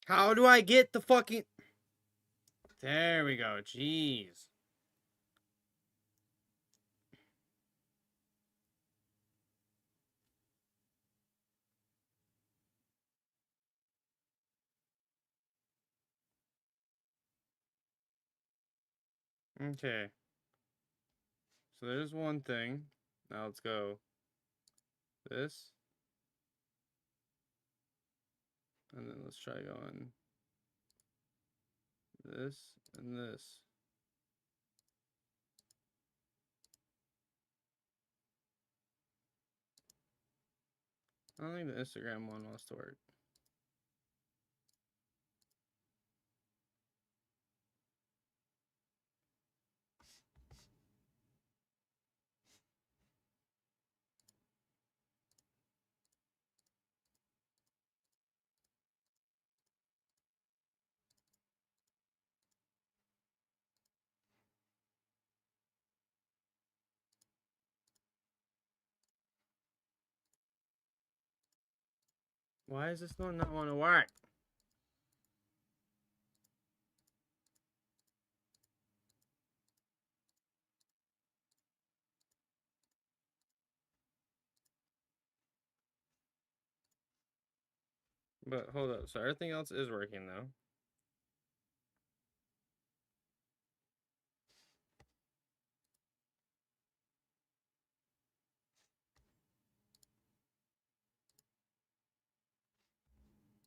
How do I get the fucking... There we go. Jeez. Okay. So there's one thing. Now let's go this. And then let's try going this and this. I don't think the Instagram one wants to work. Why is this one not want to work? But hold up. So everything else is working though.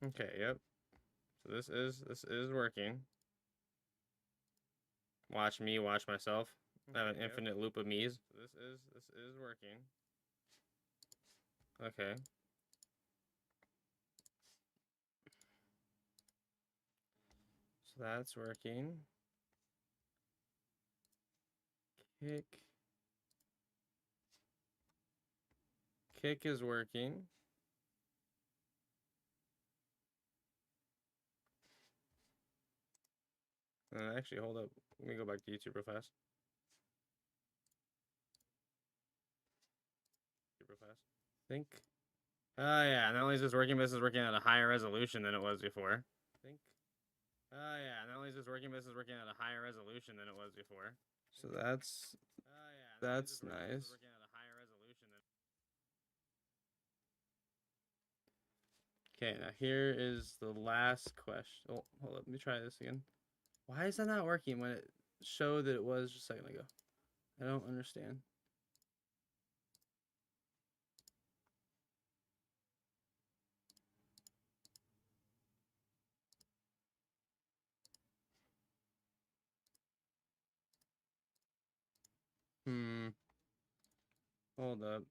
Okay, yep. So this is working. Watch me, watch myself. I have an infinite loop of me's. So this is working. Okay. So that's working. Kick is working. Actually, hold up. Let me go back to YouTube real fast. Think. Oh yeah, not only is this working, but this is working at a higher resolution than it was before. Think. Oh yeah, not only is this working, but this is working at a higher resolution than it was before. So that's nice. Okay, now here is the last question. Oh, hold up, let me try this again. Why is that not working when it showed that it was just a second ago? I don't understand. Hold up.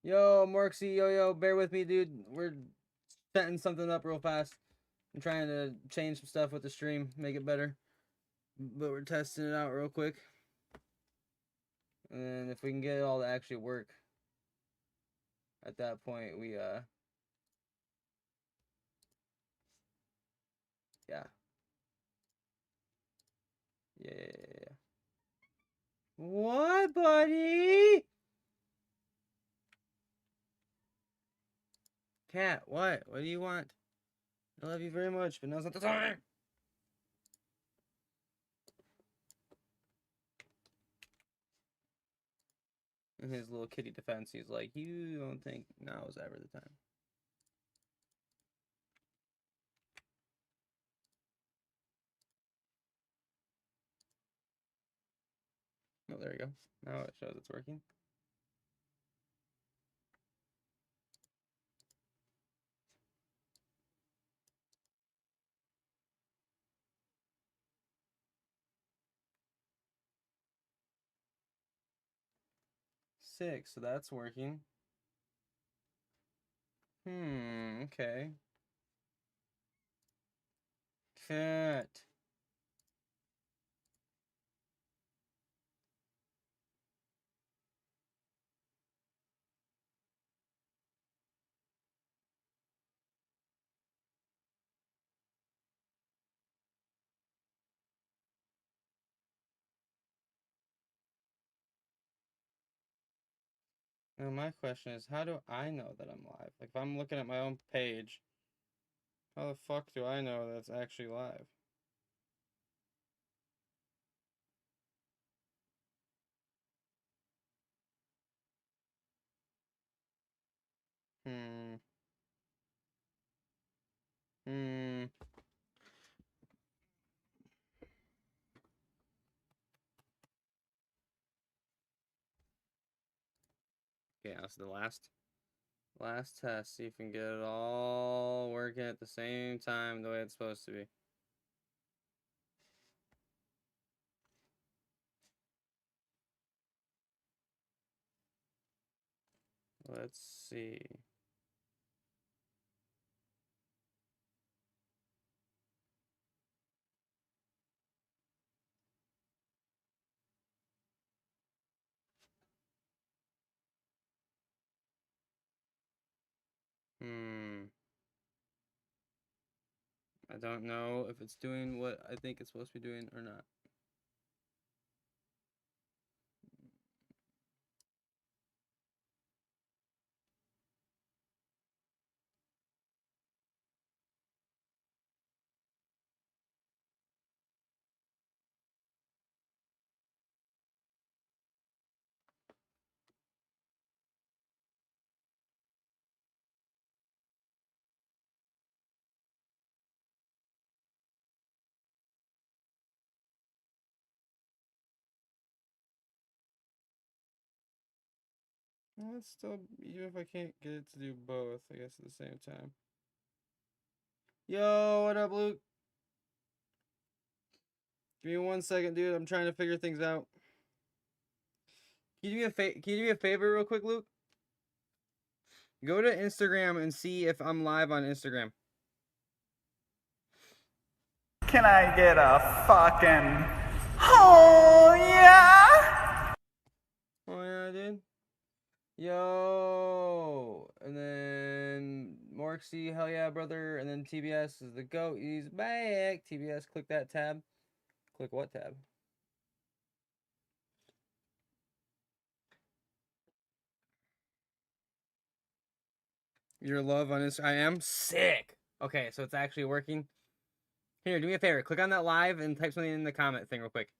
Yo, Morksy, yo, bear with me, dude. We're setting something up real fast. I'm trying to change some stuff with the stream, make it better. But we're testing it out real quick. And then if we can get it all to actually work, at that point, we, yeah. Yeah. What, buddy? Cat, what? What do you want? I love you very much, but now's not the time. In his little kitty defense, he's like, you don't think now is ever the time. Oh, there you go. Now it shows it's working. Six, so that's working. Okay. Cat. Now my question is, how do I know that I'm live? Like, if I'm looking at my own page, How the fuck do I know that's actually live? Hmm. Okay, that's the last test. See if we can get it all working at the same time the way it's supposed to be. Let's see. I don't know if it's doing what I think it's supposed to be doing or not. Well, it's still, even if I can't get it to do both, I guess at the same time. Yo, what up, Luke? Give me 1 second, dude. I'm trying to figure things out. Can you do me a favor real quick, Luke? Go to Instagram and see if I'm live on Instagram. Can I get a fucking oh yeah? Oh yeah, dude. Yo, and then Morksy, hell yeah, brother, and then TBS is the goat. He's back. TBS, click that tab. Click what tab? Your love on Instagram. I am sick. Okay, so it's actually working. Here, do me a favor. Click on that live and type something in the comment thing real quick.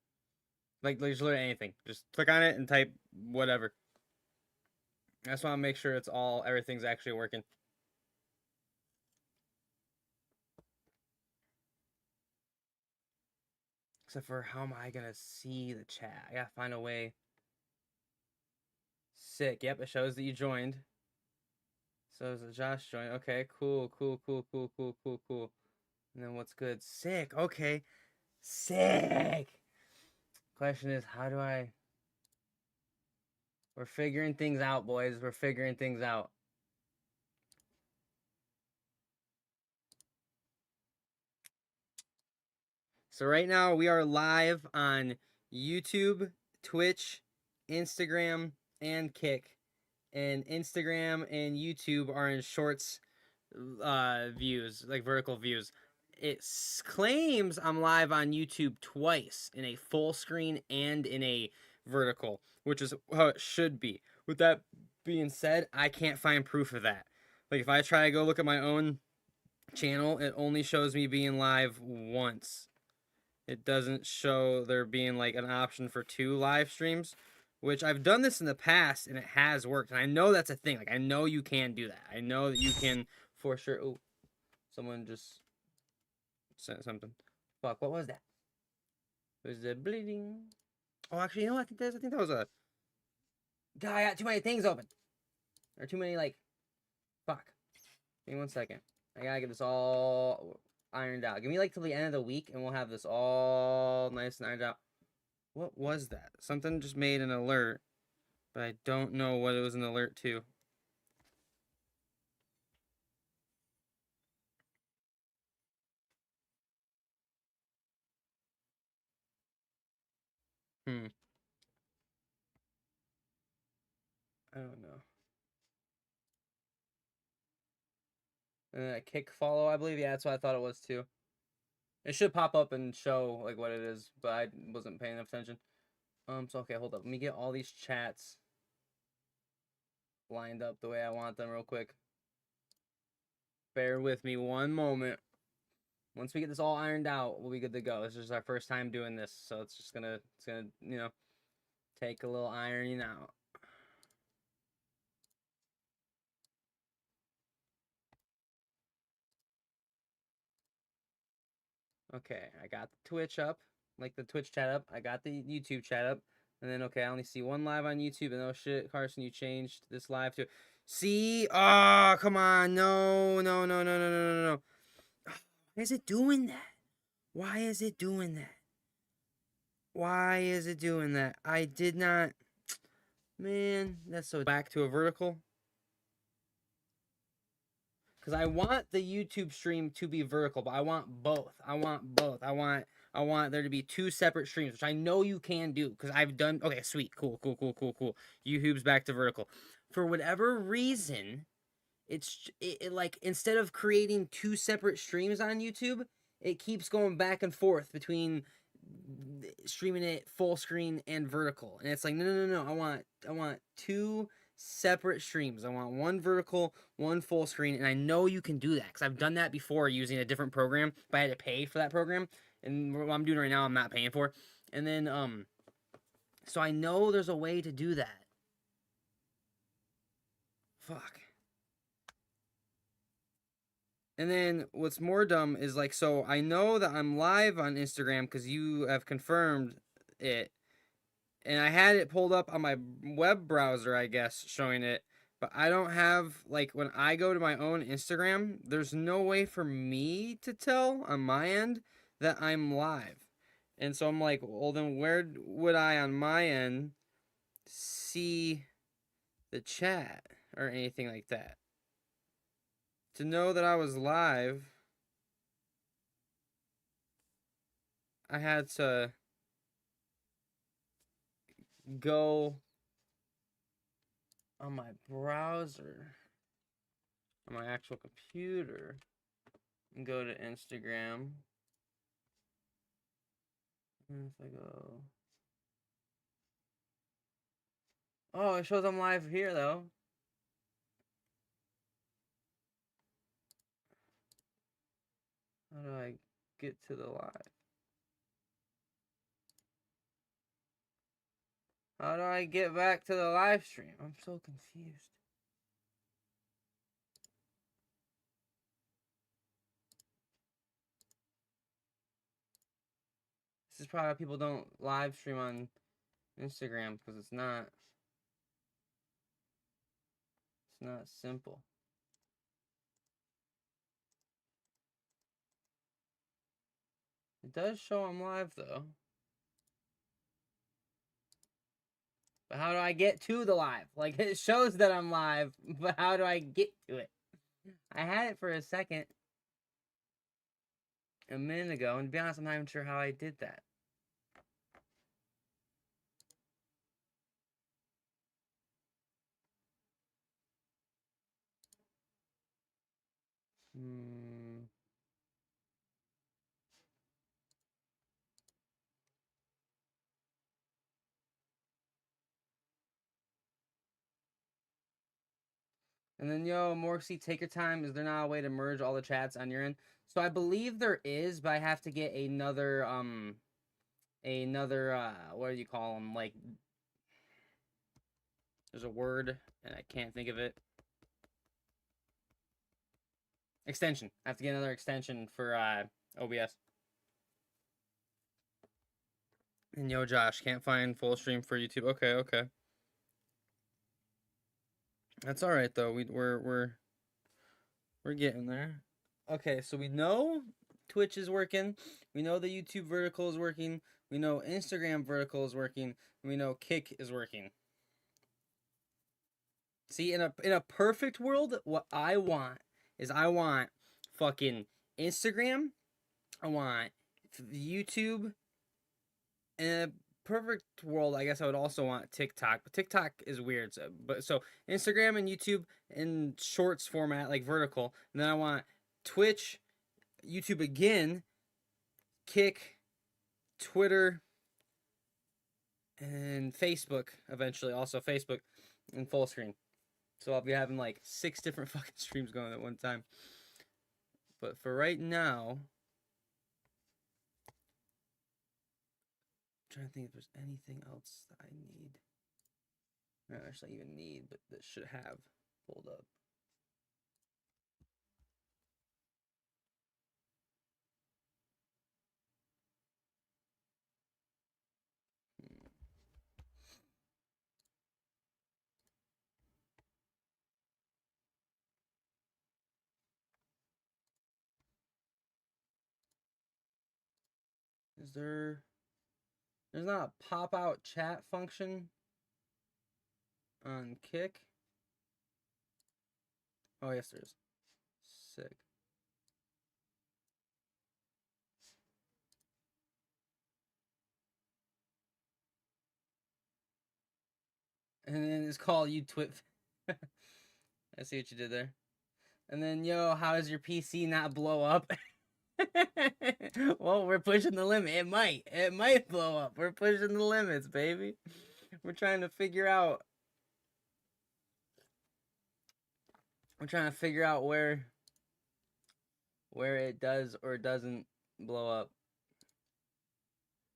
Like just literally anything. Just click on it and type whatever. I just want to make sure it's everything's actually working. Except for how am I gonna see the chat? I gotta find a way. Sick. Yep, it shows that you joined. So is Josh joined? Okay, cool. And then what's good? Sick. Okay. Sick. Question is, how do I... We're figuring things out, boys. We're figuring things out. So right now we are live on YouTube, Twitch, Instagram, and Kick. And Instagram and YouTube are in shorts views, like vertical views. It claims I'm live on YouTube twice, in a full screen and in a vertical, which is how it should be. With that being said, I can't find proof of that. Like if I try to go look at my own channel, it only shows me being live once. It doesn't show there being like an option for 2 live streams, which I've done this in the past and it has worked. And I know that's a thing. Like I know you can do that. I know that you can for sure. Oh, someone just sent something. Fuck, what was that? Was it bleeding? Oh, actually, you know what? I think that was a... God, I got too many things open. Or too many, like... Fuck. Give me 1 second. I gotta get this all ironed out. Give me, like, till the end of the week, and we'll have this all nice and ironed out. What was that? Something just made an alert, but I don't know what it was an alert to. I don't know. And a kick follow, I believe. Yeah, that's what I thought it was too. It should pop up and show like what it is, but I wasn't paying enough attention. So okay, hold up. Let me get all these chats lined up the way I want them real quick. Bear with me 1 moment. Once we get this all ironed out, we'll be good to go. This is our first time doing this, so it's gonna you know, take a little ironing out. Okay, I got the Twitch up, like the Twitch chat up. I got the YouTube chat up. And then, okay, I only see one live on YouTube. And oh shit, Carson, you changed this live to. See? Oh, come on. No, no, no, no, no, no, no, no. Why is it doing that? Why is it doing that? Why is it doing that? I did not. Man, that's so. Back to a vertical. Because I want the YouTube stream to be vertical, but I want both. I want both. I want there to be two separate streams, which I know you can do because I've done. Okay, sweet, cool. YouTube's back to vertical. For whatever reason, it like instead of creating two separate streams on YouTube, it keeps going back and forth between streaming it full screen and vertical, and it's like no. I want two separate streams. I want one vertical, one full screen, and I know you can do that because I've done that before using a different program, but I had to pay for that program, and what I'm doing right now I'm not paying for. And then so I know there's a way to do that. Fuck. And then what's more dumb is like, so I know that I'm live on Instagram because you have confirmed it, and I had it pulled up on my web browser, I guess, showing it. But I don't have, like, when I go to my own Instagram, there's no way for me to tell on my end that I'm live. And so I'm like, well, then where would I on my end see the chat or anything like that? To know that I was live, I had to go on my browser, on my actual computer, and go to Instagram. And if I go, oh, it shows I'm live here though. How do I get to the live? How do I get back to the live stream? I'm so confused. This is probably why people don't live stream on Instagram, because it's not simple. It does show I'm live though. But how do I get to the live? Like, it shows that I'm live, but how do I get to it? I had it for a second a minute ago, and to be honest, I'm not even sure how I did that. And then, yo, Morksy, take your time. Is there not a way to merge all the chats on your end? So I believe there is, but I have to get another, what do you call them? Like, there's a word, and I can't think of it. Extension. I have to get another extension for, OBS. And yo, Josh, can't find full stream for YouTube. Okay. That's all right though. We're getting there. Okay, so we know Twitch is working. We know the YouTube vertical is working. We know Instagram vertical is working. We know Kick is working. See, in a perfect world, what I want is I want fucking Instagram. I want YouTube. In a perfect world, I guess I would also want TikTok, but TikTok is weird. So Instagram and YouTube in shorts format, like vertical. And then I want Twitch, YouTube again, Kick, Twitter, and Facebook eventually. Also Facebook in full screen. So I'll be having like 6 different fucking streams going at one time. But for right now, trying to think if there's anything else that I need. Not actually even need, but that should have pulled up. Is there... There's not a pop-out chat function on Kick? Oh, yes, there is. Sick. And then it's called you twit. I see what you did there. And then, yo, how does your PC not blow up? Well, we're pushing the limit. It might blow up. We're pushing the limits, baby. We're trying to figure out where it does or doesn't blow up.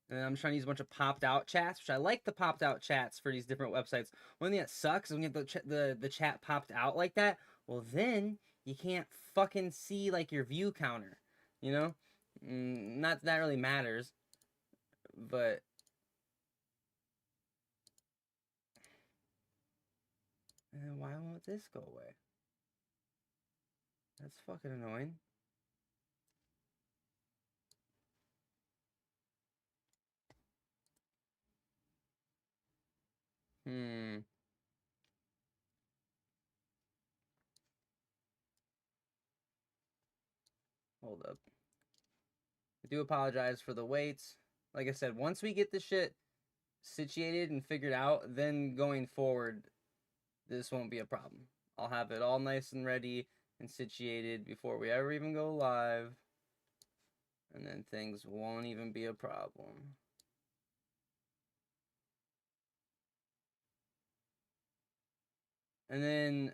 And I'm trying to use a bunch of popped out chats, which I like the popped out chats for these different websites. One thing that sucks is when you get the chat popped out like that, well then you can't fucking see like your view counter, you know? Not that really matters, but and why won't this go away? That's fucking annoying. Hold up. I do apologize for the waits. Like I said, once we get this shit situated and figured out, then going forward, this won't be a problem. I'll have it all nice and ready and situated before we ever even go live. And then things won't even be a problem. And then,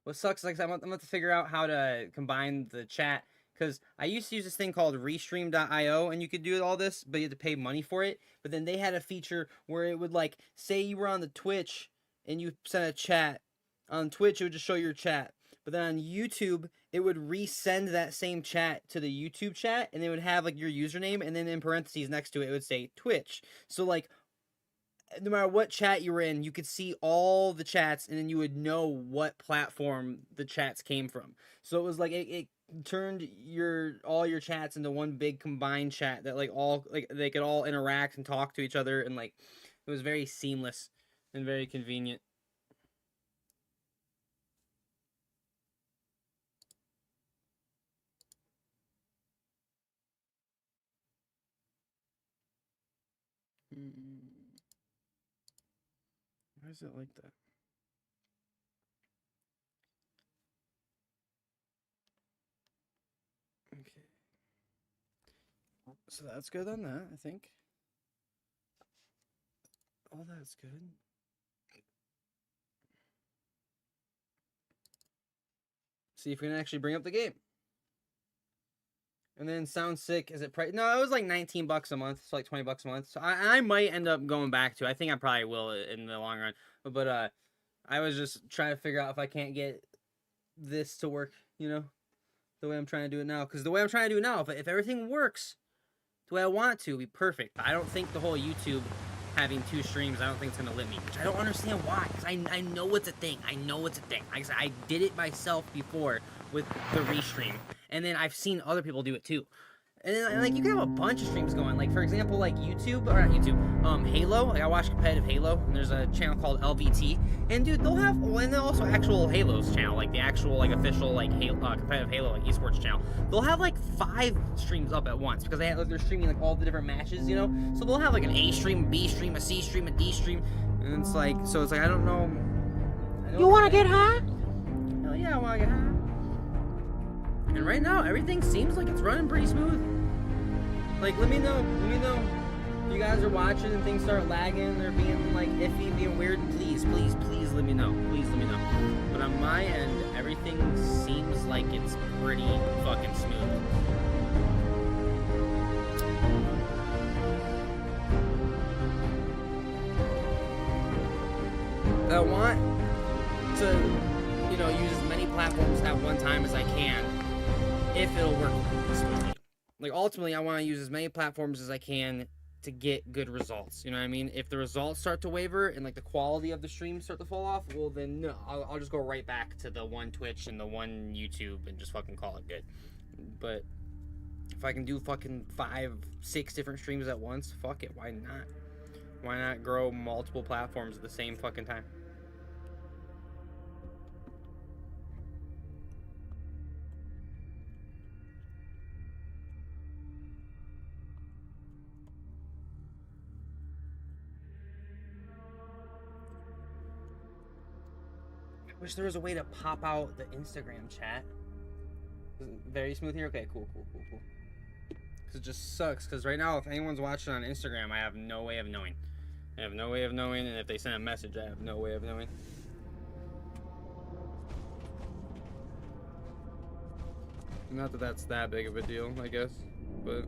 what sucks, like, I'm going to figure out how to combine the chat, because I used to use this thing called restream.io, and you could do all this, but you had to pay money for it. But then they had a feature where it would, like, say you were on the Twitch, and you sent a chat. On Twitch, it would just show your chat. But then on YouTube, it would resend that same chat to the YouTube chat, and it would have, like, your username, and then in parentheses next to it, it would say Twitch. So, like, no matter what chat you were in, you could see all the chats, and then you would know what platform the chats came from. So it was like it turned all your chats into one big combined chat that they could all interact and talk to each other, and like it was very seamless and very convenient. Why is it like that? Okay. So that's good on that, I think. All that's good. See if we can actually bring up the game. And then Sound Sick, is it price? No, it was like $19 a month, so like $20 a month. So I might end up going back to. I think I probably will in the long run. But I was just trying to figure out if I can't get this to work, you know, the way I'm trying to do it now. Because the way I'm trying to do it now, if everything works the way I want it to, it'd be perfect. But I don't think the whole YouTube having 2 streams, I don't think it's gonna let me. Which I don't understand why. Because I know it's a thing. I know it's a thing. Like I said, I did it myself before with the restream. And then I've seen other people do it too. And then, like, you can have a bunch of streams going. Like, for example, like YouTube, or not YouTube, Halo. Like, I watch competitive Halo, and there's a channel called LVT. And, dude, they'll have, and then also actual Halos channel, like, the actual, like, official, like, competitive Halo, like, esports channel. They'll have, like, 5 streams up at once, because they're streaming, like, all the different matches, you know? So they'll have, like, an A stream, a B stream, a C stream, a D stream. And it's like, so it's like, I don't know. You wanna get high? Hell yeah, I wanna get high. And right now, everything seems like it's running pretty smooth. Like, let me know if you guys are watching and things start lagging or being, like, iffy, being weird. Please let me know. Please let me know. But on my end, everything seems like it's pretty fucking smooth. I want to, you know, use as many platforms at one time as I can, if it'll work smoothly. Like, ultimately, I want to use as many platforms as I can to get good results. You know what I mean? If the results start to waver and like the quality of the streams start to fall off, well then no, I'll just go right back to the one Twitch and the one YouTube and just fucking call it good. But if I can do fucking 5-6 different streams at once, fuck it, why not? Why not grow multiple platforms at the same fucking time? Wish there was a way to pop out the Instagram chat. Very smooth here? Okay, cool. Because it just sucks. Because right now, if anyone's watching on Instagram, I have no way of knowing. And if they send a message, I have no way of knowing. Not that that's that big of a deal, I guess. But...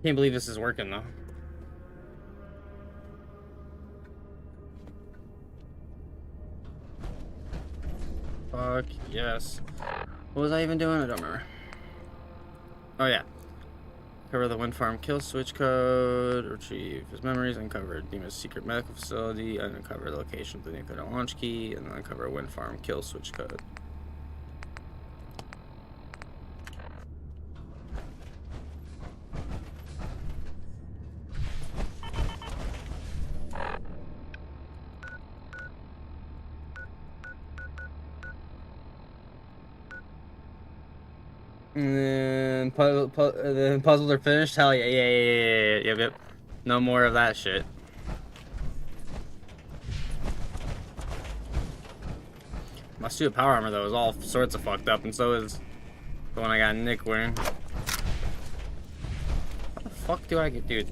Can't believe this is working though. Fuck yes. What was I even doing? I don't remember. Oh yeah. Cover the wind farm kill switch code, retrieve his memories, uncover Dima's secret medical facility, uncover the location of the nuclear launch key, and then uncover wind farm kill switch code. And then the puzzles are finished. Hell yeah, yep. No more of that shit. My suit of power armor though is all sorts of fucked up, and so is the one I got Nick wearing. How the fuck do I get, dude?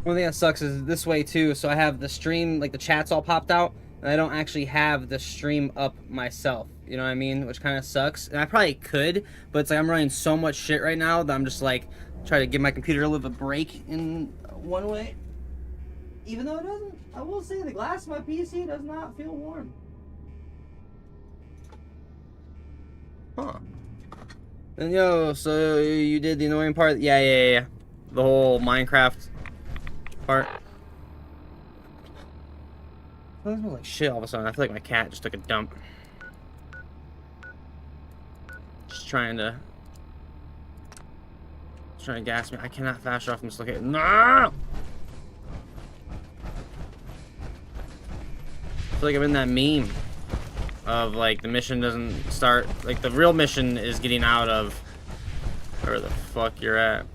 One thing that sucks is this way too, so I have the stream, like the chat's all popped out, and I don't actually have the stream up myself, you know what I mean? Which kind of sucks, and I probably could, but it's like I'm running so much shit right now that I'm just like, try to give my computer a little bit of a break in one way. Even though it doesn't, I will say the glass of my PC does not feel warm. Huh. And yo, so you did the annoying part? Yeah. The whole Minecraft part. It smells like shit all of a sudden. I feel like my cat just took a dump. Just trying to gas me. I cannot fast off from this location. No! I feel like I'm in that meme of like the mission doesn't start, like the real mission is getting out of where the fuck you're at.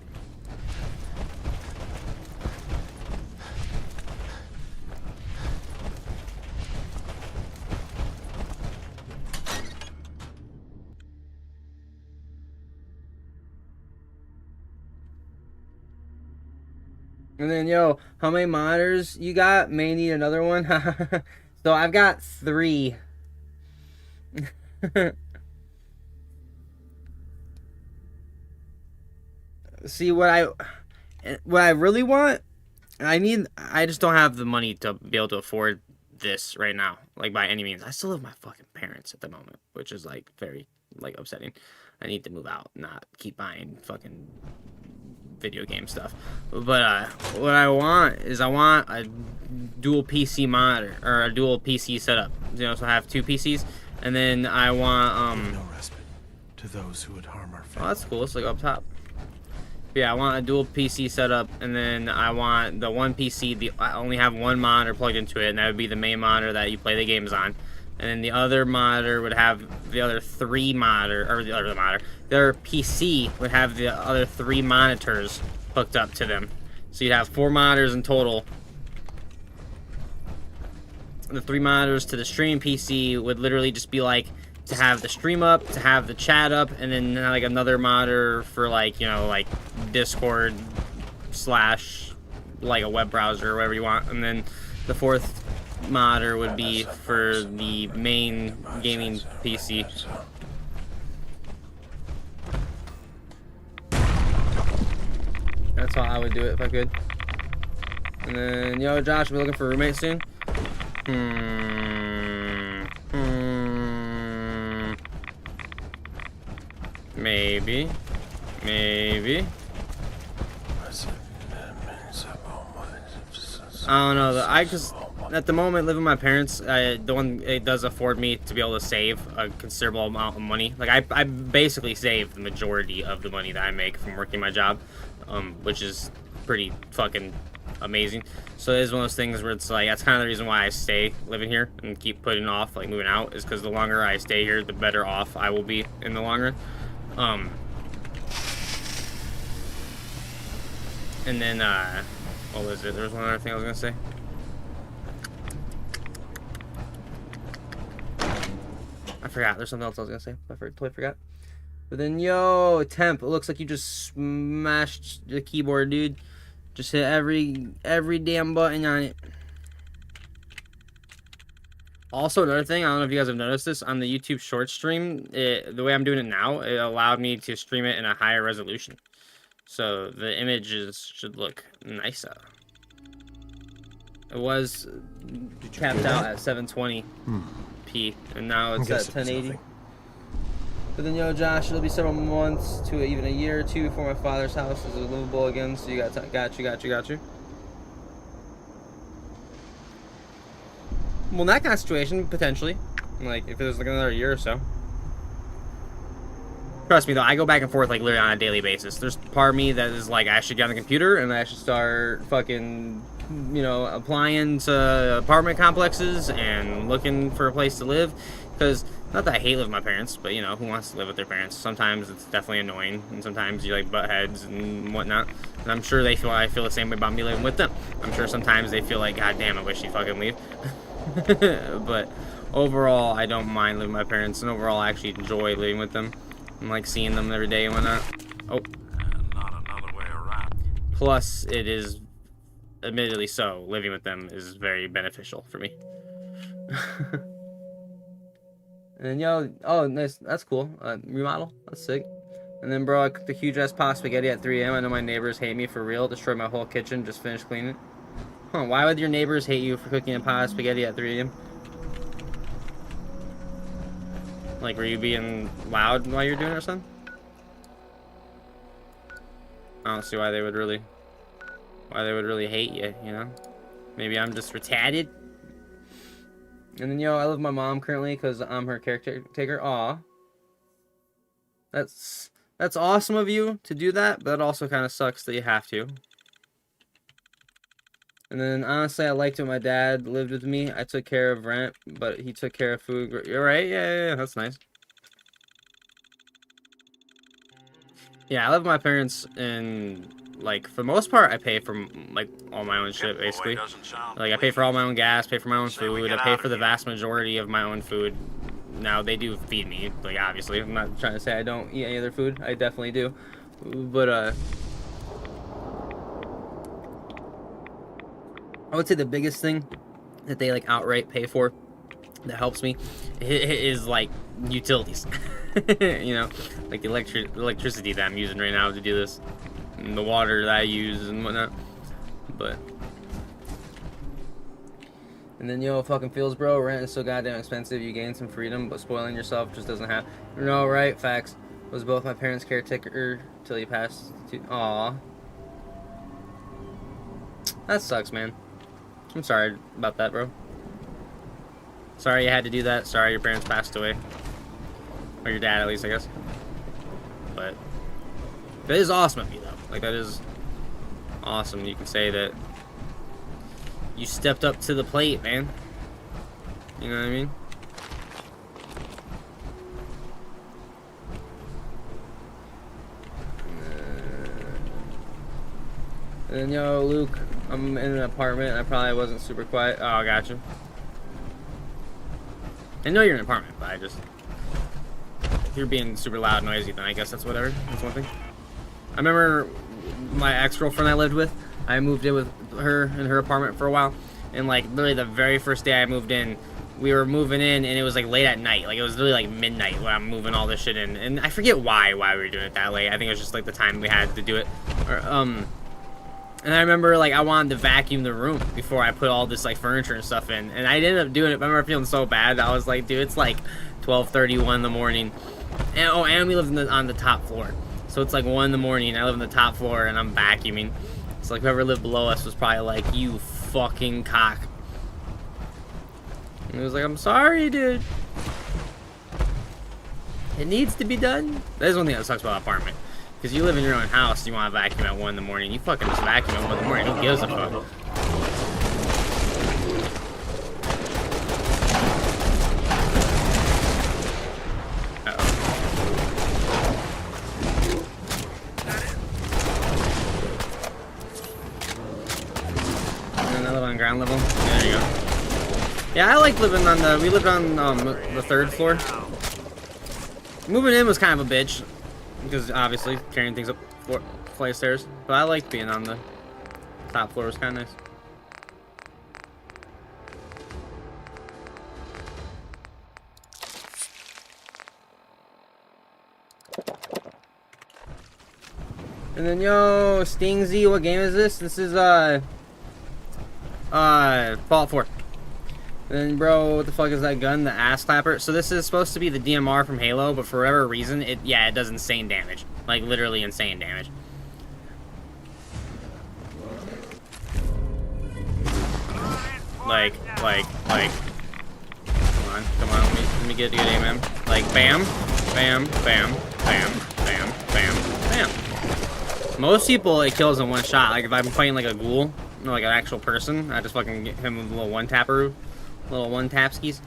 And then, yo, how many monitors you got? May need another one. So I've got 3. See, what I really want, I just don't have the money to be able to afford this right now, like by any means. I still live with my fucking parents at the moment, which is like very like upsetting. I need to move out, not keep buying fucking video game stuff. But what I want is I want a dual PC monitor, or a dual PC setup. you know, so I have 2 PCs, and then I want No respite to those who would harm our oh, family. that's cool. It's like up top. Yeah, I want a dual PC setup, and then I want the one PC. I only have one monitor plugged into it, and that would be the main monitor that you play the games on. And then the other monitor would have the other 3 the other PC would have the other 3 monitors hooked up to them. So you'd have 4 monitors in total. The 3 monitors to the streaming PC would literally just be like to have the stream up, to have the chat up, and then like another monitor for like, you know, like Discord / like a web browser or whatever you want. And then the 4th monitor would be for the main gaming PC. That's how I would do it if I could. And then, yo, Josh, we're looking for a roommate soon. Maybe. I don't know. Cause at the moment, living with my parents, it does afford me to be able to save a considerable amount of money. Like I basically save the majority of the money that I make from working my job, which is pretty fucking amazing. So it is one of those things where it's like, that's kind of the reason why I stay living here and keep putting off like moving out, is because the longer I stay here, the better off I will be in the long run. And then what was it? There was one other thing I was gonna say. I forgot. There's something else I was gonna say. I totally forgot. But then, yo, Temp, it looks like you just smashed the keyboard, dude. Just hit every damn button on it. Also, another thing, I don't know if you guys have noticed this, on the YouTube short stream, the way I'm doing it now, it allowed me to stream it in a higher resolution. So the images should look nicer. It was capped out at 720p, and now it's at 1080. But then, yo, Josh, it'll be several months to even a year or 2 before my father's house is livable again. So you got you. Well, in that kind of situation, potentially, like if it was like another year or so. Trust me, though, I go back and forth like literally on a daily basis. There's part of me that is like, I should get on the computer and I should start fucking, you know, applying to apartment complexes and looking for a place to live. Because, not that I hate living with my parents, but, you know, who wants to live with their parents? Sometimes it's definitely annoying, and sometimes you like butt heads and whatnot. And I'm sure I feel the same way about me living with them. I'm sure sometimes they feel like, God damn, I wish you'd fucking leave. But overall, I don't mind living with my parents, and overall, I actually enjoy living with them. And like seeing them every day and whatnot. Oh. Not another way around. Plus, it is, admittedly so, living with them is very beneficial for me. And yo, oh, nice, that's cool. Remodel, that's sick. And then, bro, I cooked a huge ass pasta spaghetti at 3 a.m. I know my neighbors hate me for real. Destroyed my whole kitchen, just finished cleaning it. Huh, why would your neighbors hate you for cooking a pasta spaghetti at 3 a.m.? Like, were you being loud while you're doing it or something? I don't see why they would really hate you, you know? Maybe I'm just retarded. And then, yo, I live with my mom currently because I'm her caretaker. Aw. That's awesome of you to do that, but it also kind of sucks that you have to. And then, honestly, I liked when my dad lived with me. I took care of rent, but he took care of food. You're right? Yeah, that's nice. Yeah, I live with my parents, and, like, for the most part, I pay for, like, all my own shit, basically. Like, I pay for all my own gas, pay for my own food, I pay for the vast majority of my own food. Now, they do feed me, like, obviously. I'm not trying to say I don't eat any other food. I definitely do. But, I would say the biggest thing that they, like, outright pay for that helps me is, like, utilities. You know, like the electricity that I'm using right now to do this, and the water that I use and whatnot. But and then, yo, fucking feels, bro, rent is so goddamn expensive. You gain some freedom, but spoiling yourself just doesn't happen. You know, right? Facts. Was both my parents' caretaker till you passed. Aw, that sucks, man. I'm sorry about that, bro. Sorry you had to do that. Sorry your parents passed away. Or your dad, at least, I guess. But that is awesome of you, though. Like, that is awesome. You can say that you stepped up to the plate, man. You know what I mean? And then, yo, Luke, I'm in an apartment. I probably wasn't super quiet. Oh, I got you. I know you're in an apartment, but I just... If you're being super loud and noisy, then I guess that's whatever. That's one thing. I remember my ex-girlfriend I lived with. I moved in with her in her apartment for a while. And, like, literally the very first day I moved in, we were moving in, and it was, like, late at night. Like, it was literally, like, midnight when I'm moving all this shit in. And I forget why we were doing it that late. I think it was just, like, the time we had to do it. And I remember, like, I wanted to vacuum the room before I put all this, like, furniture and stuff in. And I ended up doing it, but I remember feeling so bad. I was like, dude, it's, like, 12:31 in the morning. And, oh, and we lived on the top floor. So it's, like, 1 in the morning. I live on the top floor, and I'm vacuuming. So, like, whoever lived below us was probably like, you fucking cock. And it was like, I'm sorry, dude. It needs to be done. That is one thing that sucks about an apartment. Because you live in your own house, you want to vacuum at 1 in the morning. You fucking just vacuum at 1 in the morning. Who gives a fuck? Uh-oh. And I live on ground level. There you go. Yeah, I like living on the... We lived on the 3rd floor. Moving in was kind of a bitch. Because obviously carrying things up flight of stairs, but I liked being on the top floor. It was kind of nice. And then yo, Stingsy, what game is this? This is Fallout 4. And then, bro, what the fuck is that gun? The ass clapper. So this is supposed to be the DMR from Halo, but for whatever reason, it does insane damage. Like, literally insane damage. Like. Come on, let me get a good aim, man. Like, bam, bam, bam, bam, bam, bam, bam. Most people, it kills in one shot. Like, if I'm fighting, like, a ghoul, or, like, an actual person, I just fucking get him with a little one-tapper. Little one-tapskis.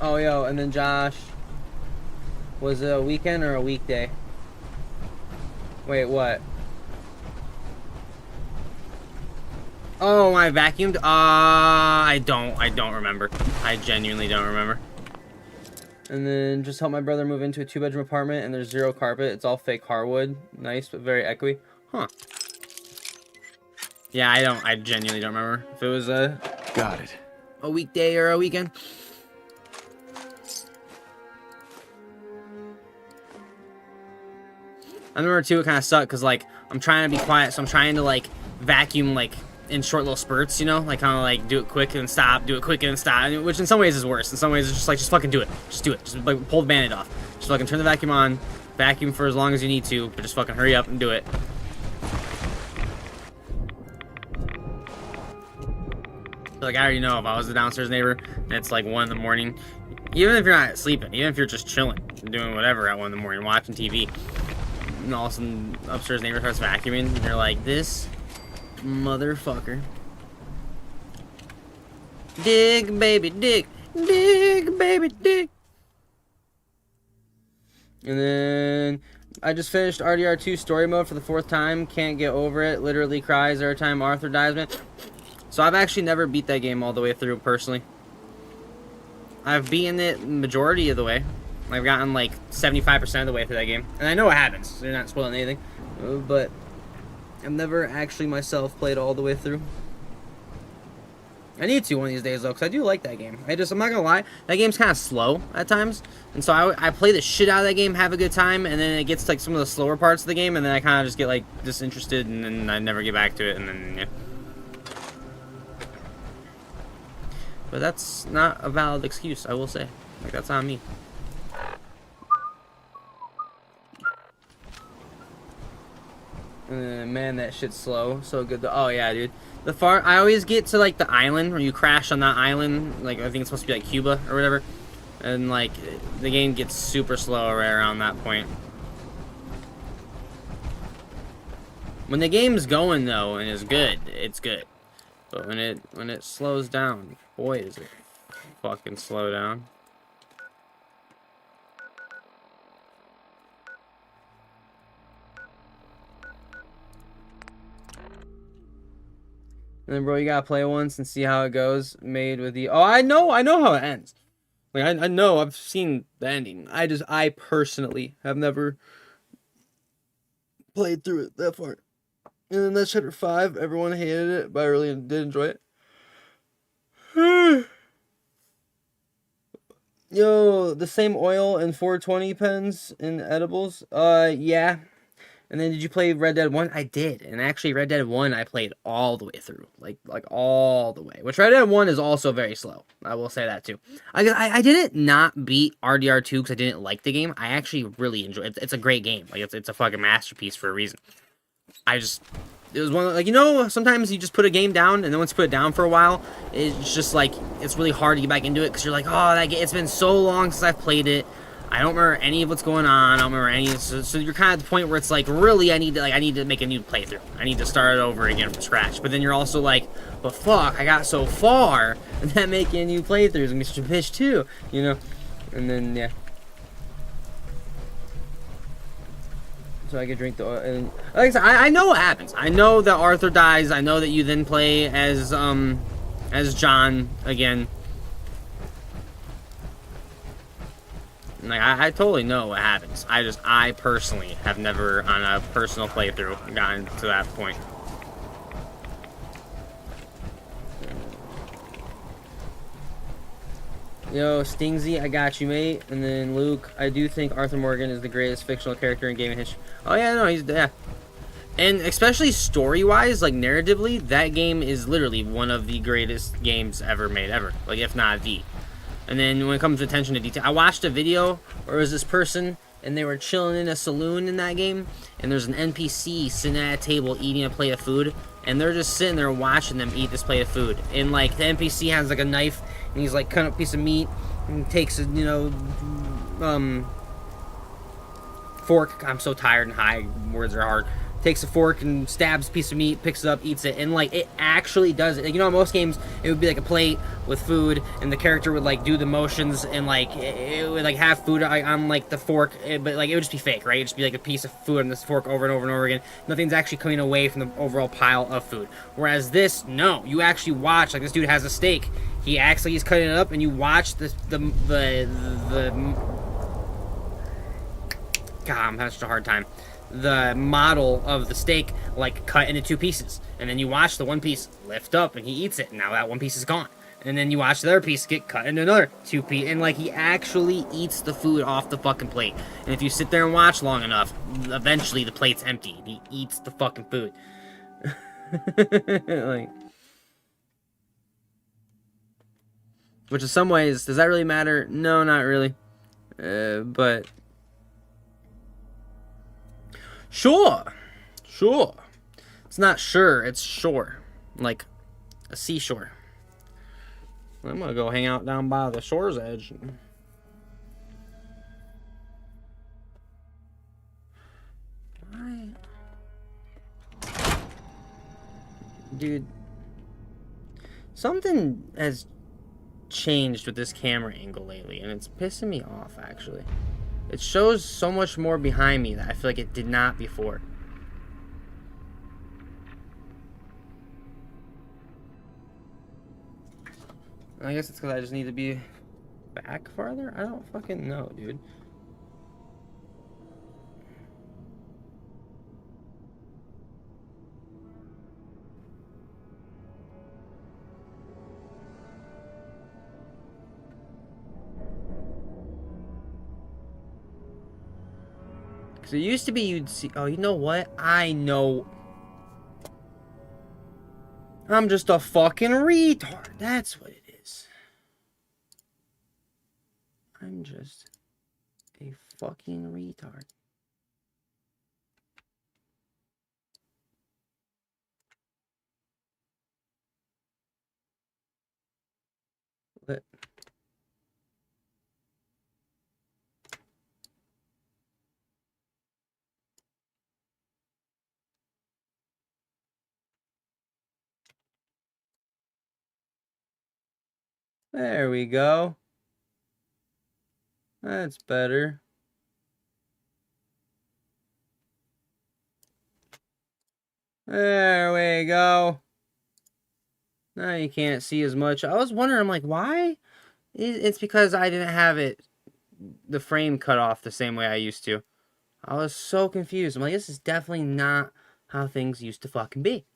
Oh, yo, and then Josh. Was it a weekend or a weekday? Wait, what? Oh, I vacuumed? I don't remember. I genuinely don't remember. And then just help my brother move into a 2-bedroom apartment, and there's 0 carpet. It's all fake hardwood. Nice, but very echoey. Huh. Yeah, I genuinely don't remember if it was Got it. A weekday or a weekend. I remember too, it kind of sucked because like I'm trying to be quiet, so I'm trying to like vacuum like in short little spurts, you know, like kind of like do it quick and stop, do it quick and stop, which in some ways is worse. In some ways it's just like just fucking do it, just do it, just like pull the band-aid off, just fucking turn the vacuum on, vacuum for as long as you need to, but just fucking hurry up and do it. Like, I already know if I was the downstairs neighbor and it's like 1 in the morning, even if you're not sleeping, even if you're just chilling, doing whatever at 1 in the morning, watching TV, and all of a sudden upstairs neighbor starts vacuuming, and you're like, this motherfucker. Dig, baby, dig. Dig, baby, dig. And then I just finished RDR2 story mode for the 4th time. Can't get over it. Literally cries every time Arthur dies, man. So I've actually never beat that game all the way through, personally. I've beaten it majority of the way. I've gotten like 75% of the way through that game. And I know what happens. They're not spoiling anything. But I've never actually myself played all the way through. I need to one of these days, though, because I do like that game. I'm not going to lie. That game's kind of slow at times. And so I play the shit out of that game, have a good time, and then it gets to like some of the slower parts of the game, and then I kind of just get like disinterested, and then I never get back to it, and then, yeah. But that's not a valid excuse, I will say. Like, that's on me. Man, that shit's slow. So good. Oh yeah, dude. I always get to like the island where you crash on that island. Like I think it's supposed to be like Cuba or whatever, and like the game gets super slow right around that point. When the game's going though and is good, it's good. But when it slows down, boy, does it fucking slow down. And then, bro, you gotta play once and see how it goes. Made with the... Oh, I know how it ends. Like, I know, I've seen the ending. I personally have never played through it that far. And then that's chapter 5. Everyone hated it, but I really did enjoy it. Yo, the same oil and 420 pens and edibles? Yeah. And then did you play Red Dead 1? I did. And actually Red Dead 1 I played all the way through. Like all the way. Which Red Dead 1 is also very slow. I will say that too. I didn't not beat RDR2 because I didn't like the game. I actually really enjoyed it. It's a great game. Like it's a fucking masterpiece for a reason. It was one of, like, you know, sometimes you just put a game down, and then once you put it down for a while, it's just like, it's really hard to get back into it, because you're like, oh, it's been so long since I've played it, I don't remember any of what's going on, I don't remember any, so you're kind of at the point where it's like, really, I need to make a new playthrough, I need to start it over again from scratch, but then you're also like, but fuck, I got so far, and that making a new playthrough is gonna be such a bitch too, you know, and then, yeah. So I could drink the oil. And like I said, I know what happens. I know that Arthur dies. I know that you then play as John again. Like I totally know what happens. I personally have never on a personal playthrough gotten to that point. Yo, Stingsy, I got you, mate. And then Luke, I do think Arthur Morgan is the greatest fictional character in gaming history. Oh yeah, no, yeah. And especially story-wise, like narratively, that game is literally one of the greatest games ever made, ever. Like, if not the. And then when it comes to attention to detail, I watched a video where it was this person, and they were chilling in a saloon in that game, and there's an NPC sitting at a table eating a plate of food, and they're just sitting there watching them eat this plate of food. And like the NPC has like a knife, and he's like cutting up a piece of meat, and takes a, you know, fork. I'm so tired and high, words are hard. Takes a fork and stabs a piece of meat, picks it up, eats it, and like it actually does it. Like, you know, in most games it would be like a plate with food, and the character would like do the motions, and like it would like have food on like the fork, but like it would just be fake, right? It'd just be like a piece of food on this fork over and over and over again. Nothing's actually coming away from the overall pile of food. Whereas this, no, you actually watch, like this dude has a steak. He acts like he's cutting it up, and you watch the God, I'm having such a hard time. The model of the steak like cut into 2 pieces, and then you watch the one piece lift up and he eats it, and now that one piece is gone, and then you watch the other piece get cut into another 2 piece, and like he actually eats the food off the fucking plate. And if you sit there and watch long enough, eventually the plate's empty and he eats the fucking food. Like, which in some ways, does that really matter? No, not really. But sure. It's not sure, it's shore. Like a seashore. I'm gonna go hang out down by the shore's edge. Dude, something has changed with this camera angle lately, and it's pissing me off, actually. It shows so much more behind me that I feel like it did not before. I guess it's because I just need to be back farther? I don't fucking know, dude. Because it used to be you'd see... Oh, you know what? I know... I'm just a fucking retard. That's what it is. I'm just a fucking retard. What? There we go. That's better. There we go. Now you can't see as much. I was wondering, I'm like, why? It's because I didn't have the frame cut off the same way I used to. I was so confused. I'm like, this is definitely not how things used to fucking be.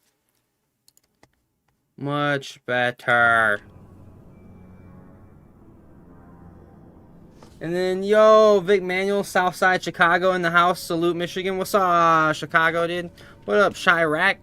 Much better. And then, yo, Vic Manuel, Southside Chicago in the house. Salute, Michigan. What's up, Chicago, dude? What up, Chirac?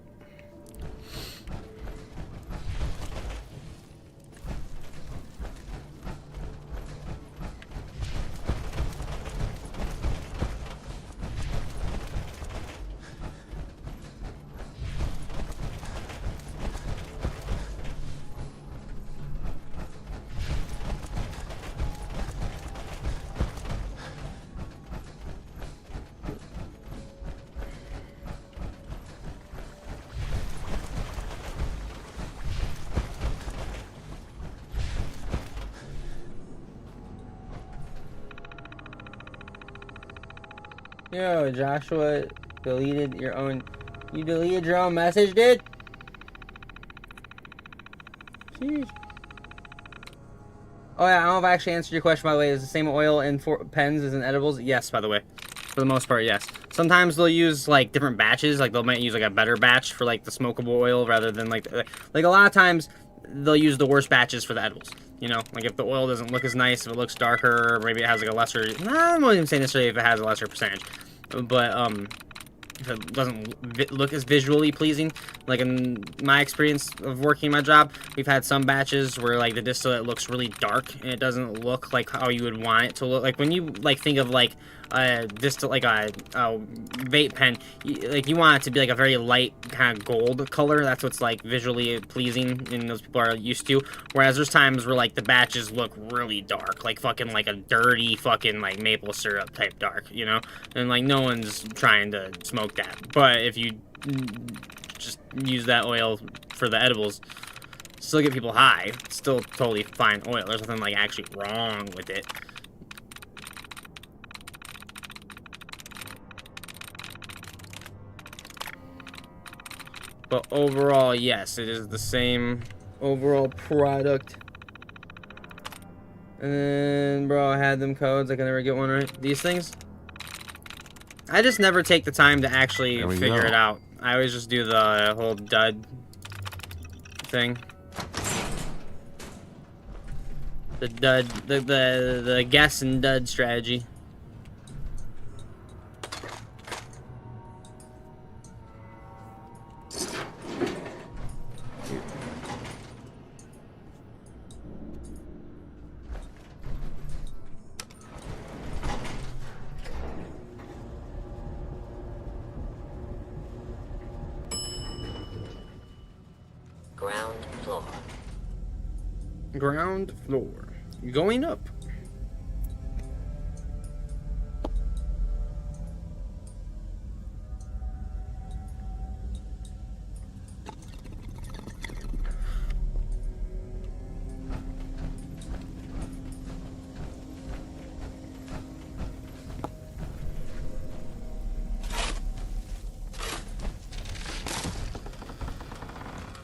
Yo, Joshua deleted your own... You deleted your own message, dude? Jeez. Oh yeah, I don't know if I actually answered your question, by the way. Is the same oil in pens as in edibles? Yes, by the way. For the most part, yes. Sometimes they'll use, like, different batches. Like, they might use, like, a better batch for, like, the smokable oil rather than, like, a lot of times they'll use the worst batches for the edibles. You know, like, if the oil doesn't look as nice, if it looks darker, or maybe it has, like, a lesser... I'm not even saying necessarily if it has a lesser percentage. But, if it doesn't look as visually pleasing, like in my experience of working my job, we've had some batches where like the distillate looks really dark and it doesn't look like how you would want it to look. Like when you like think of like a like a vape pen, you want it to be like a very light kind of gold color. That's what's like visually pleasing and those people are used to. Whereas there's times where like the batches look really dark, like fucking like a dirty fucking like maple syrup type dark, you know? And like no one's trying to smoke that. But if you just use that oil for the edibles, still get people high. It's still totally fine oil. There's nothing like actually wrong with it. But overall, yes, it is the same overall product. And then, bro, I had them codes. I can never get one right. These things, I just never take the time to actually figure it out. I always just do the whole dud thing. The dud, the guess and dud strategy. Ground floor. Going up.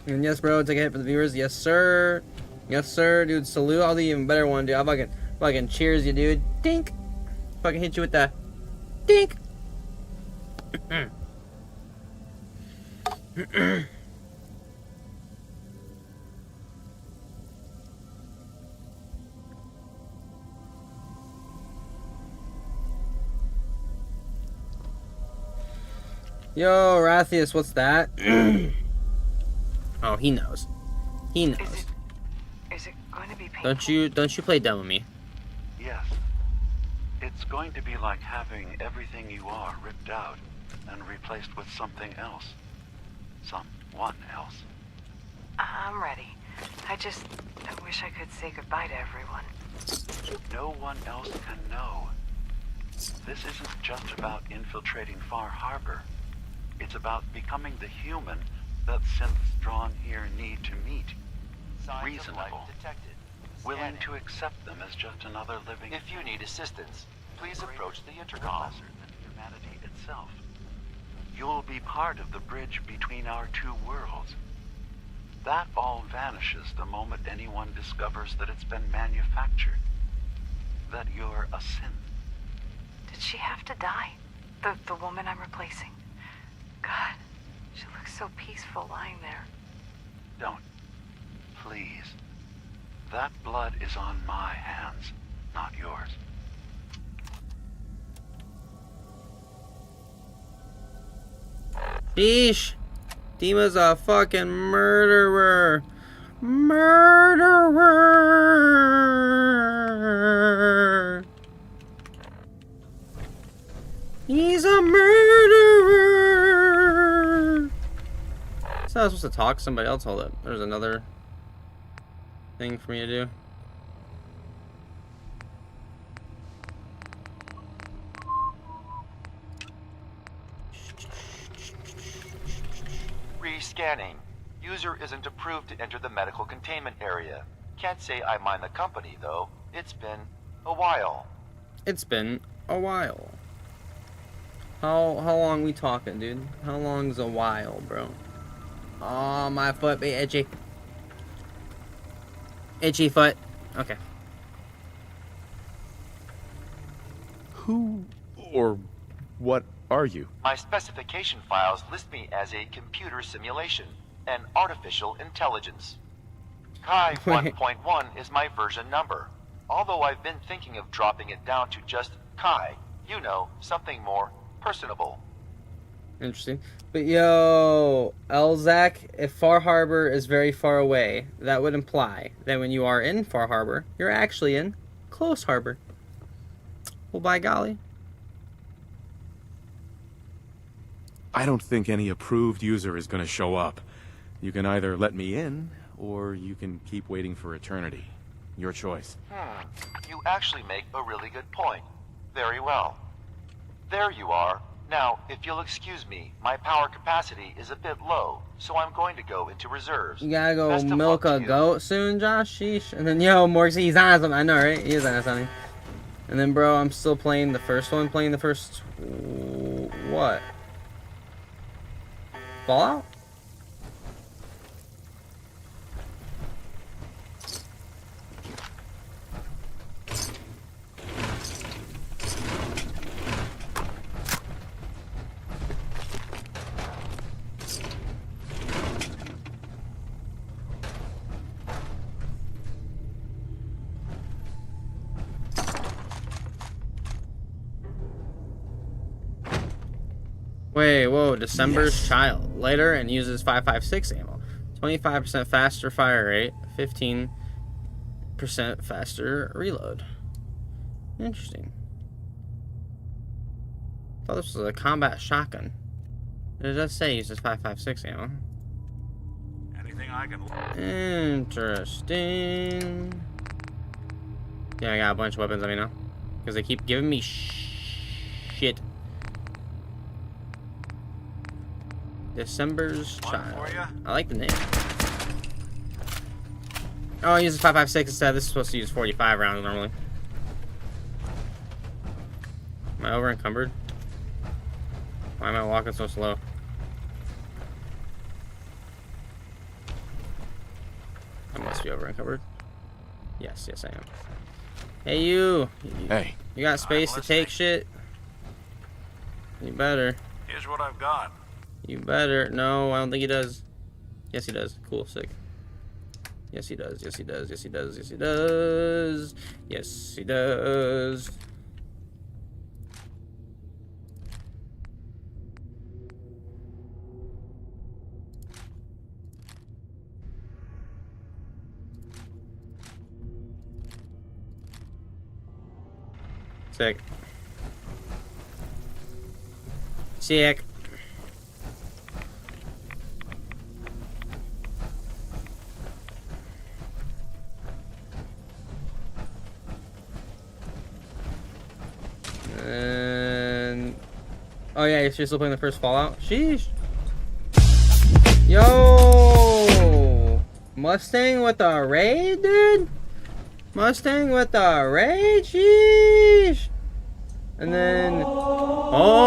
And yes, bro, take a hit for the viewers. Yes, sir. Yes, sir, dude. Salute. I'll do even better one, dude. I'll fucking cheers you, dude. Dink. Fucking hit you with the dink. Yo, Rathius, what's that? Oh, he knows. He knows. Is it going to be painful? Don't you play dumb with me. Yes. It's going to be like having everything you are ripped out and replaced with something else. Someone else. I'm ready. I wish I could say goodbye to everyone. No one else can know. This isn't just about infiltrating Far Harbor. It's about becoming the human that synths drawn here need to meet. Reasonable. Willing to accept them as just another living... If you need assistance, please approach the intercom. Lesser than humanity itself. You'll be part of the bridge between our two worlds. That all vanishes the moment anyone discovers that it's been manufactured. That you're a synth. Did she have to die? The woman I'm replacing? God, she looks so peaceful lying there. Don't. Please. That blood is on my hands, not yours. Sheesh. Dima's a fucking murderer. Murderer. He's a murderer. So I was supposed to talk to somebody else. Hold up. There's another thing for me to do. Re-scanning. User isn't approved to enter the medical containment area. Can't say I mind the company, though. It's been a while. It's been a while. How long we talking, dude? How long's a while, bro? Oh, my foot be itchy. Itchy foot. Okay. Who or what are you? My specification files list me as a computer simulation, an artificial intelligence. Kai 1.1 is my version number, although I've been thinking of dropping it down to just Kai. You know, something more personable. Interesting. But yo, Elzac, if Far Harbor is very far away, that would imply that when you are in Far Harbor, you're actually in Close Harbor. Well, by golly. I don't think any approved user is going to show up. You can either let me in, or you can keep waiting for eternity. Your choice. You actually make a really good point. Very well. There you are. Now, if you'll excuse me, my power capacity is a bit low, so I'm going to go into reserves. You gotta go Best of milk luck a to you. goat soon, Josh? Sheesh. And then, yo, Morgsy, he's on something. I know, right? He is on something. And then, bro, I'm still playing the first one. Playing the first... What? Fallout? Wait, whoa, December's Child. Lighter and uses 5.56 ammo. 25% faster fire rate. 15% faster reload. Interesting. I thought this was a combat shotgun. It does say it uses 5.56 ammo. Anything I can... Interesting. Yeah, I got a bunch of weapons on me now. Because they keep giving me shit. December's Child. I like the name. Oh, it uses 5.56 instead. This is supposed to use 45 rounds normally. Am I over encumbered? Why am I walking so slow? I must be over encumbered. Yes, I am. Hey, you. Hey. You got space to take shit? You better. Here's what I've got. You better. No, I don't think he does. Yes, he does. Cool, sick. Yes, he does. Yes, he does. Yes, he does. Yes, he does. Yes, he does. Sick. Sick. And oh yeah, you're still playing the first Fallout? Sheesh. Yo! Mustang with a raid, dude? Mustang with a raid? Sheesh! And then... Oh!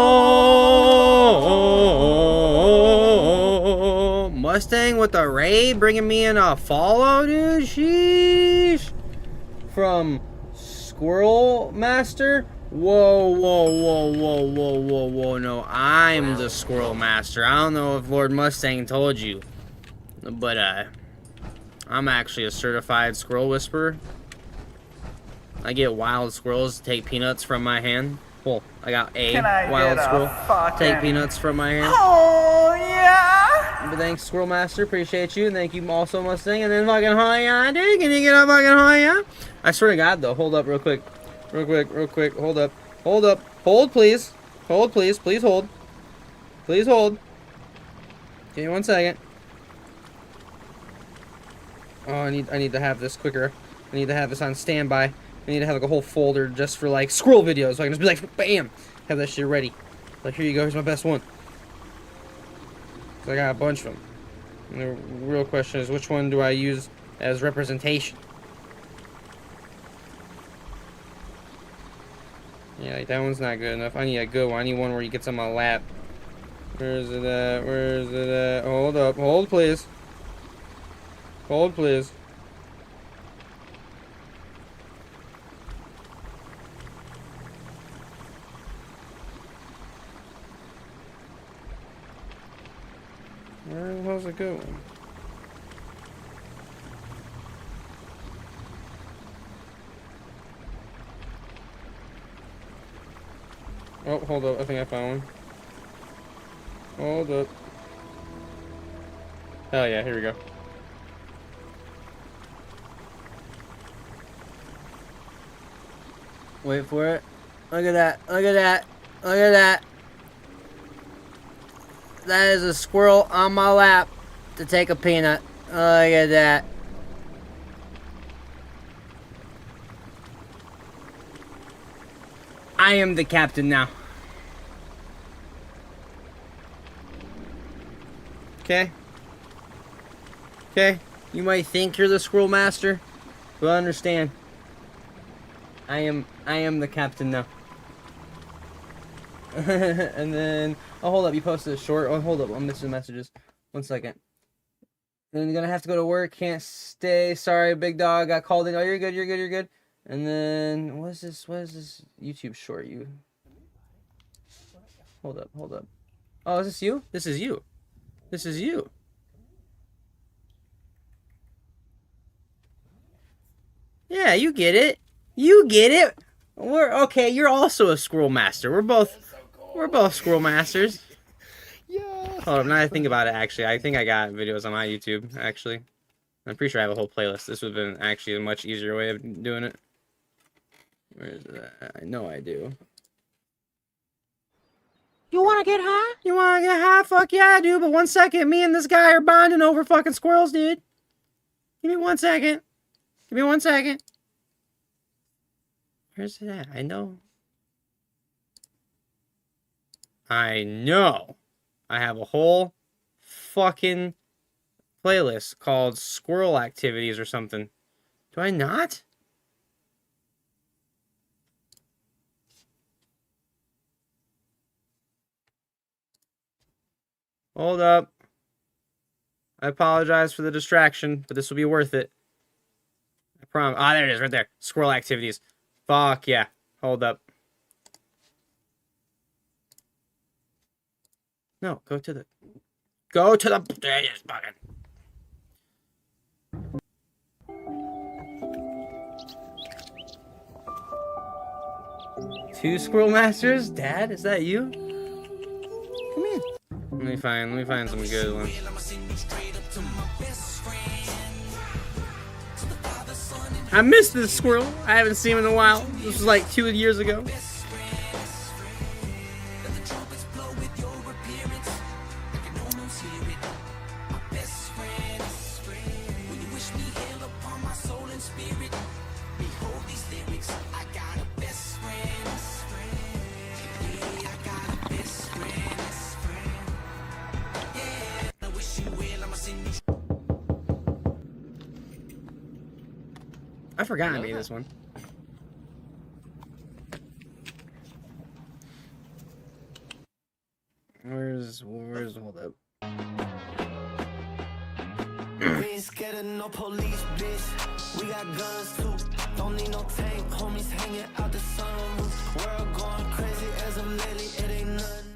Mustang with a raid bringing me in a follow, dude? Sheesh! From Squirrel Master? Whoa, no, I'm the Squirrel Master. I don't know if Lord Mustang told you, but, I'm actually a certified Squirrel Whisperer. I get wild squirrels to take peanuts from my hand. Well, I got a wild squirrel to take peanuts from my hand. Oh, yeah? But thanks, Squirrel Master. Appreciate you. And thank you also, Mustang. And then fucking Hoya, dude. Can you get a fucking Hoya? I swear to God, though. Hold up real quick. Real quick. Hold up. Hold, please. Hold, please. Please hold. Please hold. Give me 1 second. Oh, I need to have this quicker. I need to have this on standby. I need to have like a whole folder just for like squirrel videos, so I can just be like, bam, have that shit ready. Like, here you go, here's my best one. So I got a bunch of them. And the real question is, which one do I use as representation? Yeah, like, that one's not good enough. I need a good one. I need one where he gets on my lap. Where is it at? Where is it at? Hold up. Hold, please. Hold, please. Where the hell's it going? Oh, hold up. I think I found one. Hold up. Hell yeah, here we go. Wait for it. Look at that. Look at that. Look at that. That is a squirrel on my lap to take a peanut. Look at that. I am the captain now. Okay. Okay. You might think you're the Squirrel Master, but understand. I am the captain now. And then, oh, hold up, you posted a short. Oh, hold up, I'm missing messages. 1 second. Then you're gonna have to go to work. Can't stay. Sorry, big dog. Got called in. Oh, you're good. You're good. You're good. And then, what is this? What is this YouTube short? You. Hold up. Hold up. Oh, is this you? This is you. This is you. Yeah, you get it. You get it. We're okay. You're also a Squirrel Master. We're both Squirrel Masters. Yeah. Hold up. Now that I think about it, actually, I think I got videos on my YouTube. Actually, I'm pretty sure I have a whole playlist. This would have been actually a much easier way of doing it. Where is that? I know I do. You wanna get high? You wanna get high? Fuck yeah, I do. But 1 second, me and this guy are bonding over fucking squirrels, dude. Give me 1 second. Give me 1 second. Where's it at? I know. I have a whole fucking playlist called Squirrel Activities or something. Do I not? Hold up. I apologize for the distraction, but this will be worth it. I promise. Ah, there it is, right there. Squirrel Activities. Fuck yeah. Hold up. No, go to the... There it is, fucking... Two Squirrel Masters? Dad, is that you? Come here. Let me find some good ones. I missed this squirrel. I haven't seen him in a while. This was like 2 years ago. I forgot I made this one. Where's hold up? We ain't scared of no police, bitch. We got guns too. Don't need no tank, homies hanging out the sunroof. World going crazy as of lately, it ain't nothing.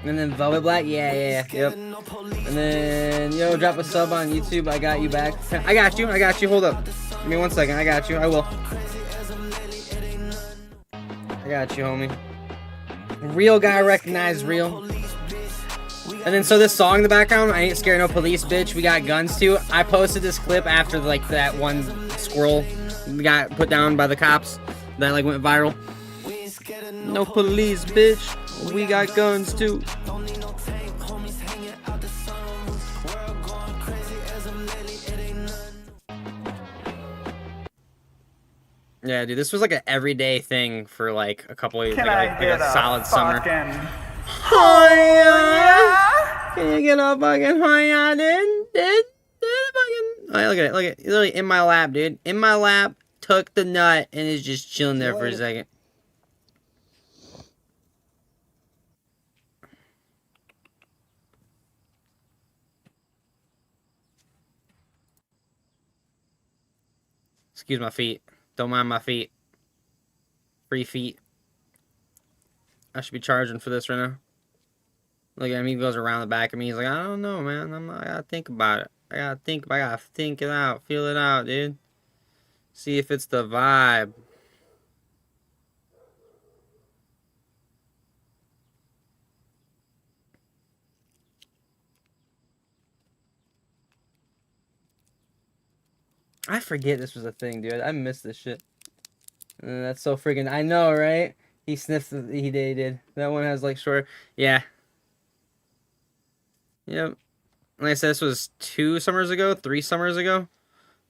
And then Velvet Black, yeah, yep. And then, yo, drop a sub on YouTube. I got you back. I got you. Hold up. Give me 1 second. I got you. I will. I got you, homie. Real guy recognized real. And then, so this song in the background, I ain't scared no police, bitch. We got guns too. I posted this clip after, like, that one squirrel got put down by the cops that, like, went viral. No police, bitch. We got guns too. Yeah, dude, this was like an everyday thing for like a couple of like a solid summer. Hiya! Can you get a fucking hiya, dude? Oh, yeah, look at it, look at it. Literally in my lap, dude. In my lap, took the nut and is just chilling there for a second. Excuse my feet. Don't mind my feet. Free feet. I should be charging for this right now. Look at him. He goes around the back of me. He's like, I don't know, man. I gotta think about it. I gotta think it out. Feel it out, dude. See if it's the vibe. I forget this was a thing, dude. I miss this shit. That's so freaking... I know, right? He sniffed... He did. That one has, like, short... Yeah. Yep. Like I said, this was 3 summers ago.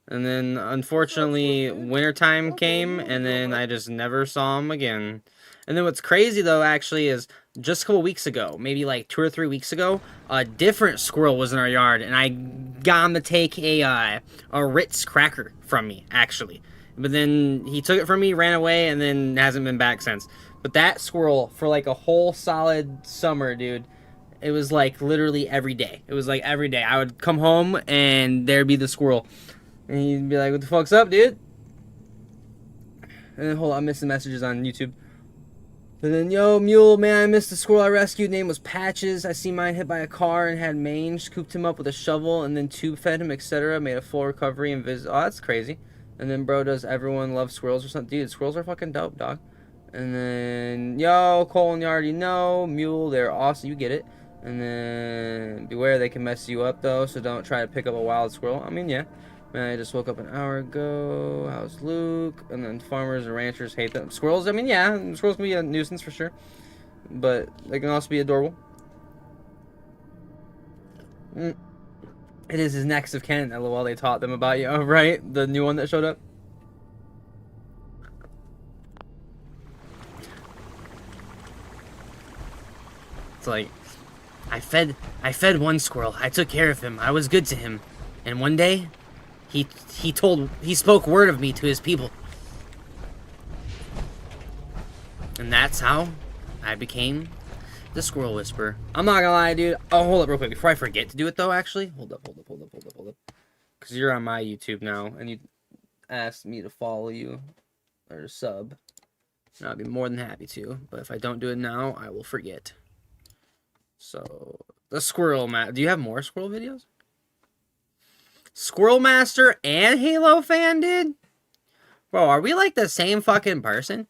And then, unfortunately, wintertime came, and then I just never saw him again. And then what's crazy, though, actually, is just a couple weeks ago, maybe like 2 or 3 weeks ago, a different squirrel was in our yard, and I got him to take a Ritz cracker from me, actually. But then he took it from me, ran away, and then hasn't been back since. But that squirrel, for like a whole solid summer, dude, it was like literally every day. It was like every day. I would come home, and there'd be the squirrel. And he'd be like, what the fuck's up, dude? And then, hold on, I'm missing messages on YouTube. And then, yo, mule, man, I missed the squirrel I rescued. Name was Patches. I see mine hit by a car and had mange. Scooped him up with a shovel and then tube fed him, etc. Made a full recovery and visit. Oh, that's crazy. And then, bro, does everyone love squirrels or something? Dude, squirrels are fucking dope, dog. And then, yo, Colin, you already know. Mule, they're awesome. You get it. And then, beware, they can mess you up, though, so don't try to pick up a wild squirrel. I mean, yeah. Man, I just woke up an hour ago. How's Luke? And then farmers and ranchers hate them. Squirrels, I mean, yeah, squirrels can be a nuisance for sure. But they can also be adorable. It is his next of kin. LOL, they taught them about you. Oh, right? The new one that showed up? It's like, I fed one squirrel. I took care of him. I was good to him. And one day, he spoke word of me to his people. And that's how I became the Squirrel Whisperer. I'm not gonna lie, dude. Oh, hold up real quick. Before I forget to do it, though, actually. Hold up. Because you're on my YouTube now, and you asked me to follow you, or to sub. And I'd be more than happy to. But if I don't do it now, I will forget. So, the Squirrel Do you have more Squirrel videos? Squirrel Master and Halo fan, dude? Bro, are we like the same fucking person?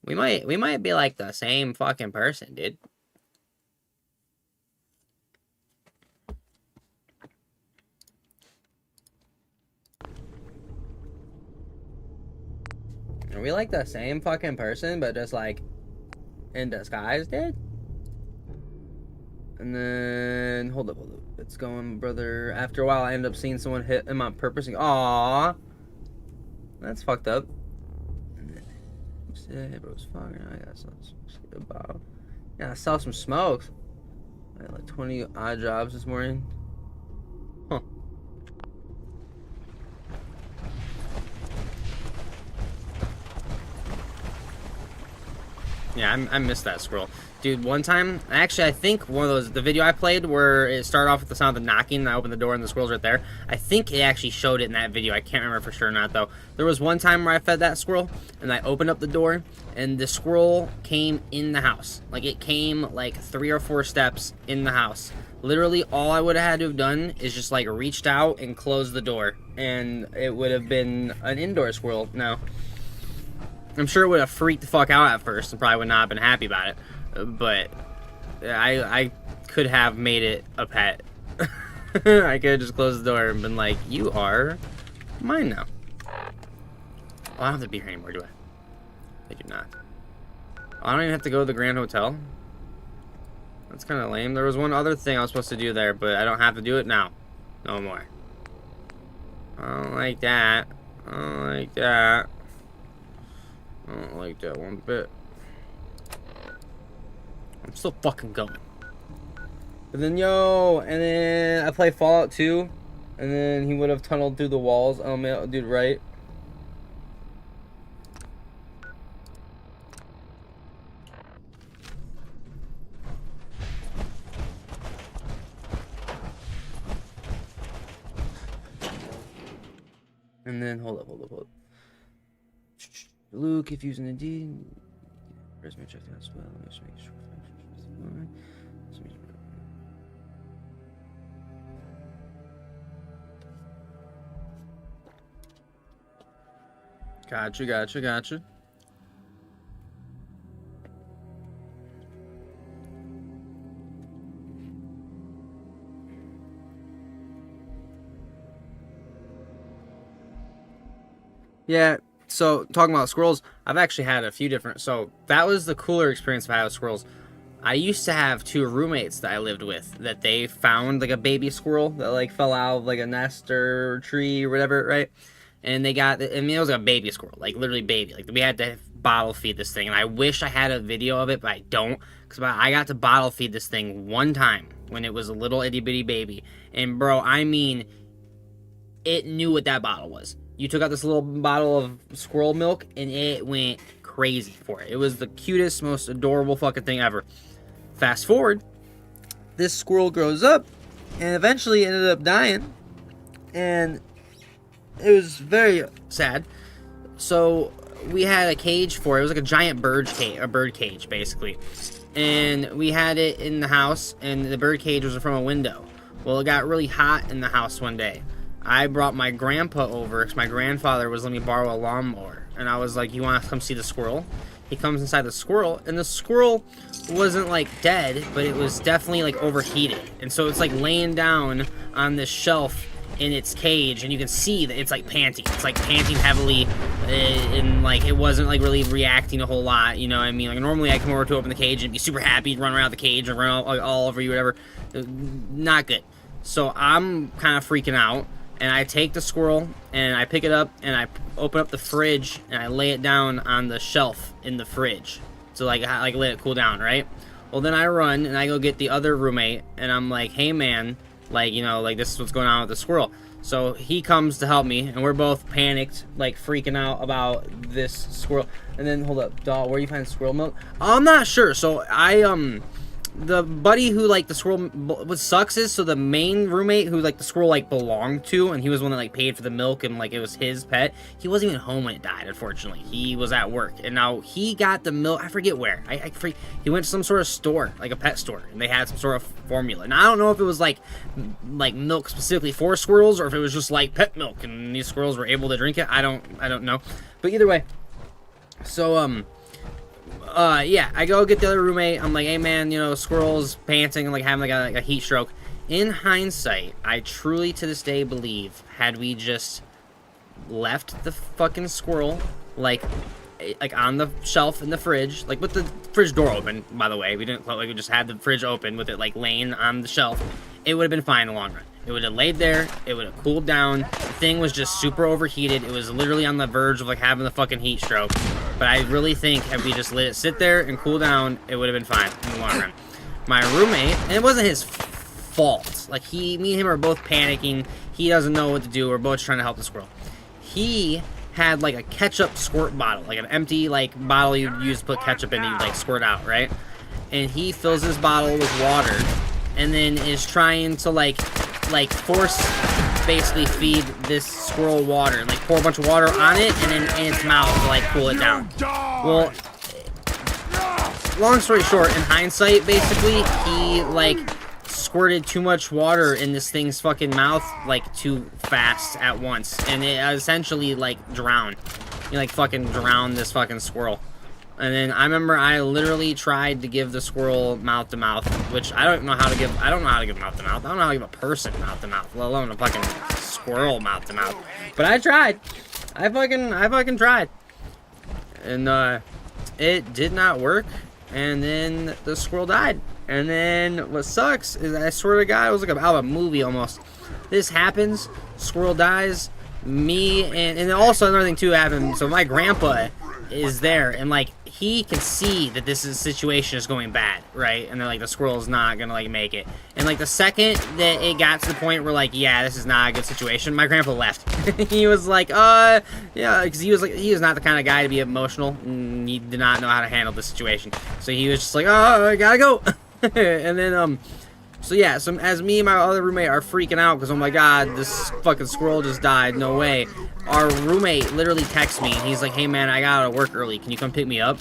We might be like the same fucking person, dude. Are we like the same fucking person, but just like in disguise, dude? And then, hold up. It's going, brother. After a while, I ended up seeing someone hit him on purpose. Aww. That's fucked up. Hey, bro's fucking. I got some. Yeah, I saw some smokes. I had like 20 odd jobs this morning. Huh. Yeah, I missed that squirrel. Dude, one time, actually, I think one of those, the video I played where it started off with the sound of the knocking and I opened the door and the squirrel's right there, I think it actually showed it in that video. I can't remember for sure or not, though. There was one time where I fed that squirrel and I opened up the door and the squirrel came in the house. Like, it came like 3 or 4 steps in the house. Literally, all I would have had to have done is just, like, reached out and closed the door. And it would have been an indoor squirrel now. I'm sure it would have freaked the fuck out at first and probably would not have been happy about it. But I could have made it a pet. I could have just closed the door and been like, you are mine now. Oh, I don't have to be here anymore, do I? I do not. I don't even have to go to the Grand Hotel. That's kind of lame. There was one other thing I was supposed to do there, but I don't have to do it now. No more. I don't like that. I don't like that. I don't like that one bit. I'm still fucking going. But then, and then I play Fallout 2, and then he would have tunneled through the walls. Oh man, dude, right? And then, hold up. Luke, if using Indeed. Resume check that as well. Let's make sure. Gotcha. Yeah, so talking about squirrels, I've actually had a few different, so that was the cooler experience I've had with squirrels. I used to have 2 roommates that I lived with that they found like a baby squirrel that like fell out of like a nest or tree or whatever, right? And they got, I mean, it was like a baby squirrel, like literally baby. Like we had to bottle feed this thing, and I wish I had a video of it, but I don't, because I got to bottle feed this thing one time when it was a little itty bitty baby, and bro, I mean, it knew what that bottle was. You took out this little bottle of squirrel milk, and it went crazy for it. It was the cutest, most adorable fucking thing ever. Fast forward, this squirrel grows up, and eventually ended up dying, and it was very sad. So we had a cage for it. It was like a giant bird cage, basically. And we had it in the house, and the bird cage was from a window. Well, it got really hot in the house one day. I brought my grandpa over because my grandfather was letting me borrow a lawnmower. And I was like, you want to come see the squirrel? He comes inside the squirrel, and the squirrel wasn't like dead, but it was definitely like overheated. And so it's like laying down on this shelf in its cage, and you can see that it's like panting. It's like panting heavily, and like it wasn't like really reacting a whole lot, you know what I mean? Like normally I come over to open the cage and be super happy, run around the cage and run all over you, whatever. Not good. So I'm kind of freaking out, and I take the squirrel and I pick it up and I open up the fridge and I lay it down on the shelf in the fridge to like let it cool down, right? Well, then I run and I go get the other roommate, and I'm like, hey man, like, you know, like this is what's going on with the squirrel. So he comes to help me, and we're both panicked, like freaking out about this squirrel. And then, hold up, doll, where do you find squirrel milk? I'm not sure. So the buddy who like the squirrel, what sucks is, so the main roommate who like the squirrel like belonged to, and he was one that like paid for the milk and like it was his pet, he wasn't even home when it died, unfortunately. He was at work, and now he got the milk, I forget where, he went to some sort of store, like a pet store, and they had some sort of formula. And I don't know if it was like milk specifically for squirrels, or if it was just like pet milk and these squirrels were able to drink it. I don't know, but either way, so yeah, I go get the other roommate. I'm like, hey man, you know, squirrel's panting and like having like a heat stroke. In hindsight, I truly to this day believe, had we just left the fucking squirrel like on the shelf in the fridge, like with the fridge door open, by the way, we didn't close, like we just had the fridge open with it like laying on the shelf, it would have been fine in the long run. It would have laid there, it would have cooled down. The thing was just super overheated. It was literally on the verge of like having the fucking heat stroke. But I really think if we just let it sit there and cool down, it would have been fine in the long run. My roommate, and it wasn't his fault. Like me and him are both panicking. He doesn't know what to do. We're both trying to help the squirrel. He had like a ketchup squirt bottle, like an empty like bottle you use to put ketchup in and you like squirt out, right? And he fills this bottle with water and then is trying to like force basically feed this squirrel water, like pour a bunch of water on it and then in its mouth to like cool it down. Well, long story short, in hindsight, basically he like squirted too much water in this thing's fucking mouth like too fast at once, and it essentially like drowned. He like fucking drowned this fucking squirrel. And then I remember I literally tried to give the squirrel mouth to mouth, which I don't know how to give. I don't know how to give mouth to mouth. I don't know how to give a person mouth to mouth, let alone a fucking squirrel mouth to mouth. But I tried. I fucking tried. And it did not work. And then the squirrel died. And then what sucks is, I swear to God, it was like out of a movie almost. This happens. Squirrel dies. Me and also another thing too happened. So my grandpa is there, and like he can see that situation is going bad, right? And then like the squirrel's not gonna like make it. And like the second that it got to the point where like, yeah, this is not a good situation, my grandpa left. He was like, yeah, because he was not the kind of guy to be emotional. He did not know how to handle the situation. So he was just like, oh, I gotta go. And then so yeah, so as me and my other roommate are freaking out because, oh my God, this fucking squirrel just died, no way. Our roommate literally texts me and he's like, hey man, I gotta work early, can you come pick me up?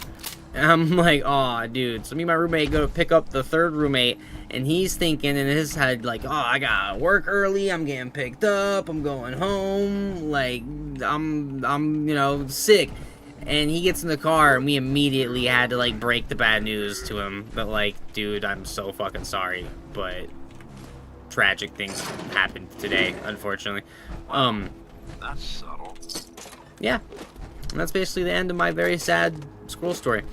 And I'm like, oh dude. So me and my roommate go to pick up the third roommate, and he's thinking in his head like, oh, I gotta work early, I'm getting picked up, I'm going home, like I'm you know, sick. And he gets in the car, and we immediately had to like break the bad news to him that like, dude, I'm so fucking sorry, but tragic things happened today, unfortunately. That's subtle. Yeah, and that's basically the end of my very sad squirrel story.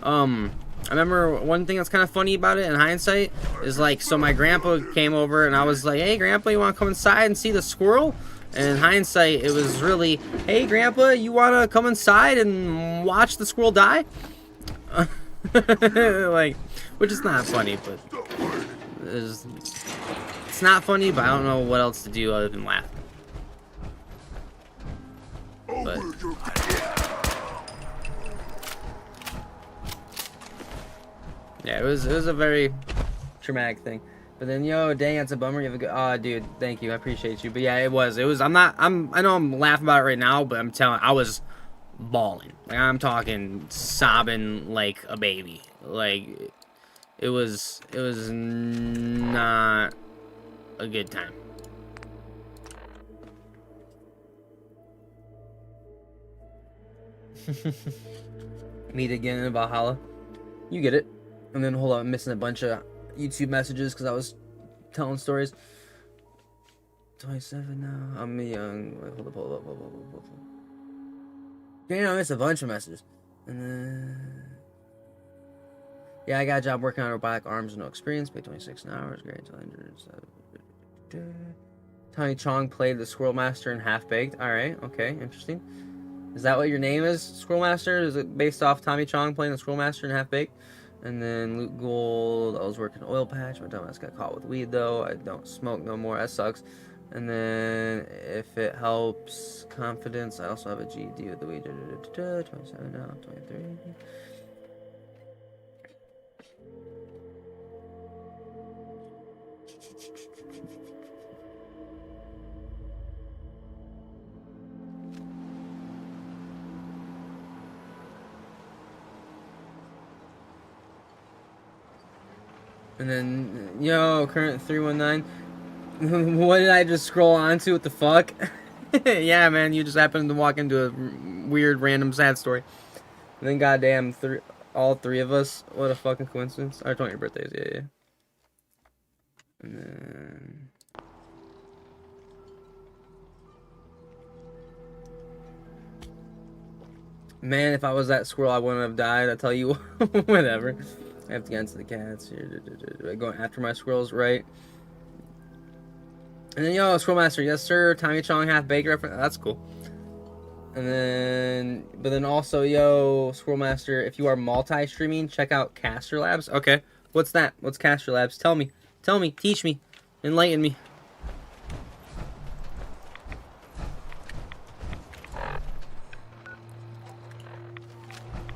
I remember one thing that's kind of funny about it in hindsight is like, so my grandpa came over, and I was like, hey grandpa, you want to come inside and see the squirrel? And in hindsight, it was really, hey grandpa, you want to come inside and watch the squirrel die? Like, which is not funny, but it's not funny, but I don't know what else to do other than laugh. But yeah, it was a very traumatic thing. But then, yo, dang, that's a bummer. You have a good, oh, dude, thank you, I appreciate you. But yeah, it was. I know I'm laughing about it right now, but I'm telling, I was bawling. Like, I'm talking sobbing like a baby. Like, it was not a good time. Meet again in Valhalla. You get it. And then, hold on, I'm missing a bunch of YouTube messages because I was telling stories. 27 now. I'm young. Wait, hold up. Damn, I missed a bunch of messages. And then, yeah, I got a job working on robotic arms, no experience. Paid 26 an hour. Great. Tommy Chong played the Squirrel Master in Half Baked. All right. Okay. Interesting. Is that what your name is, Squirrel Master? Is it based off Tommy Chong playing the Squirrel Master in Half Baked? And then Luke Gold, I was working oil patch. My dumbass got caught with weed though. I don't smoke no more. That sucks. And then if it helps confidence, I also have a GED with the weed. 27 now, 23. And then, yo, current 319. What did I just scroll onto? What the fuck? Yeah, man, you just happened to walk into a weird, random, sad story. And then, goddamn, all three of us. What a fucking coincidence. Our 20th birthdays, yeah. And then... Man, if I was that squirrel, I wouldn't have died. I tell you, whatever. I have to get into the cats here. Going after my squirrels, right? And then, yo, Squirrel Master, yes sir. Tommy Chong Half Baked reference. That's cool. And then, but then also, yo, Squirrel Master, if you are multi-streaming, check out Caster Labs. Okay, what's that? What's Caster Labs? Tell me, teach me, enlighten me.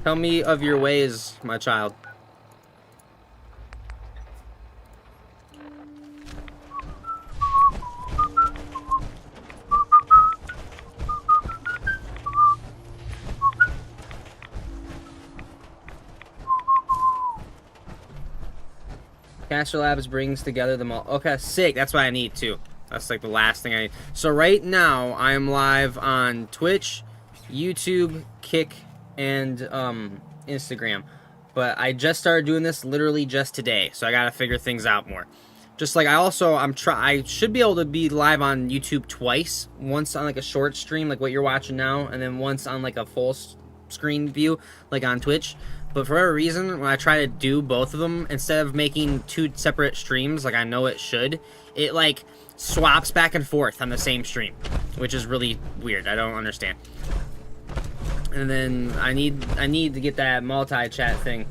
Tell me of your ways, my child. Caster Labs brings together them all. Okay, sick. That's what I need too. That's like the last thing I need. So right now, I am live on Twitch, YouTube, Kick, and Instagram. But I just started doing this literally just today, so I gotta figure things out more. Just like I should be able to be live on YouTube twice. Once on like a short stream, like what you're watching now, and then once on like a full screen view, like on Twitch. But for whatever reason, when I try to do both of them, instead of making 2 separate streams like I know it should, it like swaps back and forth on the same stream, which is really weird. I don't understand. And then I need to get that multi-chat thing.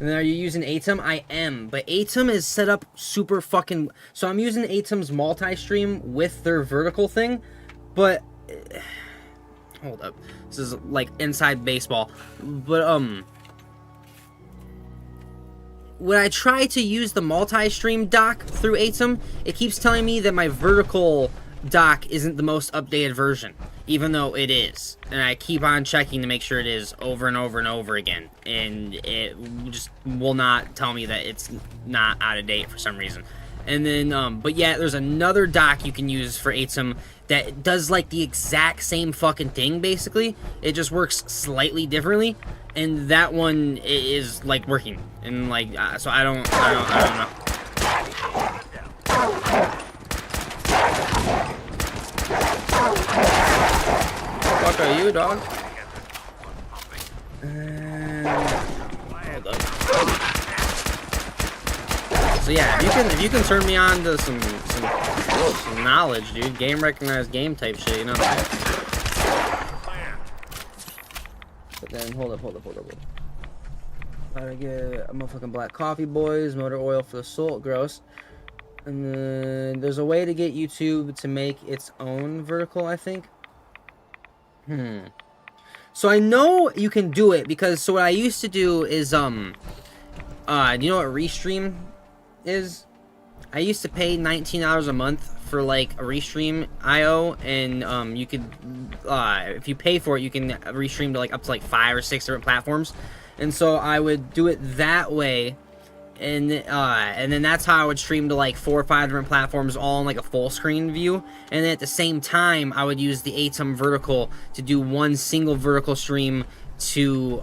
And then are you using Atom? I am, but Atom is set up super fucking... So I'm using Atom's multi-stream with their vertical thing, but... Hold up. This is like inside baseball. But, when I try to use the multi-stream dock through Atom, it keeps telling me that my vertical dock isn't the most updated version, even though it is. And I keep on checking to make sure it is over and over and over again. And it just will not tell me that it's not out of date for some reason. And then, but yeah, there's another dock you can use for Atom that does like the exact same fucking thing, basically. It just works slightly differently. And that one is like working, and like so I don't know. What are you, dog? Hold up. So yeah, if you can turn me on to some knowledge, dude, game recognized game type shit, you know. But then, hold up. Gotta get a motherfucking black coffee, boys. Motor oil for the soul. Gross. And then, there's a way to get YouTube to make its own vertical, I think. So I know you can do it, because, so what I used to do is, do you know what Restream is? I used to pay $19 a month for like a Restream IO, and you could if you pay for it, you can restream to like up to like 5 or 6 different platforms. And so I would do it that way, and then that's how I would stream to like 4 or 5 different platforms, all in like a full screen view. And then at the same time, I would use the Atom vertical to do one single vertical stream to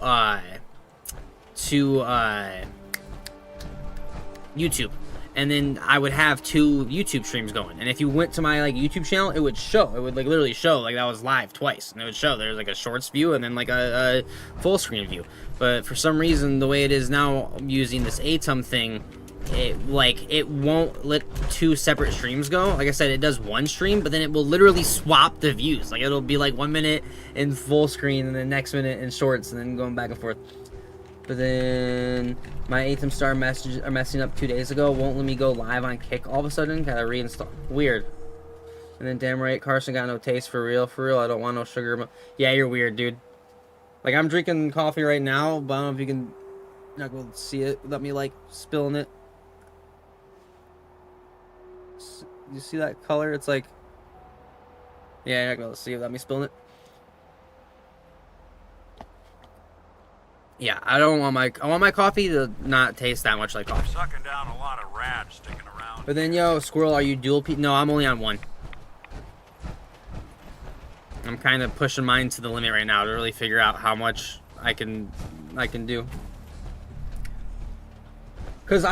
YouTube. And then I would have 2 YouTube streams going. And if you went to my like YouTube channel, it would show. It would like literally show like that was live twice. And it would show there's like a shorts view and then like a full screen view. But for some reason, the way it is now using this Atom thing, it won't let 2 separate streams go. Like I said, it does one stream, but then it will literally swap the views. Like it'll be like 1 minute in full screen and the next minute in shorts, and then going back and forth. But then my Atom Star messages are messing up 2 days ago. Won't let me go live on Kick all of a sudden. Gotta reinstall. Weird. And then damn right, Carson got no taste for real. For real, I don't want no sugar. Yeah, you're weird, dude. Like I'm drinking coffee right now, but I don't know if you can not go see it without me like spilling it. You see that color? It's like, yeah, you're not gonna see it without me spilling it. Yeah, I want my coffee to not taste that much like coffee. Sucking down a lot of rats sticking around. But then, yo, Squirrel, are you dual P? No, I'm only on 1. I'm kind of pushing mine to the limit right now to really figure out how much I can do. Cause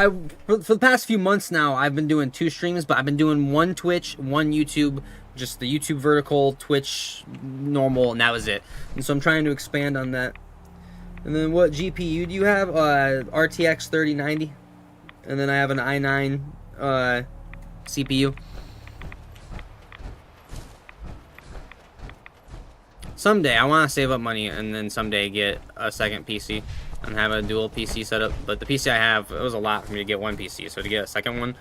for the past few months now, I've been doing 2 streams, but I've been doing 1 Twitch, 1 YouTube, just the YouTube vertical, Twitch normal, and that was it. And so I'm trying to expand on that. And then what GPU do you have? RTX 3090. And then I have an i9 CPU. Someday, I want to save up money and then someday get a second PC and have a dual PC setup. But the PC I have, it was a lot for me to get 1 PC. So to get a second one,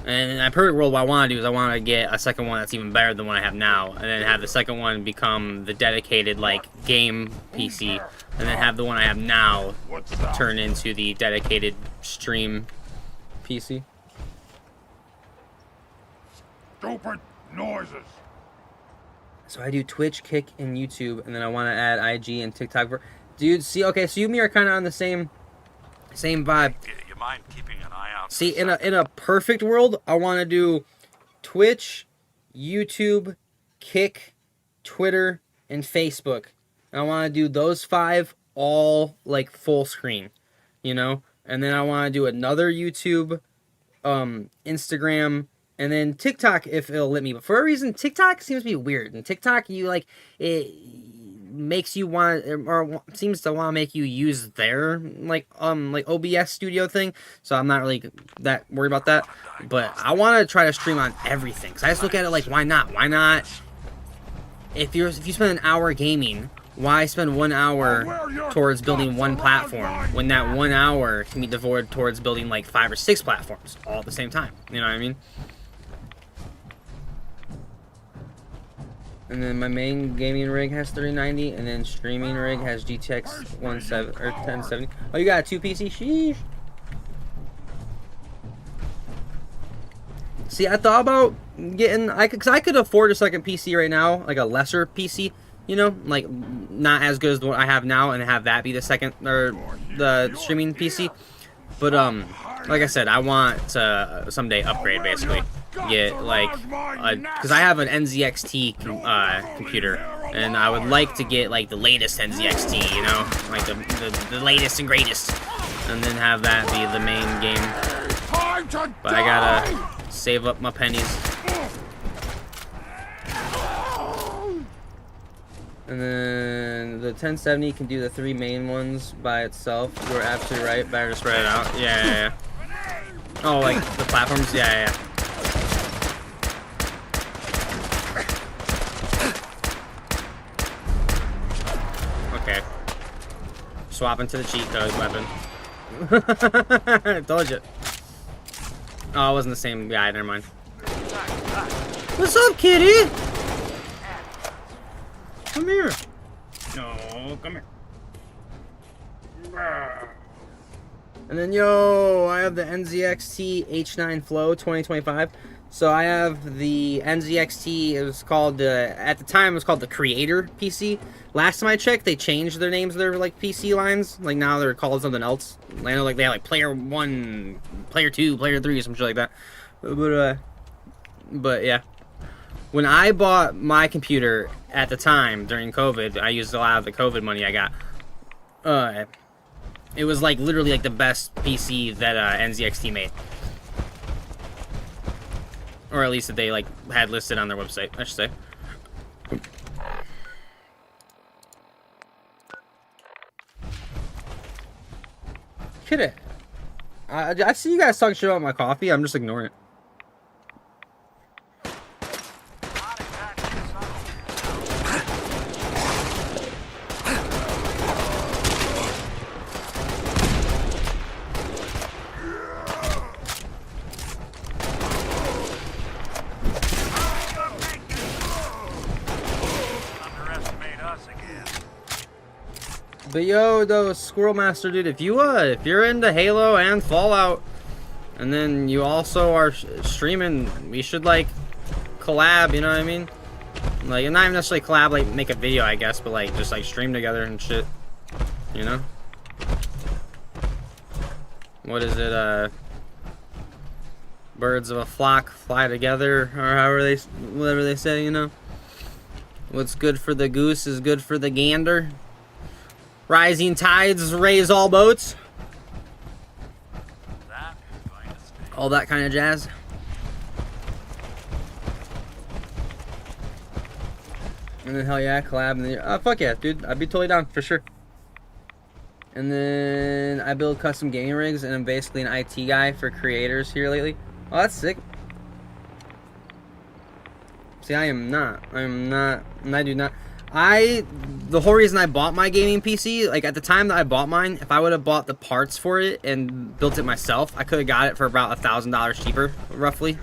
And in a perfect world, what I want to do is I want to get a second one that's even better than what I have now, and then have the second one become the dedicated like game PC, and then have the one I have now turn into the dedicated stream PC. Stupid noises. So I do Twitch, Kick, and YouTube, and then I want to add IG and TikTok. Dude, see, okay, so you and me are kind of on the same vibe. You mind keeping an eye out? See, in a perfect world, I want to do Twitch, YouTube, Kick, Twitter, and Facebook. And I want to do those 5 all like full screen, you know? And then I want to do another YouTube, Instagram, and then TikTok if it'll let me. But for a reason, TikTok seems to be weird. And TikTok, you like, it makes you want, or seems to want to make you use their like OBS studio thing. So I'm not really that worried about that. But I want to try to stream on everything. Cause I just look at it like, why not? Why not? If you spend an hour gaming, why spend 1 hour towards building one platform when that 1 hour can be devoted towards building like 5 or 6 platforms all at the same time? You know what I mean? And then my main gaming rig has 3090, and then streaming rig has GTX 1070. Oh, you got a 2 PC? Sheesh. See, I thought about getting, cause I could afford a second PC right now, like a lesser PC, you know, like not as good as what I have now, and have that be the second or the streaming PC. But like I said, I want to someday upgrade, basically. Get like, cause I have an NZXT computer, and I would like to get like the latest NZXT, you know, like the latest and greatest, and then have that be the main game. But I gotta save up my pennies. And then the 1070 can do the 3 main ones by itself. You're absolutely right. Better to spread it out. Yeah. Oh, like the platforms? Yeah. Okay. Swap into the cheat code weapon. I told you. Oh, it wasn't the same guy. Never mind. What's up, kitty? Come here. No, come here. And then, yo, I have the NZXT H9 Flow 2025. So I have the NZXT, it was called, at the time, it was called the Creator PC. Last time I checked, they changed their names of their, like, PC lines. Like, now they're called something else. I know, like, they have, like, Player 1, Player 2, Player 3, some shit like that. But yeah. When I bought my computer at the time, during COVID, I used a lot of the COVID money I got. It was, like, literally, like, the best PC that NZXT made. Or at least that they, like, had listed on their website, I should say. Kid it. I see you guys talking shit about my coffee. I'm just ignoring it. But yo, though, Squirrel Master, dude, if you're into Halo and Fallout, and then you also are streaming, we should like collab. You know what I mean? Like, and not even necessarily collab, like make a video, I guess, but like just like stream together and shit. You know? What is it? Birds of a flock fly together, or whatever they say. You know? What's good for the goose is good for the gander. Rising tides raise all boats. All that kind of jazz. And then hell yeah, collab. And then, fuck yeah, dude. I'd be totally down for sure. And then I build custom gaming rigs, and I'm basically an IT guy for creators here lately. Oh, that's sick. See, I am not. I do not. The whole reason I bought my gaming PC, like at the time that I bought mine, if I would have bought the parts for it and built it myself, I could have got it for about $1,000 cheaper, roughly.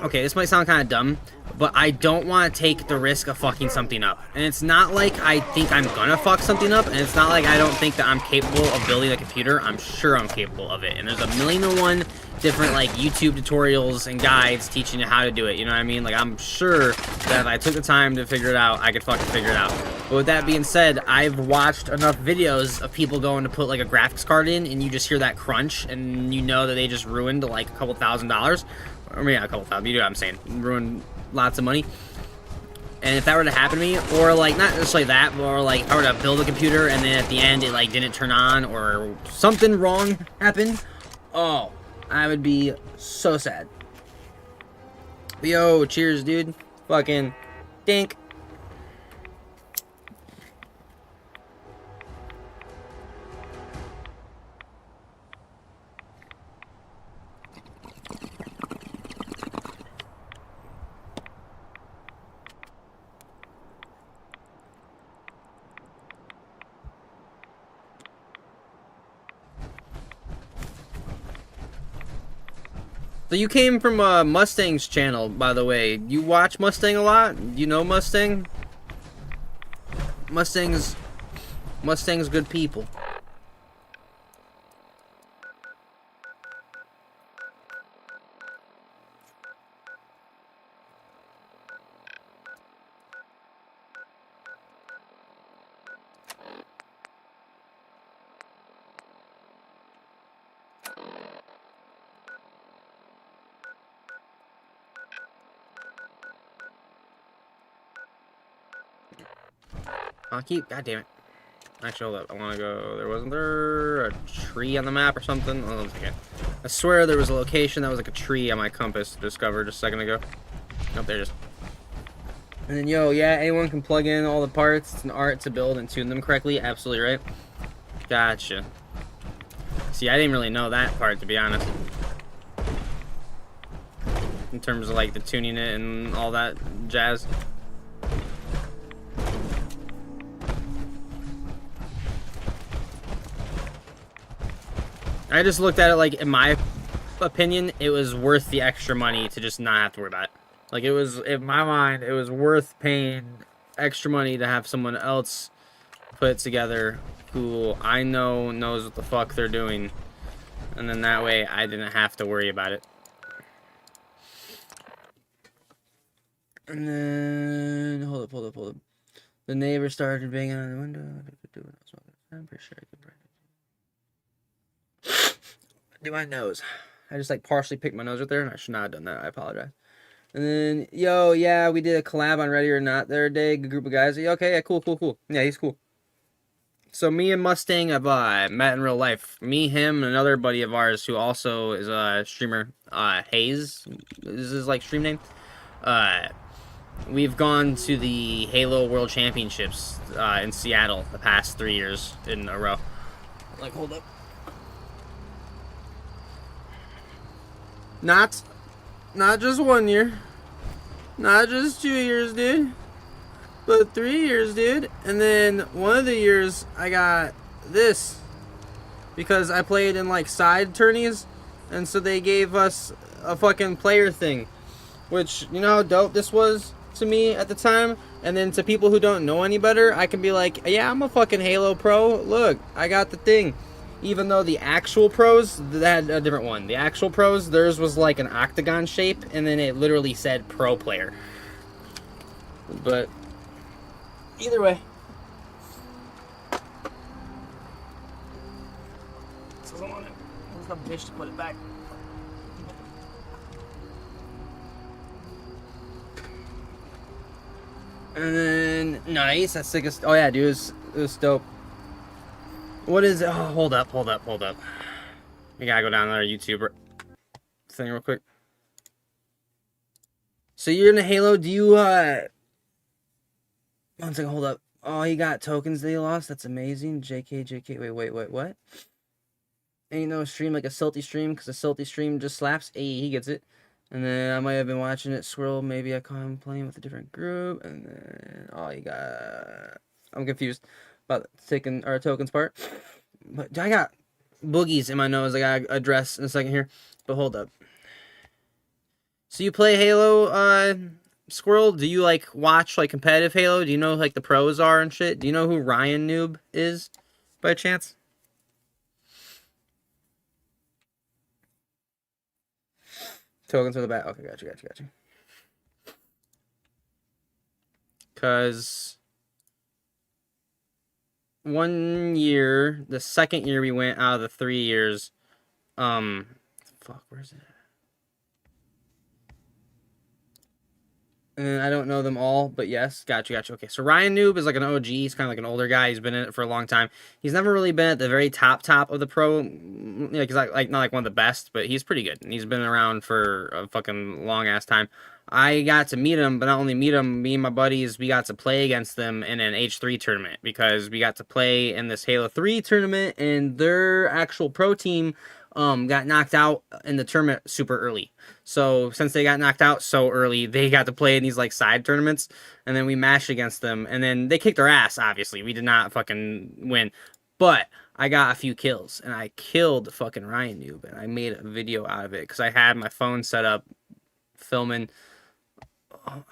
Okay, this might sound kind of dumb, but I don't want to take the risk of fucking something up. And it's not like I think I'm gonna fuck something up, and it's not like I don't think that I'm capable of building a computer. I'm sure I'm capable of it. And there's a million and one different like YouTube tutorials and guides teaching you how to do it. You know what I mean? Like, I'm sure that if I took the time to figure it out, I could fucking figure it out. But with that being said, I've watched enough videos of people going to put like a graphics card in, and you just hear that crunch, and you know that they just ruined like a couple $1,000. Or maybe not a couple thousand, you know what I'm saying. Ruined lots of money. And if that were to happen to me, or like, not necessarily that, but or like if I were to build a computer and then at the end it like didn't turn on or something wrong happened, oh, I would be so sad. Yo, cheers, dude. Fucking dink. So you came from Mustang's channel, by the way. You watch Mustang a lot? You know Mustang? Mustang's good people. God damn it. Actually, hold up. I want to go. Wasn't there a tree on the map or something? Hold on a second. I swear there was a location that was like a tree on my compass discovered just a second ago. Nope, there it is. And then, yo, yeah, anyone can plug in all the parts. It's an art to build and tune them correctly. Absolutely right. Gotcha. See, I didn't really know that part, to be honest. In terms of like the tuning it and all that jazz. I just looked at it like, in my opinion, it was worth the extra money to just not have to worry about it. Like, it was, in my mind, it was worth paying extra money to have someone else put it together who I know knows what the fuck they're doing. And then that way, I didn't have to worry about it. And then, hold up. The neighbor started banging on the window. I'm pretty sure I could do my nose. I just like partially picked my nose right there, and I should not have done that. I apologize. And then, yo, yeah, we did a collab on Ready or Not the other day. Good group of guys. Okay, yeah, cool. Yeah, he's cool. So me and Mustang have met in real life. Me, him, and another buddy of ours who also is a streamer. Hayes is his like stream name. We've gone to the Halo World Championships in Seattle the past 3 years in a row. Like, hold up. Not just 1 year. Not just 2 years, dude. But 3 years, dude. And then one of the years, I got this. Because I played in, like, side tourneys. And so they gave us a fucking player thing. Which, you know how dope this was to me at the time? And then to people who don't know any better, I can be like, yeah, I'm a fucking Halo pro. Look, I got the thing. Even though the actual pros, they had a different one. The actual pros, theirs was like an octagon shape, and then it literally said pro player. But either way. So I want it. There's no bitch to put it back. And then, nice, that's sickest. Oh yeah, dude, it was dope. What is it? Oh, hold up. We gotta go down to our YouTube thing real quick. So you're in a Halo, do you, one second, hold up. Oh, he got tokens that he lost? That's amazing. JK, wait, what? Ain't no stream like a Silty stream, because a Silty stream just slaps. Hey, he gets it. And then I might have been watching it. Squirrel, maybe I caught him playing with a different group. And then, oh, you got... I'm confused about taking our tokens part. But I got boogies in my nose I gotta address in a second here. But hold up. So you play Halo, Squirrel? Do you, like, watch, like, competitive Halo? Do you know, like, the pros are and shit? Do you know who Ryan Noob is, by chance? Tokens for the back. Okay, gotcha. Because one year, the second year we went out of the 3 years, fuck, where's it? And I don't know them all, but yes, gotcha. Okay, so Ryan Noob is like an OG. He's kind of like an older guy. He's been in it for a long time. He's never really been at the very top of the pro. You know, he's like not like one of the best, but he's pretty good. And he's been around for a fucking long ass time. I got to meet him, but not only meet him, me and my buddies, we got to play against them in an H3 tournament because we got to play in this Halo 3 tournament, and their actual pro team got knocked out in the tournament super early. So since they got knocked out so early, they got to play in these like side tournaments, and then we matched against them, and then they kicked our ass. Obviously, we did not fucking win, but I got a few kills, and I killed fucking Ryan Noob, and I made a video out of it because I had my phone set up, filming. Oh,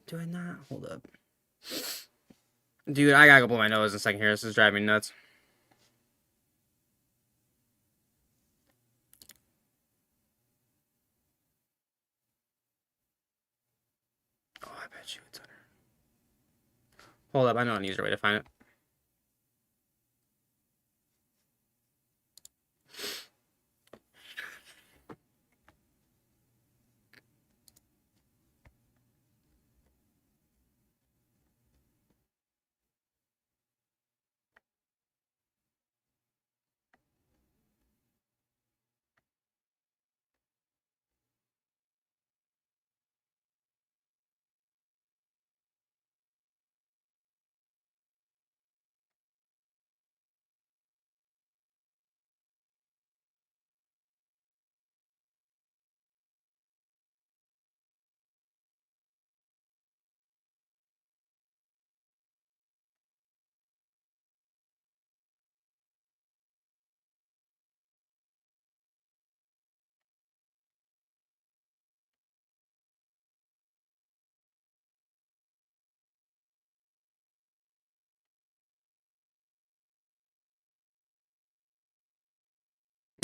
do I not? Hold up, dude. I gotta go blow my nose in a second here. This is driving me nuts. Hold up, I know an easier way to find it.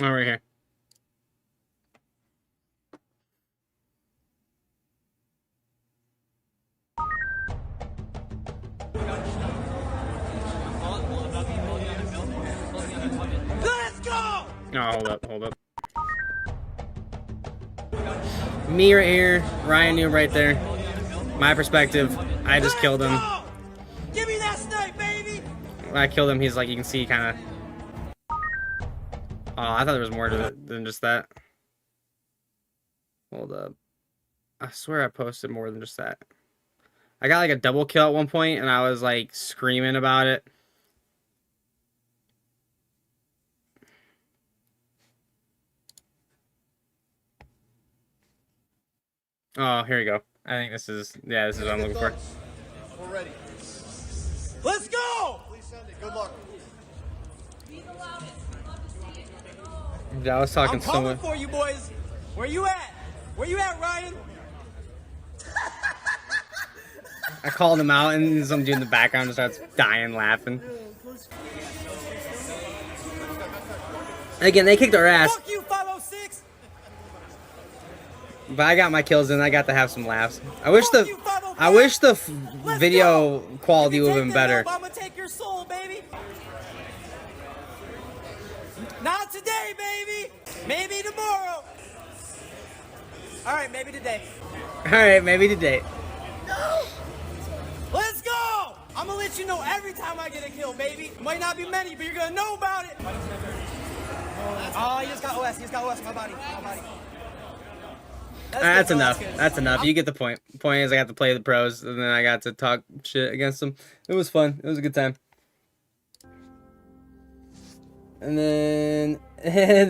Oh, right here. Let's go! Oh, hold up. Me right here, Ryan Noob right there. My perspective, I just killed him. Give me that snipe, baby! When I killed him, he's like, you can see kind of... Oh, I thought there was more to it than just that. Hold up. I swear I posted more than just that. I got like a double kill at one point, and I was like screaming about it. Oh, here we go. I think this is, yeah, this is what I'm looking for. We're ready. Let's go! Please send it. Good luck. Yeah, I was talking I'm so coming much. for you, boys. Where you at? Where you at, Ryan? I called him out, and some dude in the background just starts dying laughing. Again, they kicked our ass. Fuck you, 506! But I got my kills in. I got to have some laughs. I wish the video quality would have been better. I'm gonna take your soul, baby. Not today, baby. Maybe tomorrow. All right, maybe today. All right, maybe today. No. Let's go. I'm gonna let you know every time I get a kill, baby. It might not be many, but you're gonna know about it. Oh, he just got OS. He just got OS. My body. That's enough. That's enough. You get the point. The point is I got to play the pros, and then I got to talk shit against them. It was fun. It was a good time. And then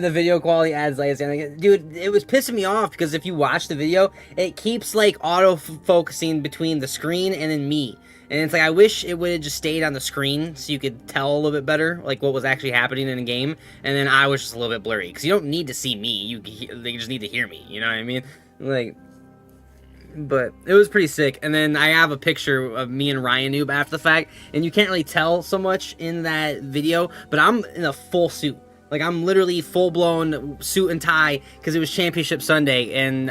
the video quality adds latency. Like, dude, it was pissing me off because if you watch the video, it keeps like auto-focusing between the screen and then me. And it's like, I wish it would have just stayed on the screen so you could tell a little bit better, like, what was actually happening in the game. And then I was just a little bit blurry. Because you don't need to see me. They just need to hear me. You know what I mean? Like, but it was pretty sick. And then I have a picture of me and Ryan Noob after the fact. And you can't really tell so much in that video. But I'm in a full suit. Like, I'm literally full-blown suit and tie because it was Championship Sunday, and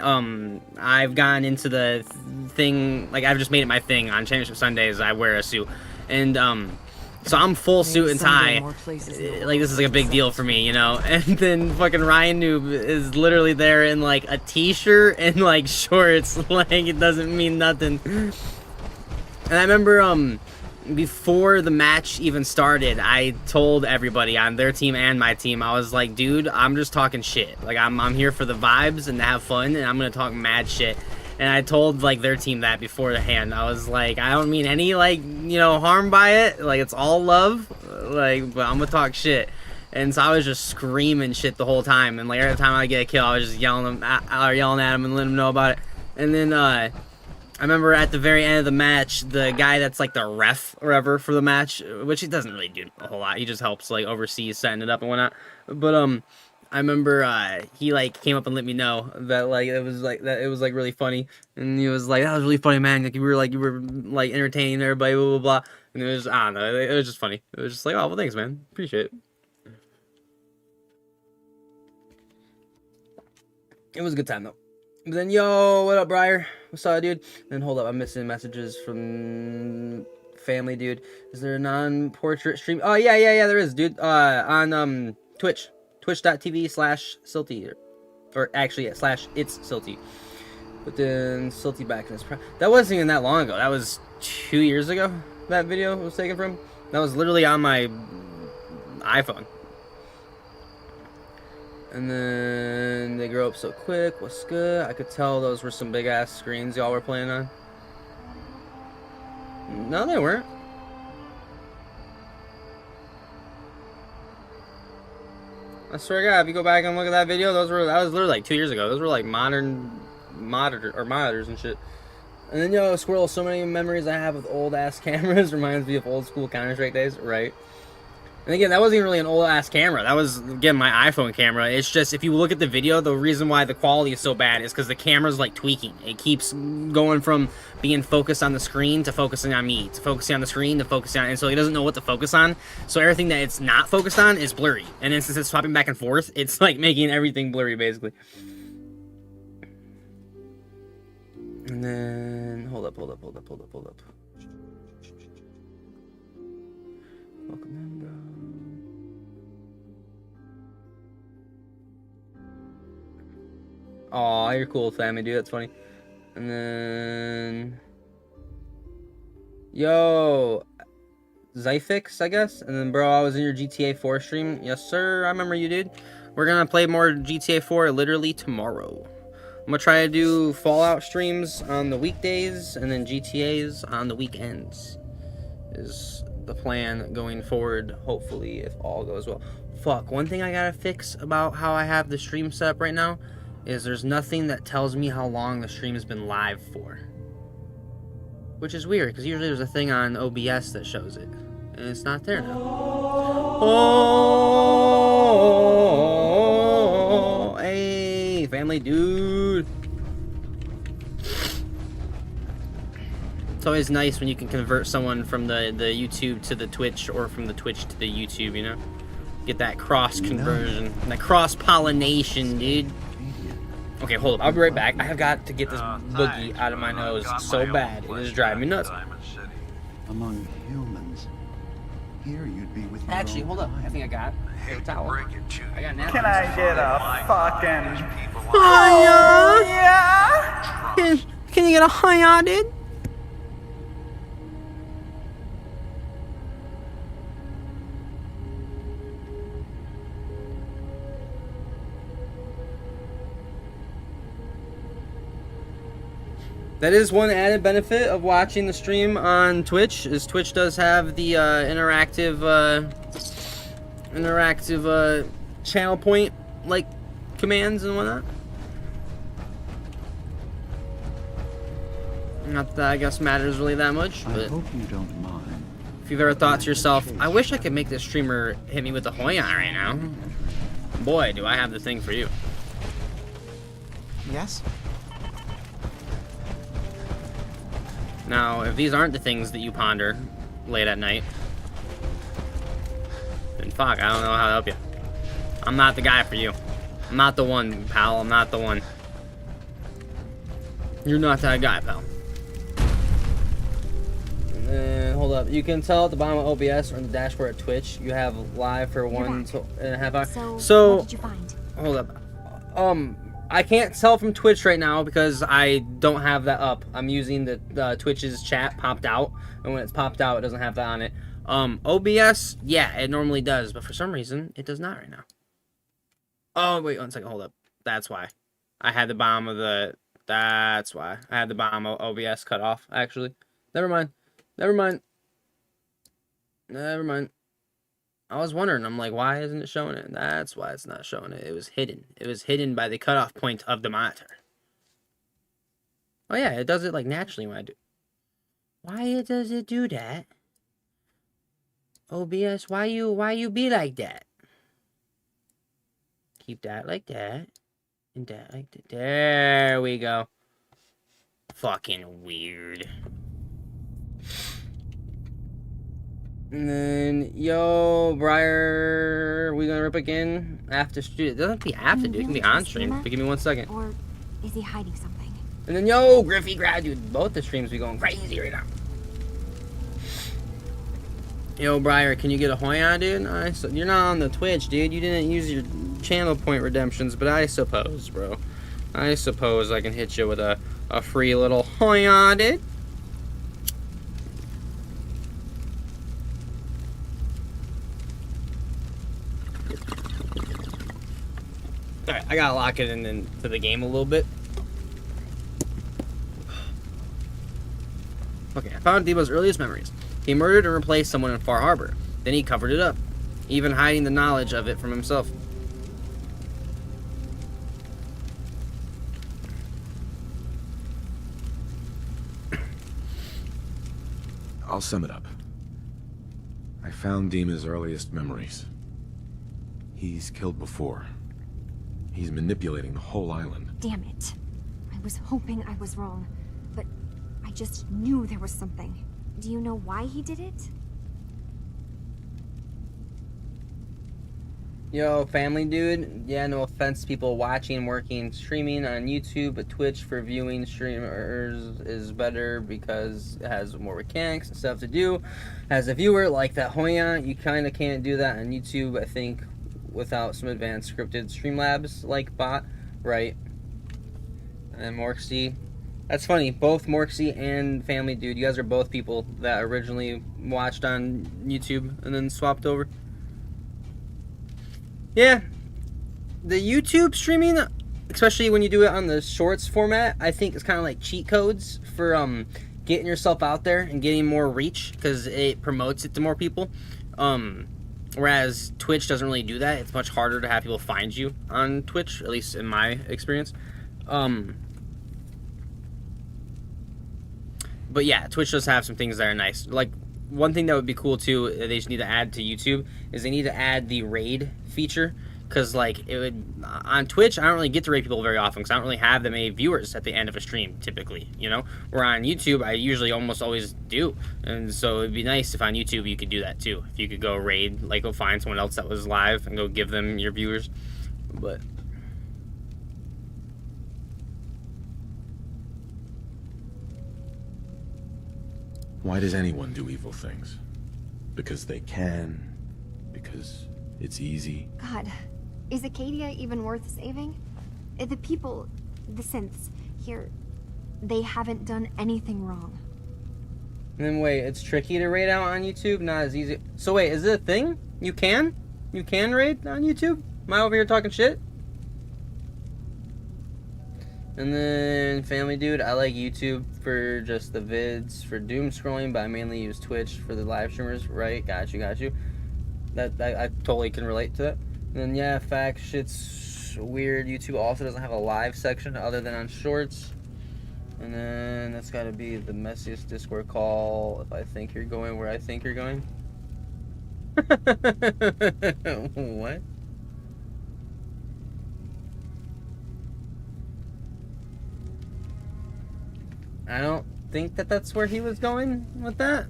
I've gone into the thing, like, I've just made it my thing on Championship Sundays. I wear a suit, and so I'm full suit and tie. Like, this is like a big deal for me, you know. And then fucking Ryan Noob is literally there in like a t-shirt and like shorts. Like, it doesn't mean nothing. And I remember before the match even started, I told everybody on their team and my team, I was like, dude, I'm just talking shit. Like, I'm here for the vibes and to have fun, and I'm gonna talk mad shit. And I told like their team that beforehand. I was like, I don't mean any like, you know, harm by it. Like, it's all love. Like, but I'm gonna talk shit. And so I was just screaming shit the whole time. And like every time I get a kill, I was just yelling at him and letting him know about it. And then I remember at the very end of the match, the guy that's like the ref or whatever for the match, which he doesn't really do a whole lot. He just helps like oversee setting it up and whatnot. But I remember he like came up and let me know that like it was like really funny, and he was like, that was really funny, man. Like you were like entertaining everybody, blah blah blah. And it was, I don't know, it was just funny. It was just like, oh well, thanks, man, appreciate it. It was a good time though. But then, yo, what up, Briar? What's up, dude? Then hold up, I'm missing messages from family, dude. Is there a non-portrait stream? Oh yeah, there is, dude. On Twitch. Twitch.tv/Silty, or actually, yeah, /it's Silty. But then Silty back in his prime. That wasn't even that long ago. That was 2 years ago. That video was taken from. That was literally on my iPhone. And then they grow up so quick. What's good? I could tell those were some big ass screens y'all were playing on. No, they weren't. I swear to God, if you go back and look at that video, that was literally like 2 years ago. Those were like modern monitors and shit. And then, yo, Squirrel, so many memories I have with old ass cameras. Reminds me of old school Counter-Strike days, right? And again, that wasn't even really an old ass camera. That was, again, my iPhone camera. It's just, if you look at the video, the reason why the quality is so bad is because the camera's like tweaking. It keeps going from being focused on the screen to focusing on me, to focusing on the screen to focusing on, and so it doesn't know what to focus on. So everything that it's not focused on is blurry. And then since it's swapping back and forth, it's like making everything blurry, basically. And then, hold up. Welcome in, bro. Aw, you're cool, family, dude. That's funny. And then, yo, Zyfix, I guess. And then, bro, I was in your GTA 4 stream. Yes, sir. I remember you, dude. We're gonna play more GTA 4 literally tomorrow. I'm gonna try to do Fallout streams on the weekdays and then GTAs on the weekends. Is the plan going forward, hopefully, if all goes well. Fuck, one thing I gotta fix about how I have the stream set up right now is there's nothing that tells me how long the stream has been live for. Which is weird, because usually there's a thing on OBS that shows it. And it's not there now. Oh, hey, family dude. It's always nice when you can convert someone from the YouTube to the Twitch, or from the Twitch to the YouTube, you know? Get that cross conversion, that cross pollination, dude. Okay, hold up. I'll be right back. I have got to get this boogie out of my nose so bad. It is driving me nuts. Among humans, here you'd be with. Actually, hold up. I think I got a towel. I got napkins. Can I get a fucking Hiya? yeah? Can you get a hiya, dude? That is one added benefit of watching the stream on Twitch, is Twitch does have the interactive interactive channel point like commands and whatnot. Not that I guess matters really that much, I but hope you don't mind. if you've ever thought to yourself, I wish I could make this streamer hit me with a Hoyan right now. Boy, do I have the thing for you. Yes? Now, if these aren't the things that you ponder late at night, then fuck, I don't know how to help you. I'm not the guy for you. I'm not the one, pal. I'm not the one. You're not that guy, pal. And then, hold up. You can tell at the bottom of OBS or in the dashboard at Twitch, you have live for 1.5 hours. So, what did you find? Hold up. I can't tell from Twitch right now because I don't have that up. I'm using the Twitch's chat popped out, and when it's popped out, it doesn't have that on it. OBS, yeah, it normally does, but for some reason, it does not right now. Oh, wait, 1 second, hold up. That's why. I had the bottom of the... That's why. I had the bottom of OBS cut off, actually. Never mind. Never mind. Never mind. I was wondering, I'm like, why isn't it showing it? That's why it's not showing it. It was hidden. It was hidden by the cutoff point of the monitor. Oh yeah, it does it like naturally when I do. Why does it do that? OBS, why you be like that? Keep that like that. And that like that. There we go. Fucking weird. And then, yo, Briar, we gonna rip again after stream? It doesn't have to be after, dude. It can be on stream. But give me 1 second. Or is he hiding something? And then, yo, Griffey Grad, dude. Both the streams be going crazy right now. Yo, Briar, can you get a Hoyan, dude? You're not on the Twitch, dude. You didn't use your channel point redemptions, but I suppose, bro. I suppose I can hit you with a free little Hoyan, dude. Alright, I gotta lock it into the game a little bit. Okay, I found Debo's earliest memories. He murdered and replaced someone in Far Harbor. Then he covered it up, even hiding the knowledge of it from himself. I'll sum it up. I found Dima's earliest memories. He's killed before. He's manipulating the whole island. Damn it. I was hoping I was wrong, but I just knew there was something. Do you know why he did it? Yo, family dude. Yeah, no offense to people watching, working, streaming on YouTube, but Twitch for viewing streamers is better because it has more mechanics and stuff to do. As a viewer, like that Hoyan, you kind of can't do that on YouTube, I think, without some advanced scripted Streamlabs like bot, right? And Morksy. That's funny, both Morksy and Family Dude, you guys are both people that originally watched on YouTube and then swapped over. Yeah, the YouTube streaming, especially when you do it on the shorts format, I think it's kind of like cheat codes for getting yourself out there and getting more reach because it promotes it to more people. Whereas Twitch doesn't really do that. It's much harder to have people find you on Twitch, at least in my experience. But yeah, Twitch does have some things that are nice. Like, one thing that would be cool too, they just need to add to YouTube, is they need to add the raid feature. Because, like, it would, on Twitch, I don't really get to raid people very often because I don't really have that many viewers at the end of a stream, typically, you know? Where on YouTube, I usually almost always do. And so it'd be nice if on YouTube you could do that too. If you could go raid, like, go find someone else that was live and go give them your viewers. But Why does anyone do evil things? Because they can? Because it's easy? God, is Acadia even worth saving? The people, the synths here, they haven't done anything wrong. And then wait, it's tricky to raid out on YouTube? Not as easy. So wait, is it a thing? You can? You can raid on YouTube? Am I over here talking shit? And then Family Dude, I like YouTube for just the vids for doom scrolling, but I mainly use Twitch for the live streamers. Right, got you. I totally can relate to that. And then yeah, fact shit's weird. YouTube also doesn't have a live section other than on shorts. And then that's gotta be the messiest Discord call if I think you're going where I think you're going. What? I don't think that that's where he was going with that,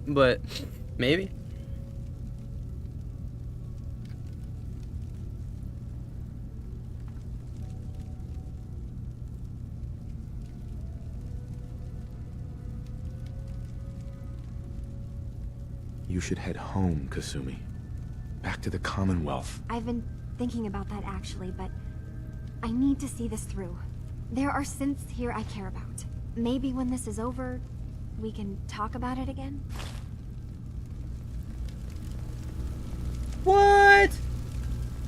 but maybe. You should head home, Kasumi. Back to the Commonwealth. I've been thinking about that actually, but I need to see this through. There are synths here I care about. Maybe when this is over, we can talk about it again? What?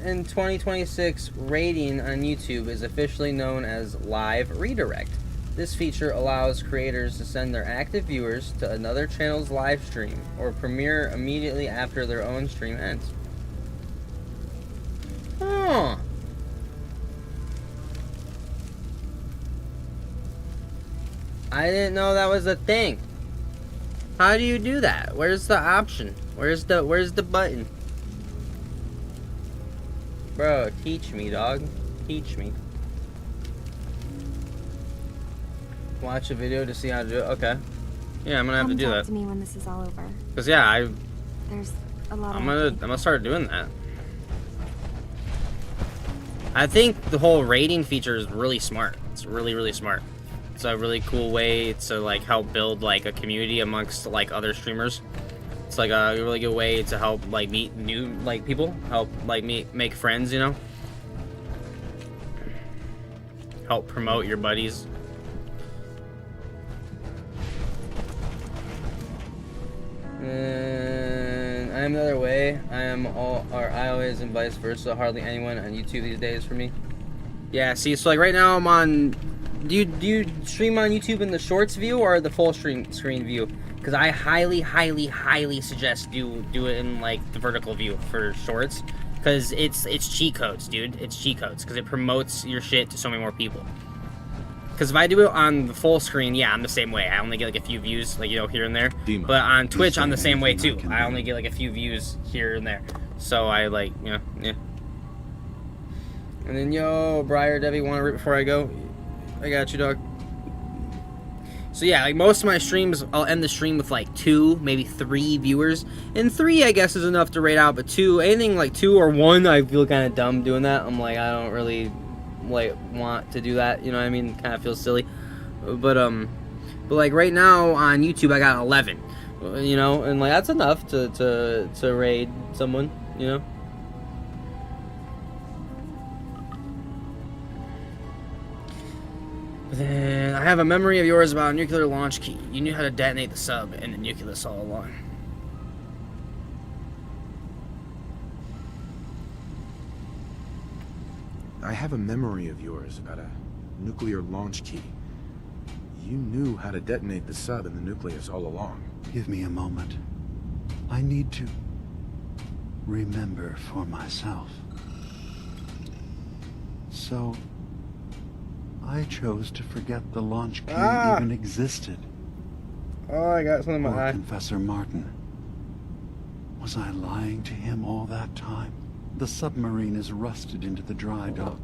In 2026, rating on YouTube is officially known as Live Redirect. This feature allows creators to send their active viewers to another channel's live stream or premiere immediately after their own stream ends. Huh. I didn't know that was a thing. How do you do that? Where's the option? Where's the button? Bro, teach me, dog. Teach me. Watch a video to see how to do it. Okay. Yeah, I'm gonna have to do that. Talk to me when this is all over. Cause yeah, There's a lot. I'm gonna start doing that. I think the whole rating feature is really smart. It's really smart. It's a really cool way to like help build like a community amongst like other streamers. It's like a really good way to help like meet new like people, help like make friends, you know. Help promote your buddies. And I am the other way. I always and vice versa. Hardly anyone on YouTube these days for me. Yeah, see, so like right now I'm on. Do you stream on YouTube in the shorts view or the full screen view? Because I highly suggest do it in like the vertical view for shorts. Because it's cheat codes, dude. It's cheat codes. Because it promotes your shit to so many more people. Because if I do it on the full screen, yeah, I'm the same way. I only get like a few views, like, you know, here and there. But on Twitch, I'm the same way too. I only get like a few views here and there. So I like, you know, yeah. And then, yo, Briar, Debbie, want to rip before I go? I got you, dog. So yeah, like most of my streams, I'll end the stream with like 2, maybe 3 viewers. And 3, I guess, is enough to rate out. But 2, anything like 2 or 1, I feel kind of dumb doing that. I'm like, I don't really like want to do that, you know what I mean? Kind of feels silly. But like right now on YouTube, I got 11, you know, and like that's enough to raid someone, you know. Then I have a memory of yours about a nuclear launch key. You knew how to detonate the sub and the nucleus all along. I have a memory of yours about a nuclear launch key. You knew how to detonate the sub and the nucleus all along. Give me a moment. I need to remember for myself. So, I chose to forget the launch key even existed. Oh, I got something in my eye. Professor Martin. Was I lying to him all that time? The submarine is rusted into the dry dock.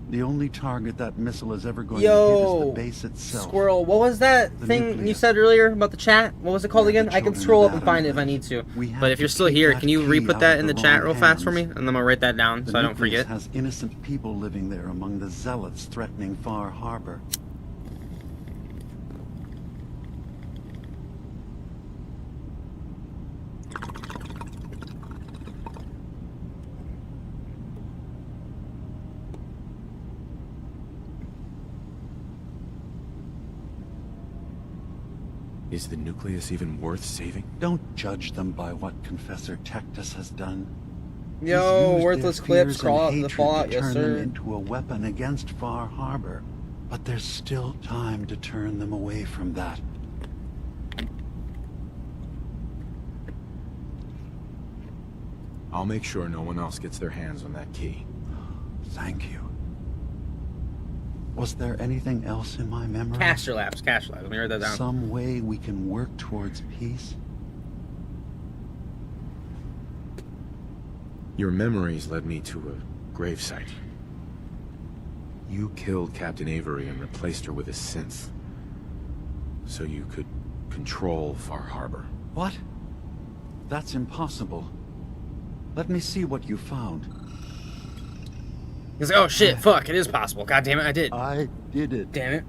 The only target that missile is ever going to hit is the base itself. Squirrel, what was that thing you said earlier about the chat? What was it called again? I can scroll up and find it if I need to. But if you're still here, can you re-put that in the chat real fast for me? And then I'm gonna write that down so I don't forget. The nucleus has innocent people living there among the zealots threatening Far Harbor. Is the nucleus even worth saving? Don't judge them by what Confessor Tectus has done. Yo, worthless clips, crawl out in the fallout, yes turn sir. them into a weapon against Far Harbor. But there's still time to turn them away from that. I'll make sure no one else gets their hands on that key. Thank you. Was there anything else in my memory? Caster labs. Let me write that down. Some way we can work towards peace? Your memories led me to a gravesite. You killed Captain Avery and replaced her with a synth, so you could control Far Harbor. What? That's impossible. Let me see what you found. He's like, oh shit, fuck, it is possible. God damn it, I did. I did it. Damn it.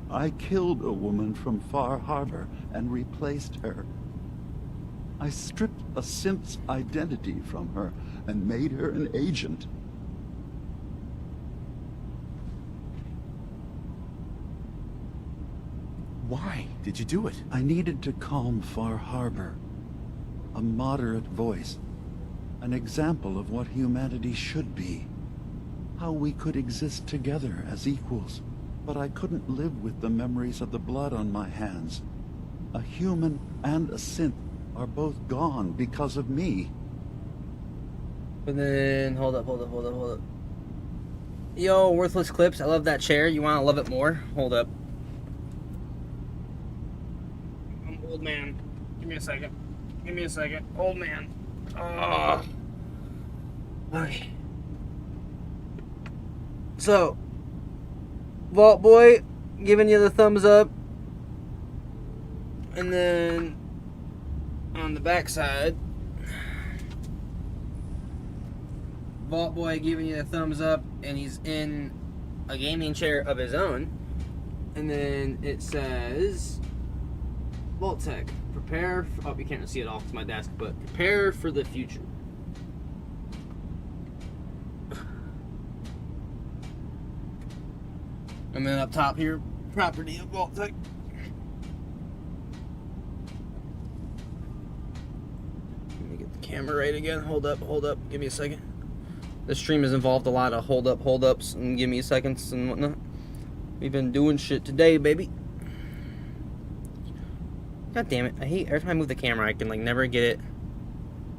I killed a woman from Far Harbor and replaced her. I stripped a synth's identity from her and made her an agent. Why did you do it? I needed to calm Far Harbor. A moderate voice. An example of what humanity should be. How we could exist together as equals. But I couldn't live with the memories of the blood on my hands. A human and a synth are both gone because of me. But then, hold up. Yo, worthless clips, I love that chair. You want to love it more? Hold up. I'm old man. Give me a second. Old man. Oh. Okay. So, Vault Boy giving you the thumbs up. And then on the back side, Vault Boy giving you a thumbs up, and he's in a gaming chair of his own. And then it says, Vault Tech, prepare for, oh, you can't see it off to my desk, but prepare for the future. And then up top here, property of Vault Tech. Let me get the camera right again. Hold up. Give me a second. This stream has involved a lot of holdups, and give me seconds and whatnot. We've been doing shit today, baby. God damn it. I hate every time I move the camera, I can like never get it.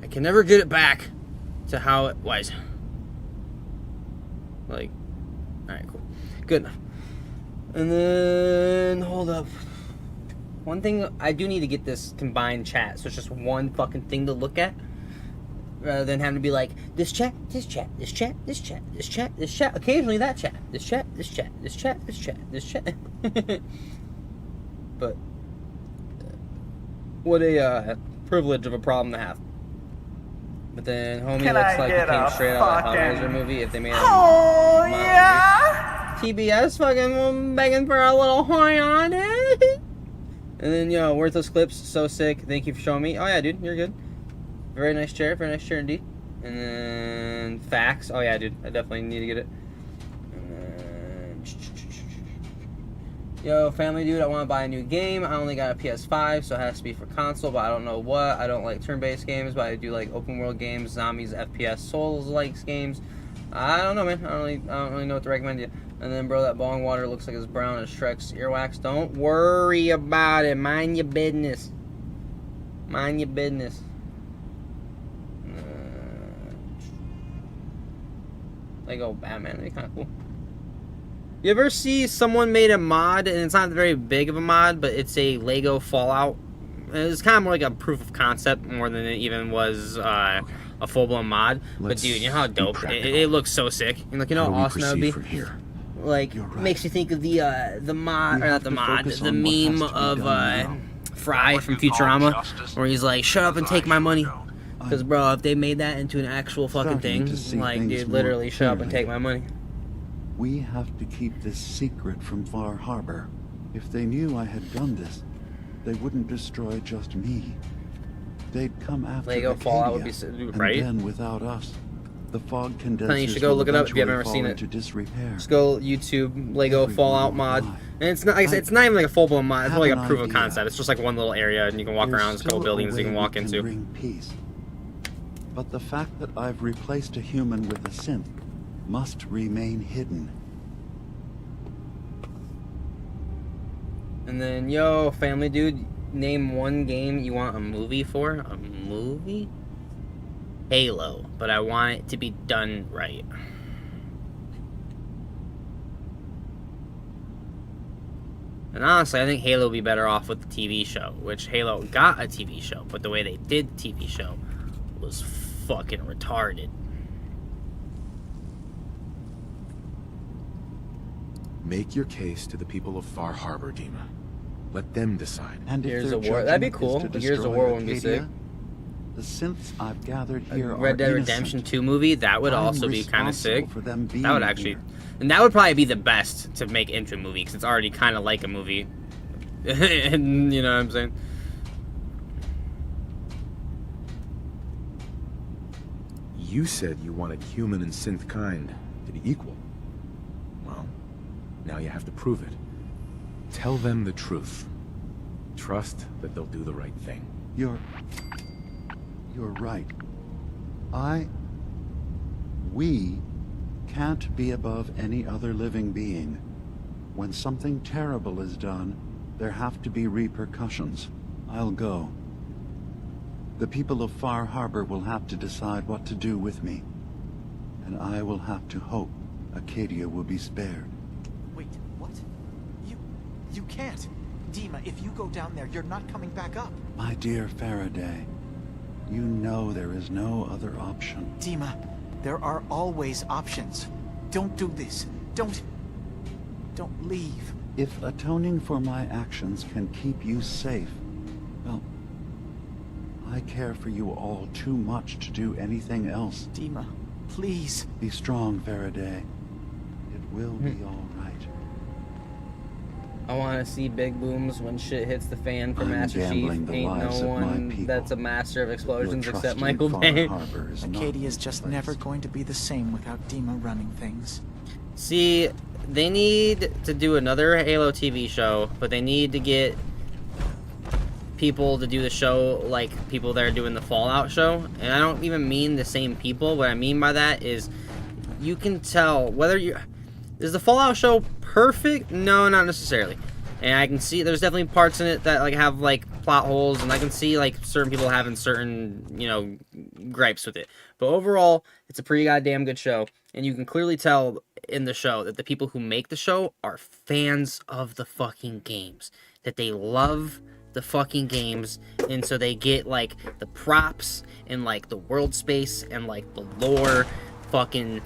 I can never get it back to how it was. Like, alright, cool. Good enough. And then, hold up. One thing, I do need to get this combined chat, so it's just one fucking thing to look at. Rather than having to be like, this chat, this chat, this chat, this chat, this chat, this chat, occasionally that chat, this chat, this chat, this chat, this chat, this chat. But, what a privilege of a problem to have. But then, homie Can looks I like he get came a straight out of the fucking- Hellraiser movie if they made a Oh, modern yeah? movie. TBS fucking begging for a little high on it. And then, yo, worthless clips, so sick. Thank you for showing me. Oh yeah, dude, you're good. Very nice chair indeed. And then facts. Oh yeah, dude, I definitely need to get it. And then, yo, family dude, I want to buy a new game. I only got a PS5, so it has to be for console, but I don't know what. I don't like turn-based games, but I do like open world games, zombies, FPS, Souls-likes games. I don't know, man. I don't really know what to recommend you. And then, bro, that bong water looks like it's brown as Shrek's earwax. Don't worry about it. Mind your business. Mind your business. Lego Batman. That'd be kind of cool. You ever see someone made a mod, and it's not very big of a mod, but it's a Lego Fallout? It's kind of more like a proof of concept more than it even was a full-blown mod. But dude, you know how dope it looks so sick. And like, you know how awesome that would be. From here? Like, makes you think of the mod, or not the mod, the meme of Fry from Futurama, where he's like, "Shut up and take my money." Because, bro, if they made that into an actual fucking thing, like, dude, literally, shut up and take my money. We have to keep this secret from Far Harbor. If they knew I had done this, they wouldn't destroy just me. They'd come after Lego Fallout would be right. And then without us, the fog condensers Honey, you should go look it up if you haven't ever seen it. Just go YouTube Lego Fallout mod, and it's not. Like I said, it's not even like a full blown mod. It's more like a proof of concept. It's just like one little area, and you can walk around. There's a couple buildings you can walk into. Bring peace. But the fact that I've replaced a human with a synth must remain hidden. And then, yo, family dude, name one game you want a movie for. A movie? Halo, but I want it to be done right. And honestly, I think Halo would be better off with the TV show, which Halo got a TV show, but the way they did the TV show was fucking retarded. Make your case to the people of Far Harbor, Dima. Let them decide. And if Gears their of War, that'd be judgment cool. is to The Gears of destroy War wouldn't be sick. Arcadia, the synths I've gathered here Red are Dead Redemption innocent. 2 movie, that would I'm also be kind of sick. responsible for them being That would actually, here. and that would probably be the best to make into a movie, because it's already kind of like a movie. And you know what I'm saying? You said you wanted human and synth kind to be equal. Well, now you have to prove it. Tell them the truth. Trust that they'll do the right thing. You're right. We can't be above any other living being. When something terrible is done, there have to be repercussions. I'll go. The people of Far Harbor will have to decide what to do with me. And I will have to hope Arcadia will be spared. Wait, what? You can't. Dima, if you go down there, you're not coming back up. My dear Faraday, you know there is no other option. Dima, there are always options. Don't do this. Don't leave. If atoning for my actions can keep you safe, well, I care for you all too much to do anything else. Dima, please. Be strong, Faraday. It will be all right. I want to see big booms when shit hits the fan for I'm Master Chief. gambling the Ain't lives no of my one people. that's a master of explosions Your except trust in Michael Far Bay. Harbor is not Arcadia's just misplaced. never going to be the same without Dima running things. See, they need to do another Halo TV show, but they need to get people to do the show like people that are doing the Fallout show. And I don't even mean the same people. What I mean by that is you can tell whether you... Is the Fallout show perfect? No, not necessarily. And I can see there's definitely parts in it that like have like plot holes, and I can see like certain people having certain, you know, gripes with it. But overall, it's a pretty goddamn good show, and you can clearly tell in the show that the people who make the show are fans of the fucking games, that they love the fucking games, and so they get like the props and like the world space and like the lore fucking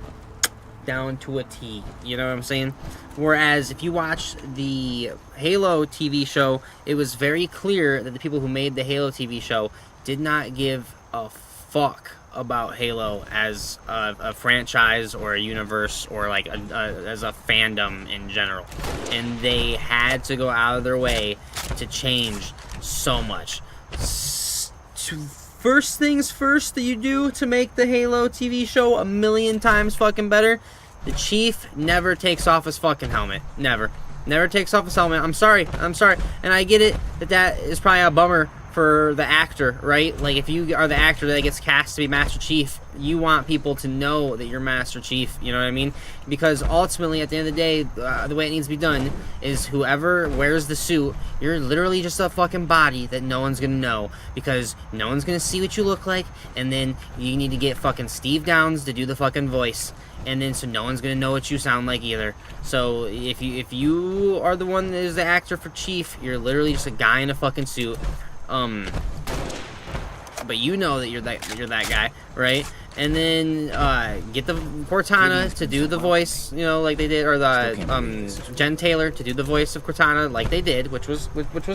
down to a T, you know what I'm saying? Whereas if you watch the Halo TV show, it was very clear that the people who made the Halo TV show did not give a fuck about Halo as a franchise or a universe or like as a fandom in general, and they had to go out of their way to change so much. First things first that you do to make the Halo TV show a million times fucking better, the Chief never takes off his fucking helmet. Never takes off his helmet. I'm sorry. And I get it that is probably a bummer for the actor, right? Like, if you are the actor that gets cast to be Master Chief, you want people to know that you're Master Chief, you know what I mean? Because ultimately, at the end of the day, the way it needs to be done is whoever wears the suit, you're literally just a fucking body that no one's gonna know, because no one's gonna see what you look like, and then you need to get fucking Steve Downs to do the fucking voice, and then so no one's gonna know what you sound like either. So if you are the one that is the actor for Chief, you're literally just a guy in a fucking suit. But you know that you're that guy, right? And then get the Cortana to do the voice, you know, like they did, or the Jen Taylor to do the voice of Cortana, like they did, which was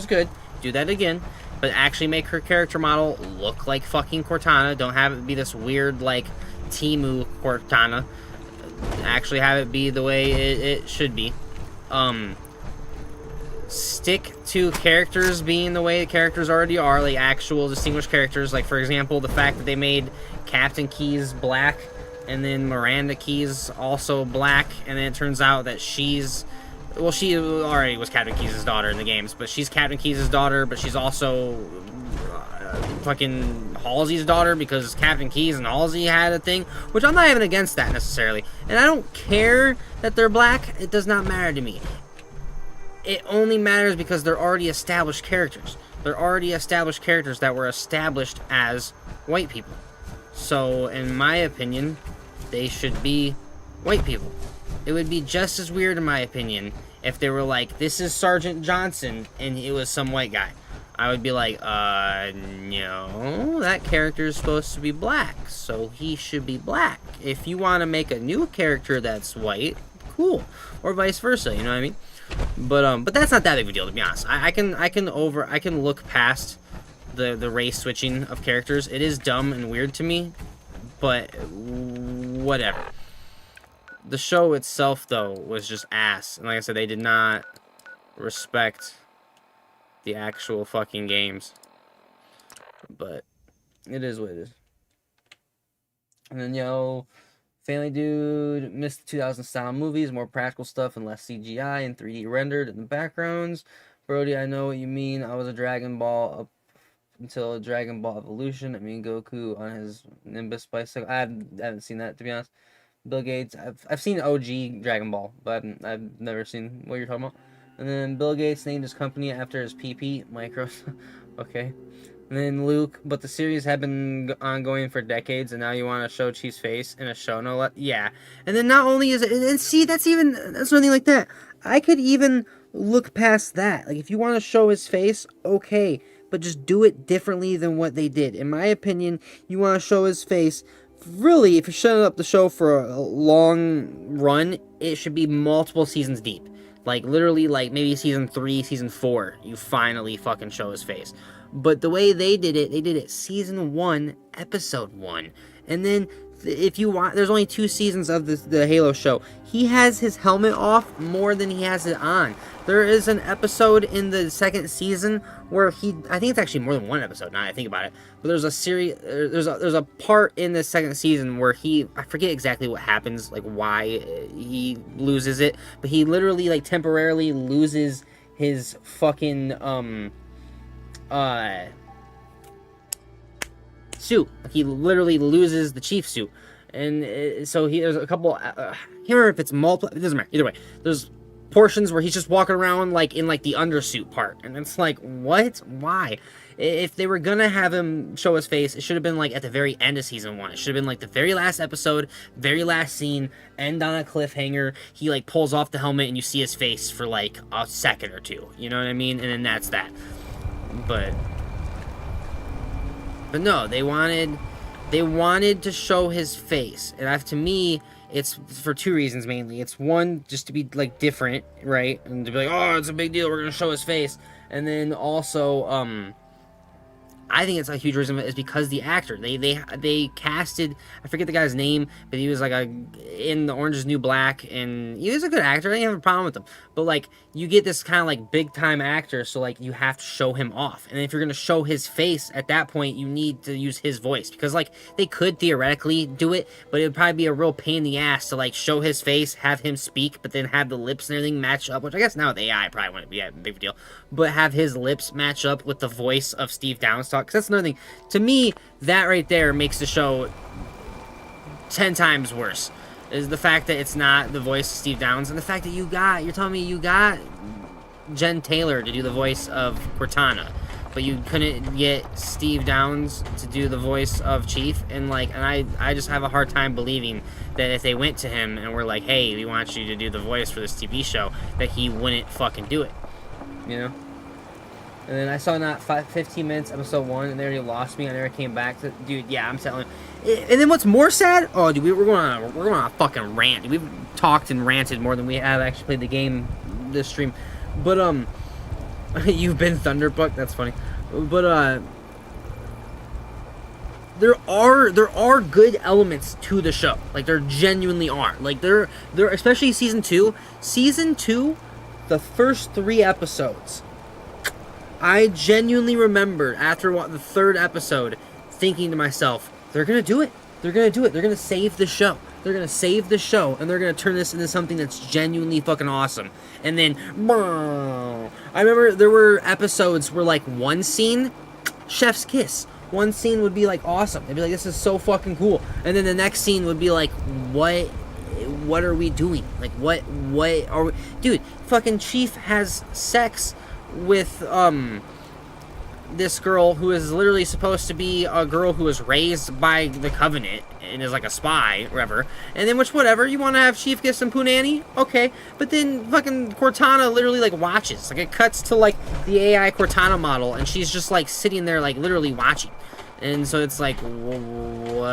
good. Do that again, but actually make her character model look like fucking Cortana. Don't have it be this weird like Temu Cortana. Actually have it be the way it should be. Stick to characters being the way the characters already are, like actual distinguished characters. Like, for example, the fact that they made Captain Keyes black, and then Miranda Keyes also black, and then it turns out that she already was Captain Keyes' daughter in the games, but she's Captain Keyes' daughter, but she's also fucking Halsey's daughter, because Captain Keyes and Halsey had a thing, which I'm not even against that necessarily. And I don't care that they're black. It does not matter to me. It only matters because they're already established characters. They're already established characters that were established as white people. So, in my opinion, they should be white people. It would be just as weird, in my opinion, if they were like, this is Sergeant Johnson, and it was some white guy. I would be like, no, that character is supposed to be black, so he should be black. If you want to make a new character that's white, cool. Or vice versa, you know what I mean? But that's not that big of a deal, to be honest. I can look past the race switching of characters. It is dumb and weird to me, but whatever. The show itself, though, was just ass. And like I said, they did not respect the actual fucking games. But it is what it is. And then, Family Dude missed the 2000 style movies, more practical stuff and less CGI and 3D rendered in the backgrounds. Brody, I know what you mean. I was a Dragon Ball up until Dragon Ball Evolution. I mean, Goku on his Nimbus bicycle. I haven't seen that, to be honest. Bill Gates, I've seen OG Dragon Ball, but I've never seen what you're talking about. And then Bill Gates named his company after his PP, Micros. Okay. And then Luke, but the series had been ongoing for decades, and now you want to show Chief's face in a show, no less. Yeah. And then not only is it, and see, that's nothing like that. I could even look past that. Like, if you want to show his face, okay, but just do it differently than what they did. In my opinion, you want to show his face. Really, if you're setting up the show for a long run, it should be multiple seasons deep. Like, literally, like, maybe season 3, season 4, you finally fucking show his face. But the way they did it season 1, episode 1. And then, if you want, there's only 2 seasons of the Halo show. He has his helmet off more than he has it on. There is an episode in the 2nd season where I think it's actually more than 1 episode now that I think about it. But there's there's a part in the 2nd season where I forget exactly what happens, like why he loses it. But he literally, like, temporarily loses his fucking, suit. He literally loses the chief suit. And so there's a couple, I can't remember if it's multiple, it doesn't matter, either way. There's portions where he's just walking around, like, in, like, the undersuit part. And it's like, what? Why? If they were gonna have him show his face, it should have been, like, at the very end of season 1. It should have been, like, the very last episode, very last scene, end on a cliffhanger. He, like, pulls off the helmet and you see his face for, like, a second or 2. You know what I mean? And then that's that. But no, they wanted to show his face. And to me, it's for 2 reasons mainly. It's one, just to be, like, different, right? And to be like, oh, it's a big deal, we're gonna show his face. And then also, I think it's a huge reason is because the actor. They casted, I forget the guy's name, but he was like in the Orange is New Black, and he was a good actor. I didn't have a problem with him. But, like, you get this kind of, like, big time actor, so, like, you have to show him off. And if you're gonna show his face at that point, you need to use his voice, because, like, they could theoretically do it, but it would probably be a real pain in the ass to, like, show his face, have him speak, but then have the lips and everything match up, which I guess now with AI probably wouldn't be a big deal. But have his lips match up with the voice of Steve Downes talk, because that's another thing. To me, that right there makes the show 10 times worse. Is the fact that it's not the voice of Steve Downes, and the fact that you're telling me you got Jen Taylor to do the voice of Cortana, but you couldn't get Steve Downes to do the voice of Chief, and I just have a hard time believing that if they went to him and were like, hey, we want you to do the voice for this TV show, that he wouldn't fucking do it, you know? And then I saw not 15 minutes, episode 1, and they already lost me. I never came back to, dude. Yeah, I'm telling you. And then what's more sad? Oh, dude, we're going on a fucking rant. We've talked and ranted more than we have actually played the game this stream. But you've been Thunderbuck. That's funny. But there are good elements to the show. Like, there genuinely are. Like, there especially season 2. Season 2, the first 3 episodes. I genuinely remember after the 3rd episode thinking to myself, they're going to do it. They're going to do it. They're going to save the show. They're going to save the show, and they're going to turn this into something that's genuinely fucking awesome. And then, I remember there were episodes where, like, one scene, chef's kiss. One scene would be, like, awesome. They'd be like, this is so fucking cool. And then the next scene would be like, what are we doing? Like, what are we... Dude, fucking Chief has sex with this girl who is literally supposed to be a girl who was raised by the Covenant and is like a spy, whatever. And then, which, whatever, you want to have Chief get some punani? Okay. But then fucking Cortana literally, like, watches. Like, it cuts to, like, the AI Cortana model, and she's just, like, sitting there, like, literally watching. And so it's like, what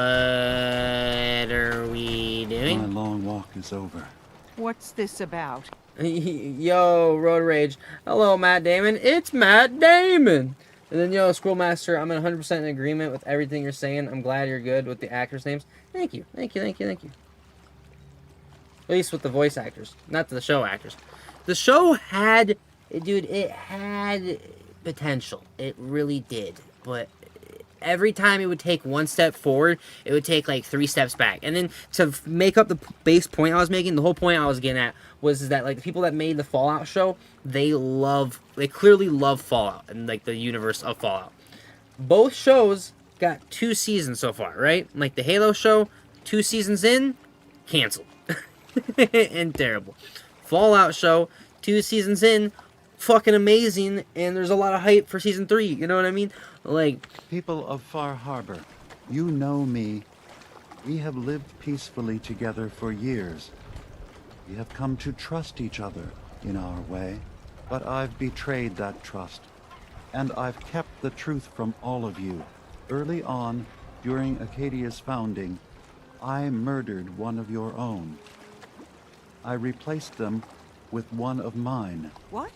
are we doing? My long walk is over. What's this about? Yo, Road Rage. Hello, Matt Damon. It's Matt Damon. And then, yo, Squirrel Master, I'm 100% in agreement with everything you're saying. I'm glad you're good with the actors' names. Thank you. Thank you, thank you, thank you. At least with the voice actors, not the show actors. The show had, dude, it had potential. It really did. But every time it would take one step forward, it would take like 3 steps back. And then to make up the base point I was making, the whole point I was getting at was that, like, the people that made the Fallout show, they clearly love Fallout and, like, the universe of Fallout. Both shows got 2 seasons so far, right? Like, the Halo show, 2 seasons in, canceled. And terrible. Fallout show, 2 seasons in, fucking amazing, and there's a lot of hype for season 3, you know what I mean? Like, people of Far Harbor, you know me. We have lived peacefully together for years. We have come to trust each other in our way, but I've betrayed that trust, and I've kept the truth from all of you. Early on, during Acadia's founding, I murdered one of your own. I replaced them with one of mine. What?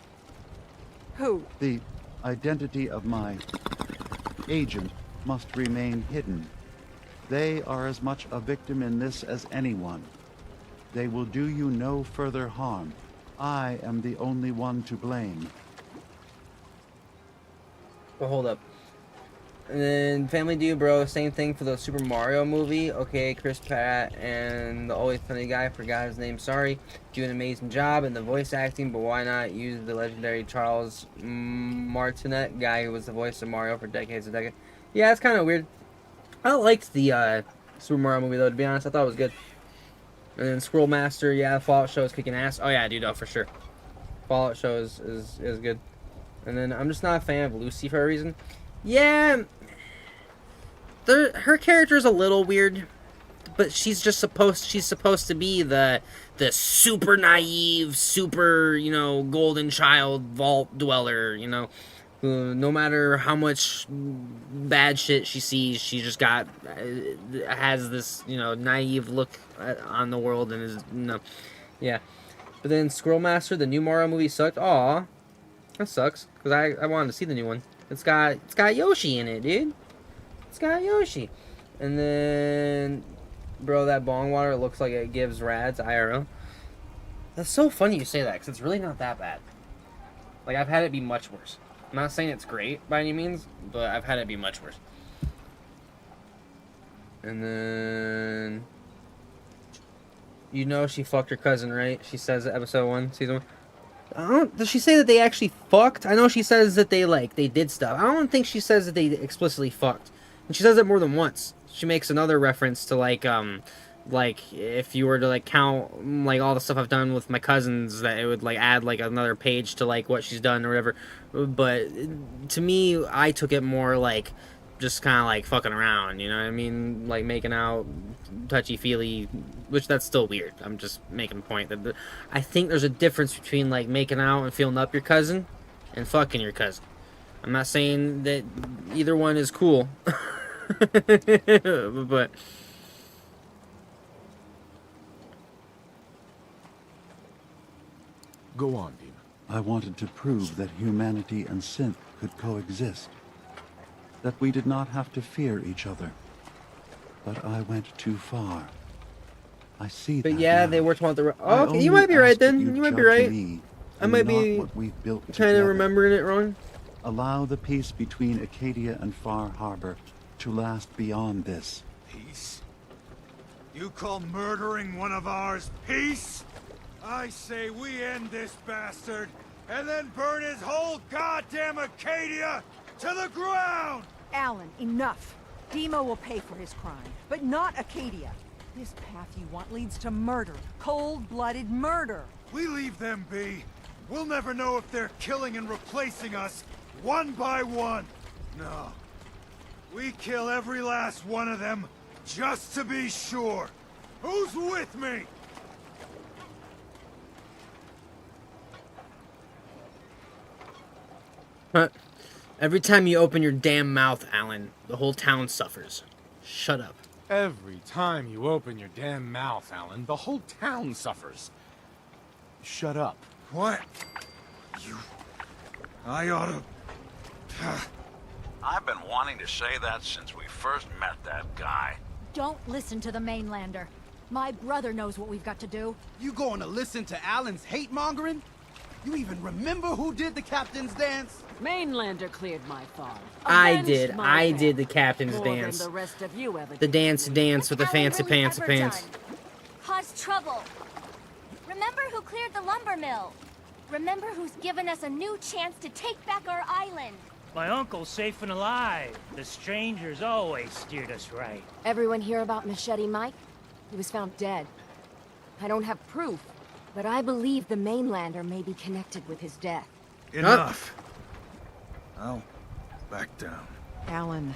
Who? The identity of my agent must remain hidden. They are as much a victim in this as anyone. They will do you no further harm. I am the only one to blame. well, hold up. And then Family Dude, bro, same thing for the Super Mario movie. Okay, Chris Pratt and the always funny guy, forgot his name, sorry, do an amazing job in the voice acting, but why not use the legendary Charles Martinet guy who was the voice of Mario for decades and decades? Yeah, it's kind of weird. I liked the Super Mario movie, though, to be honest. I thought it was good. And then Squirrel Master, yeah, Fallout show is kicking ass. Oh, yeah, dude, oh, for sure. Fallout show is good. And then I'm just not a fan of Lucy for a reason. Yeah, her character is a little weird, but she's supposed to be the super naive, super, you know, golden child vault dweller, you know, who no matter how much bad shit she sees, she just has this, you know, naive look on the world and is, you know, yeah. But then Squirrel Master, the new Mario movie sucked. Aw, that sucks, because I wanted to see the new one. It's got Yoshi in it, dude. It's got Yoshi. And then, bro, that bong water looks like it gives rads IRL. That's so funny you say that, because it's really not that bad. Like, I've had it be much worse. I'm not saying it's great by any means, but I've had it be much worse. And then, you know she fucked her cousin, right? She says it, episode 1, season 1. Does she say that they actually fucked? I know she says that they did stuff. I don't think she says that they explicitly fucked. And she says it more than once. She makes another reference to like if you were to like count like all the stuff I've done with my cousins, that it would like add like another page to like what she's done or whatever. But to me, I took it more like just kind of like fucking around, you know what I mean? Like making out, touchy-feely, which that's still weird. I'm just making a point that I think there's a difference between like making out and feeling up your cousin and fucking your cousin. I'm not saying that either one is cool. But go on, Dean. I wanted to prove that humanity and synth could coexist. That we did not have to fear each other. But I went too far. I see that. But yeah, now. they were talking about the. Oh, okay, you might be right then. You might be right. I might be kind of remembering it wrong. Allow the peace between Acadia and Far Harbor to last beyond this. Peace? You call murdering one of ours peace? I say we end this bastard and then burn his whole goddamn Acadia to the ground! Alan, enough. Demo will pay for his crime, but not Acadia. This path you want leads to murder. Cold-blooded murder. We leave them be. We'll never know if they're killing and replacing us, one by one. No. We kill every last one of them, just to be sure. Who's with me? Huh. Every time you open your damn mouth, Alan, the whole town suffers. Shut up. Every time you open your damn mouth, Alan, the whole town suffers. Shut up. What? You... I oughta... I've been wanting to say that since we first met that guy. Don't listen to the mainlander. My brother knows what we've got to do. You going to listen to Alan's hate-mongering? You even remember who did the captain's dance? Mainlander cleared my farm. I did the captain's dance. The rest of you ever The dance with the fancy pants. Caused trouble. Remember who cleared the lumber mill? Remember who's given us a new chance to take back our island? My uncle's safe and alive. The strangers always steered us right. Everyone hear about Machete Mike? He was found dead. I don't have proof, but I believe the mainlander may be connected with his death. Enough. I'll back down. Alan,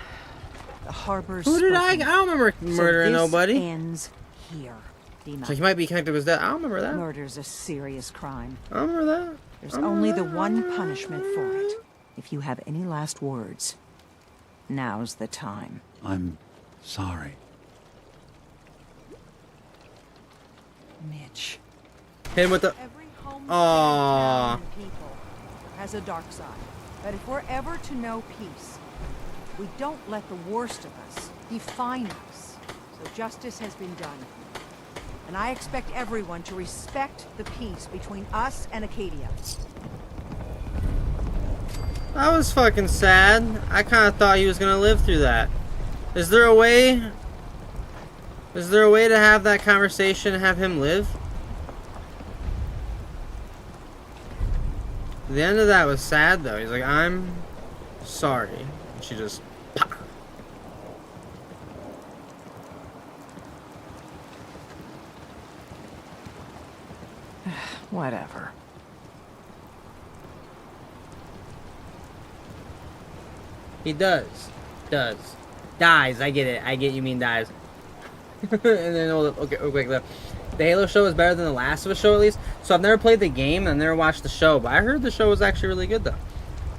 the harbor's Who did I don't remember murdering so this nobody. ends here, Dima. So he might be connected with that. I don't remember that. Murder's a serious crime. I don't remember that. There's only the one punishment for it. If you have any last words, now's the time. I'm sorry. Mitch. Hit him with the... Aww. People has a dark side. But if we're ever to know peace, we don't let the worst of us define us. So justice has been done. And I expect everyone to respect the peace between us and Acadia. That was fucking sad. I kind of thought he was gonna live through that. Is there a way to have that conversation and have him live? The end of that was sad though. He's like, I'm sorry. And she just... Pah. Whatever. He does. Dies. I get it. I get you mean dies. And then, okay, quick. The Halo show is better than the Last of Us show, at least. So I've never played the game, and I've never watched the show, but I heard the show was actually really good, though.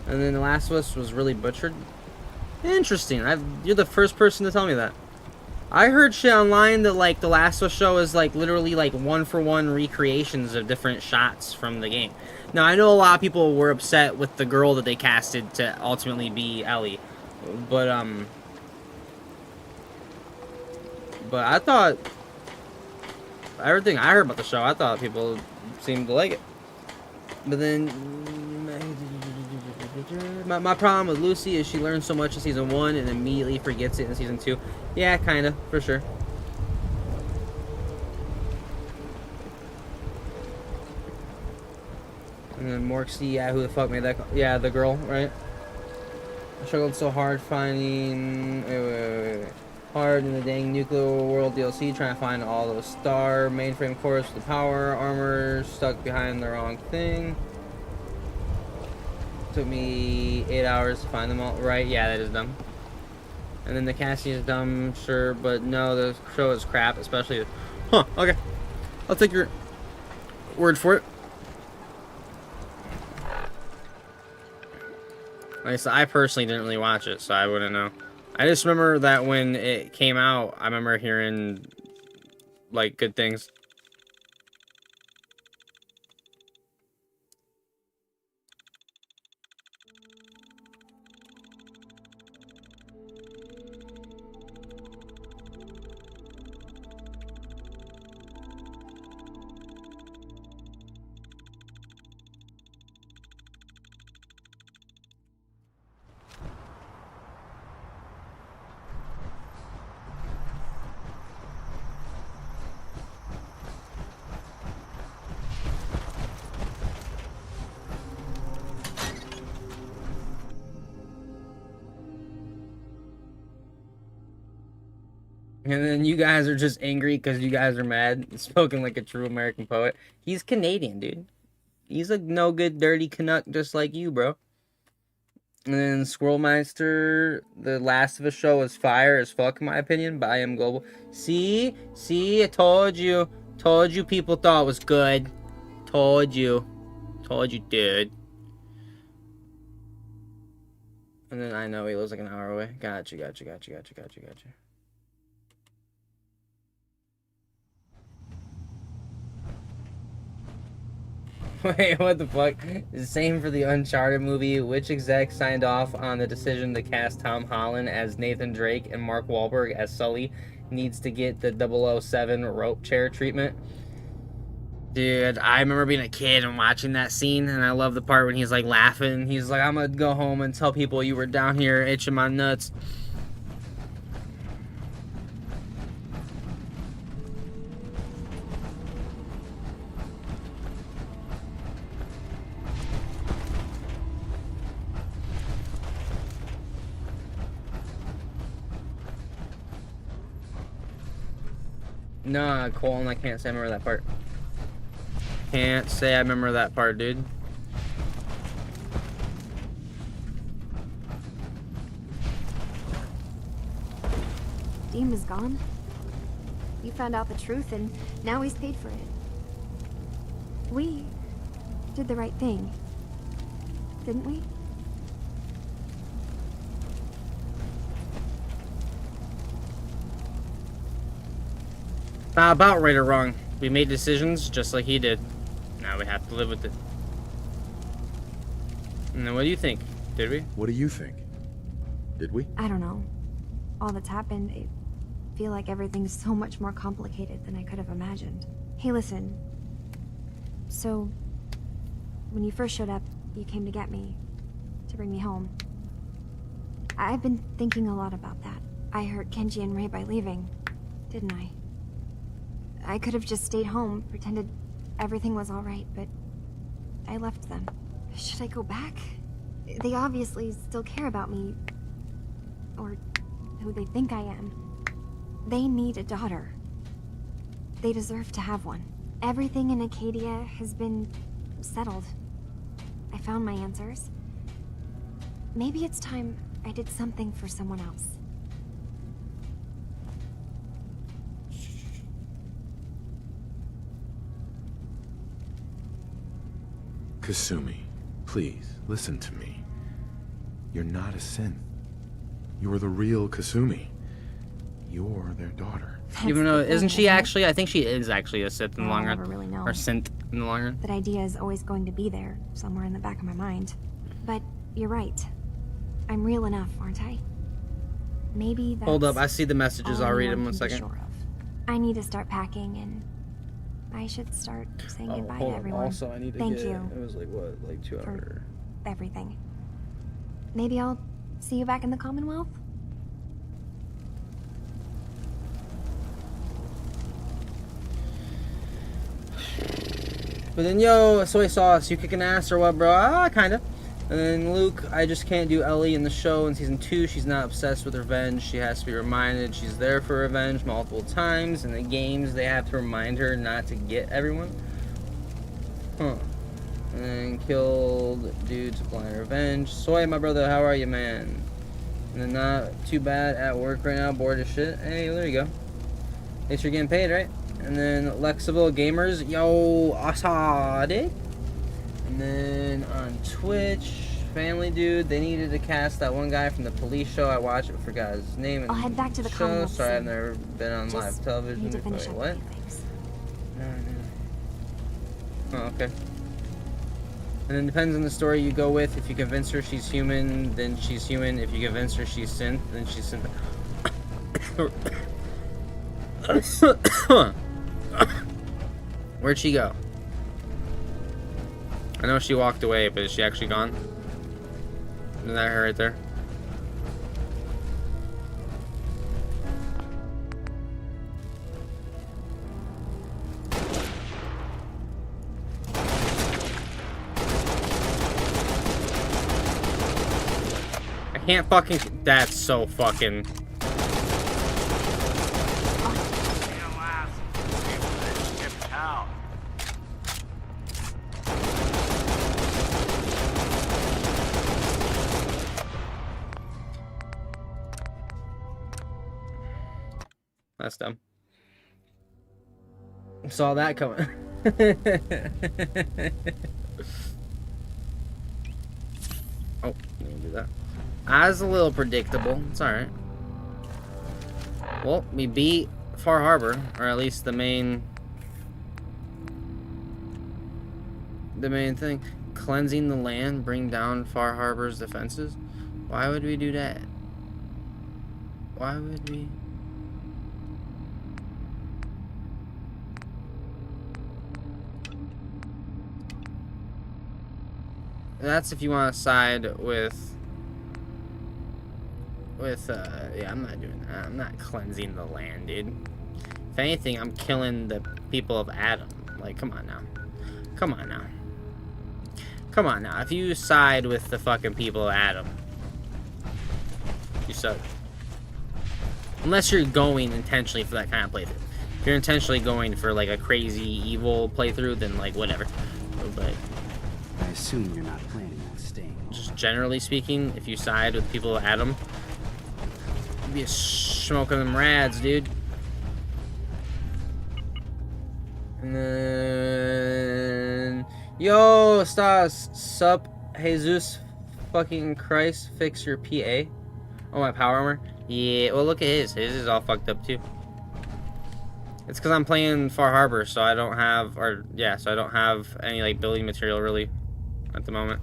And then the Last of Us was really butchered. Interesting. You're the first person to tell me that. I heard shit online that, like, the Last of Us show is, like, literally, like, one-for-one recreations of different shots from the game. Now, I know a lot of people were upset with the girl that they casted to ultimately be Ellie. But I thought... Everything I heard about the show, I thought people seemed to like it. But then... My problem with Lucy is she learns so much in Season 1 and immediately forgets it in Season 2. Yeah, kinda, for sure. And then Morksy, yeah, who the fuck made that? Yeah, the girl, right? I struggled so hard finding... Wait. Hard in the dang Nuclear World DLC, trying to find all those star mainframe cores with the power armor stuck behind the wrong thing. Took me 8 hours to find them all. Right, yeah, that is dumb. And then the casting is dumb, sure, but no, the show is crap, especially... Huh, okay. I'll take your word for it. Like, so I personally didn't really watch it, so I wouldn't know. I just remember that when it came out, I remember hearing, like, good things. And then you guys are just angry because you guys are mad. Spoken like a true American poet. He's Canadian, dude. He's a no good, dirty Canuck just like you, bro. And then Squirrel Meister, The Last of Us show was fire as fuck in my opinion, but I am global. See, I told you people thought it was good. Told you, dude. And then I know he lives like an hour away. Gotcha. Wait, what the fuck? Same for the Uncharted movie. Which exec signed off on the decision to cast Tom Holland as Nathan Drake and Mark Wahlberg as Sully needs to get the 007 rope chair treatment? Dude, I remember being a kid and watching that scene, and I love the part when he's like laughing. He's like, I'm gonna go home and tell people you were down here itching my nuts. Nah, Colin, I can't say I remember that part. Can't say I remember that part, dude. Dean is gone. You found out the truth, and now he's paid for it. We did the right thing, didn't we? Not about right or wrong. We made decisions just like he did. Now we have to live with it. And then what do you think? Did we? What do you think? Did we? I don't know. All that's happened, I feel like everything's so much more complicated than I could have imagined. Hey, listen. So, when you first showed up, you came to get me, to bring me home. I've been thinking a lot about that. I hurt Kenji and Ray by leaving, didn't I? I could have just stayed home, pretended everything was all right, but I left them. Should I go back? They obviously still care about me, or who they think I am. They need a daughter. They deserve to have one. Everything in Acadia has been settled. I found my answers. Maybe it's time I did something for someone else. Kasumi, please, listen to me. You're not a synth. You're the real Kasumi. You're their daughter. Even though, isn't she actually? I think she is actually a Sith in the long run. I'll never really know. Or synth in the long run. That idea is always going to be there, somewhere in the back of my mind. But you're right. I'm real enough, aren't I? Maybe that's... Hold up, I see the messages. I'll read them one second. Sure of. I need to start packing, and I should start saying goodbye to everyone. Also, I need to Thank you. It was like, what, like 2 hours? Everything. Maybe I'll see you back in the Commonwealth? But then, yo, soy sauce, you kicking ass or what, bro? Ah, kinda. And then Luke, I just can't do Ellie in the show in season 2. She's not obsessed with revenge. She has to be reminded she's there for revenge multiple times. In the games, they have to remind her not to get everyone. Huh. And then killed dude to blind revenge. Soy, my brother, how are you, man? And then not too bad at work right now, bored as shit. Hey, there you go. At least you're getting paid, right? And then Lexaville Gamers, yo, Asade. And then on Twitch, Family Dude, they needed to cast that one guy from the police show. I watched it, but forgot his name. I'll head back to the show. Commonwealth Sorry, I've soon. never been on live television. Need to finish Wait, up what? a few things. No. Oh, okay. And then depends on the story you go with. If you convince her she's human, then she's human. If you convince her she's synth, then she's synth. Where'd she go? I know she walked away, but is she actually gone? Isn't that her right there? I can't fucking... That's so fucking... That's dumb. Saw that coming. Oh, didn't do that. I was a little predictable. It's alright. Well, we beat Far Harbor, or at least the main thing. Cleansing the land, bring down Far Harbor's defenses. Why would we do that? Why would we? That's if you want to side with yeah, I'm not doing that. I'm not cleansing the land, dude. If anything, I'm killing the people of Adam. Like, come on now. Come on now. Come on now. If you side with the fucking people of Adam, you suck. Unless you're going intentionally for that kind of playthrough. If you're intentionally going for like a crazy evil playthrough, then like whatever. But I assume you're not planning on staying. Just generally speaking, if you side with people of Adam, you'd be smoking them rads, dude. And then, yo, Stas, sup, Jesus, fucking Christ, fix your PA. Oh, my power armor. Yeah, well, look at his. His is all fucked up too. It's because I'm playing Far Harbor, so I don't have, so I don't have any like building material really at the moment.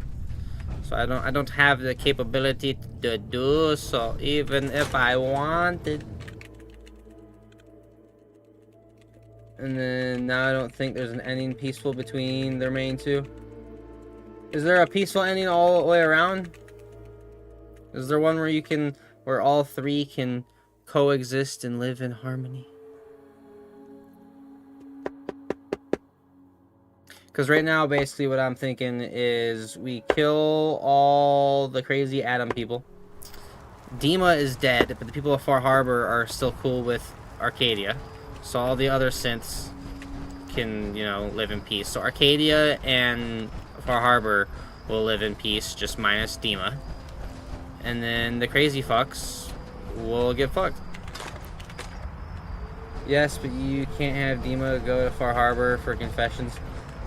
So I don't have the capability to do so, even if I wanted. And then now I don't think there's an ending peaceful between their main two. Is there a peaceful ending all the way around? Is there one where all three can coexist and live in harmony? Because right now, basically, what I'm thinking is we kill all the crazy Adam people. Dima is dead, but the people of Far Harbor are still cool with Arcadia. So all the other synths can, you know, live in peace. So Arcadia and Far Harbor will live in peace, just minus Dima. And then the crazy fucks will get fucked. Yes, but you can't have Dima go to Far Harbor for confessions.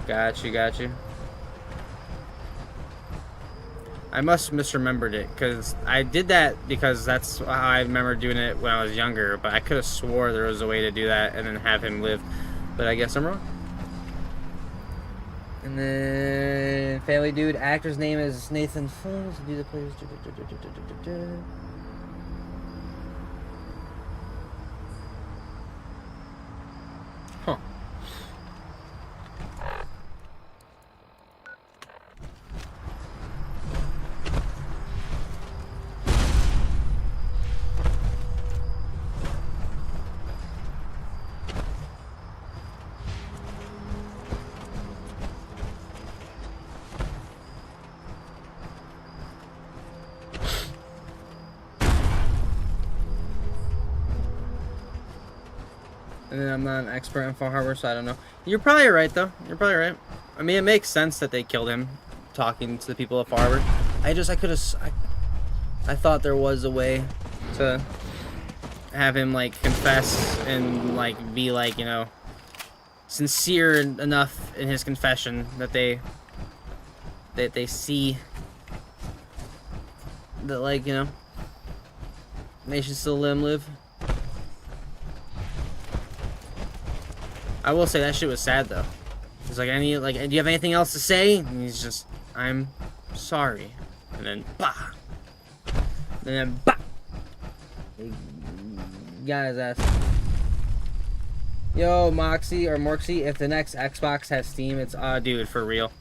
Got you. I must have misremembered it, because I did that because that's how I remember doing it when I was younger, but I could have swore there was a way to do that and then have him live, but I guess I'm wrong. And then Family Dude, actor's name is Nathan Films. Do the players. Huh. And then I'm not an expert in Far Harbor, so I don't know. You're probably right, though. You're probably right. I mean, it makes sense that they killed him, talking to the people of Far Harbor. I thought there was a way to have him, like, confess and, like, be, like, you know, sincere enough in his confession that they see that, like, you know, they should still let him live. I will say that shit was sad though. He's like, do you have anything else to say? And he's just, I'm sorry. And then, bah! And then, bah! He got his ass. Yo, Moxie or Morxie, if the next Xbox has Steam, it's, dude, for real.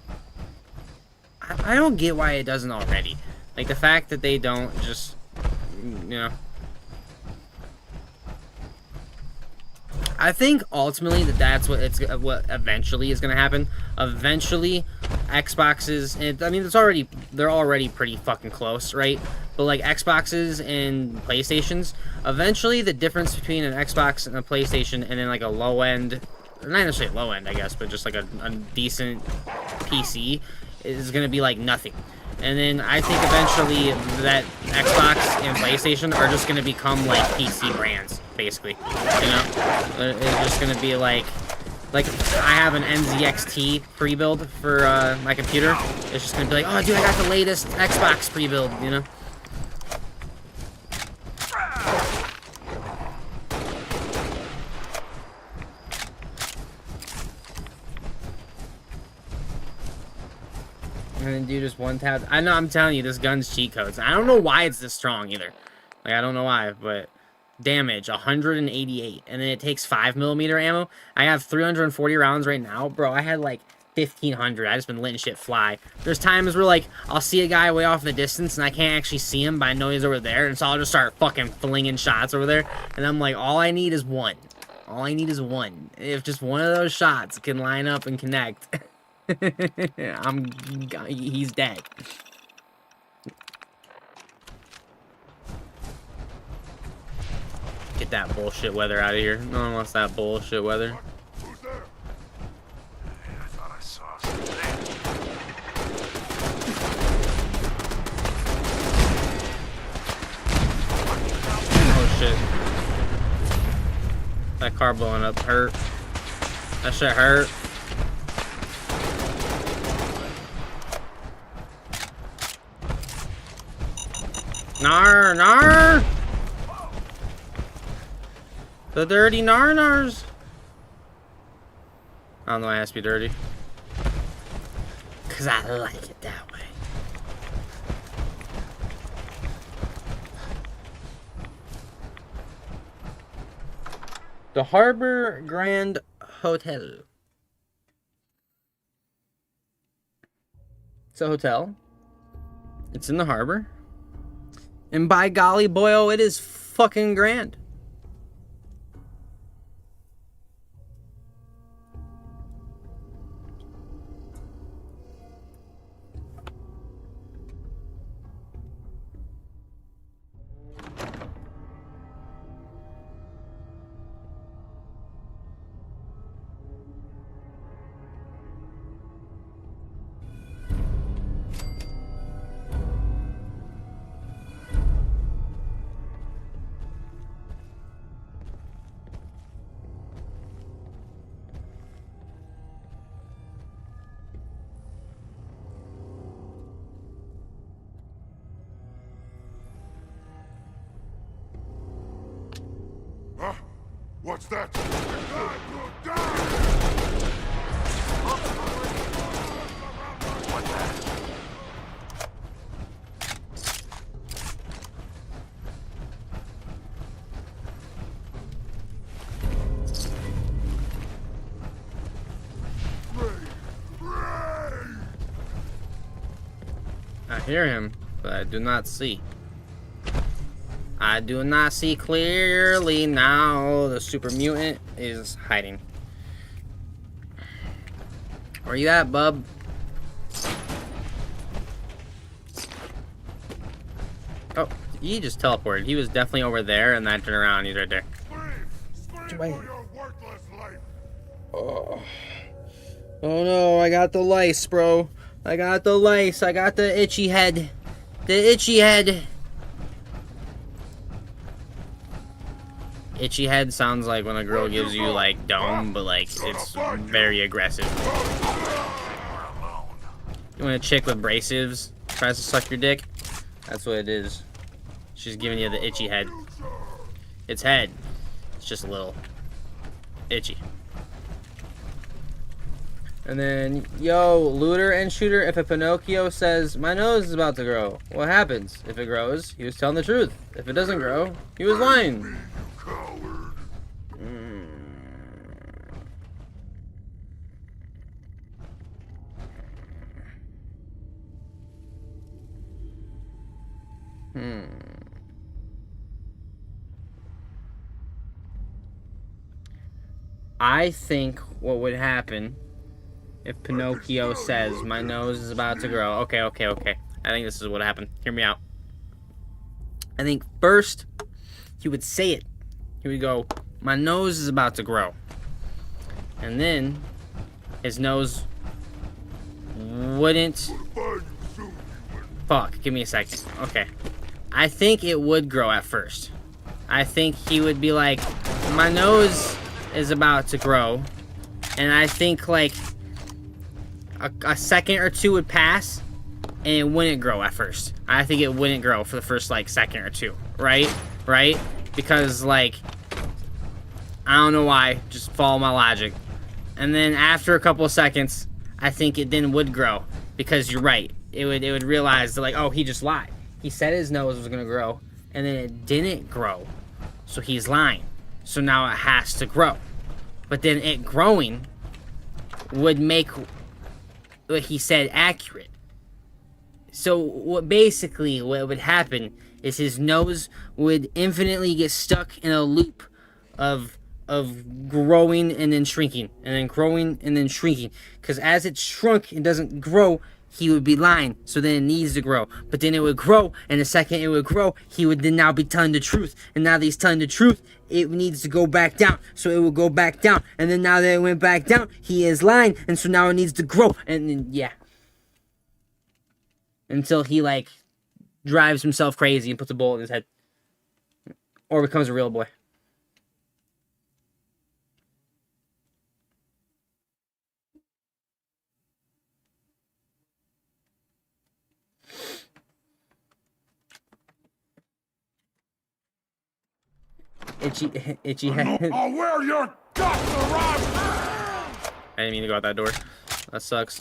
I don't get why it doesn't already. Like, the fact that they don't just, you know. I think ultimately that's what eventually is going to happen. Eventually, Xboxes, and I mean they're already pretty fucking close, right? But like Xboxes and PlayStations, eventually the difference between an Xbox and a PlayStation and then like a low end, not necessarily low end, I guess, but just like a decent PC is going to be like nothing. And then I think eventually that Xbox and PlayStation are just gonna become like PC brands, basically. You know, it's just gonna be like I have an NZXT pre-build for my computer. It's just gonna be like, oh dude, I got the latest Xbox pre-build, you know. And then do just one tap. I know, I'm telling you, this gun's cheat codes. I don't know why it's this strong either. Like, I don't know why, but damage 188, and then it takes 5mm ammo. I have 340 rounds right now, bro. I had like 1500. I just been letting shit fly. There's times where like I'll see a guy way off in the distance and I can't actually see him, but I know he's over there, and so I'll just start fucking flinging shots over there. And I'm like, all I need is one. All I need is one. If just one of those shots can line up and connect. He's dead. Get that bullshit weather out of here. No one wants that bullshit weather. Who's there? I thought I saw something. Oh shit. That car blowing up hurt. That shit hurt. Nar, nar! The dirty nar-nars! I don't know why it has to be dirty. Cause I like it that way. The Harbour Grand Hotel. It's a hotel. It's in the harbor. And by golly, boyo, it is fucking grand. Huh? What's that? What's that? I hear him, but I do not see. I do not see clearly now. The super mutant is hiding. Where you at, bub? Oh, he just teleported. He was definitely over there, and then I turned around. He's right there. Oh. Oh no, I got the lice, bro. I got the lice. I got the itchy head. The itchy head. Itchy head sounds like when a girl gives you like dome, but like it's very aggressive. When a chick with abrasives tries to suck your dick, that's what it is. She's giving you the itchy head. It's head. It's just a little itchy. And then, yo, looter and shooter, if a Pinocchio says, my nose is about to grow, what happens? If it grows, he was telling the truth. If it doesn't grow, he was lying. I think what would happen if Pinocchio says, my nose is about to grow. Okay. I think this is what happened. Hear me out. I think first, he would say it. He would go, my nose is about to grow. And then, his nose wouldn't Fuck, give me a second. Okay. I think it would grow at first. I think he would be like, my nose is about to grow. And I think, like, a second or two would pass, and it wouldn't grow at first. I think it wouldn't grow for the first, like, second or two. Right? Right? Because, like, I don't know why. Just follow my logic. And then after a couple of seconds, I think it then would grow. Because you're right. It would realize that, like, oh, he just lied. He said his nose was gonna grow, and then it didn't grow. So he's lying. So now it has to grow. But then it growing would make what he said accurate. So what would happen is his nose would infinitely get stuck in a loop of growing and then shrinking, and then growing and then shrinking. Because as it shrunk and doesn't grow, he would be lying. So then it needs to grow. But then it would grow, and the second it would grow, he would then now be telling the truth. And now that he's telling the truth, it needs to go back down. So it will go back down. And then now that it went back down, he is lying. And so now it needs to grow. And then, yeah. Until he, like, drives himself crazy and puts a bullet in his head. Or becomes a real boy. Itchy head. I'll wear your guts around! I didn't mean to go out that door. That sucks.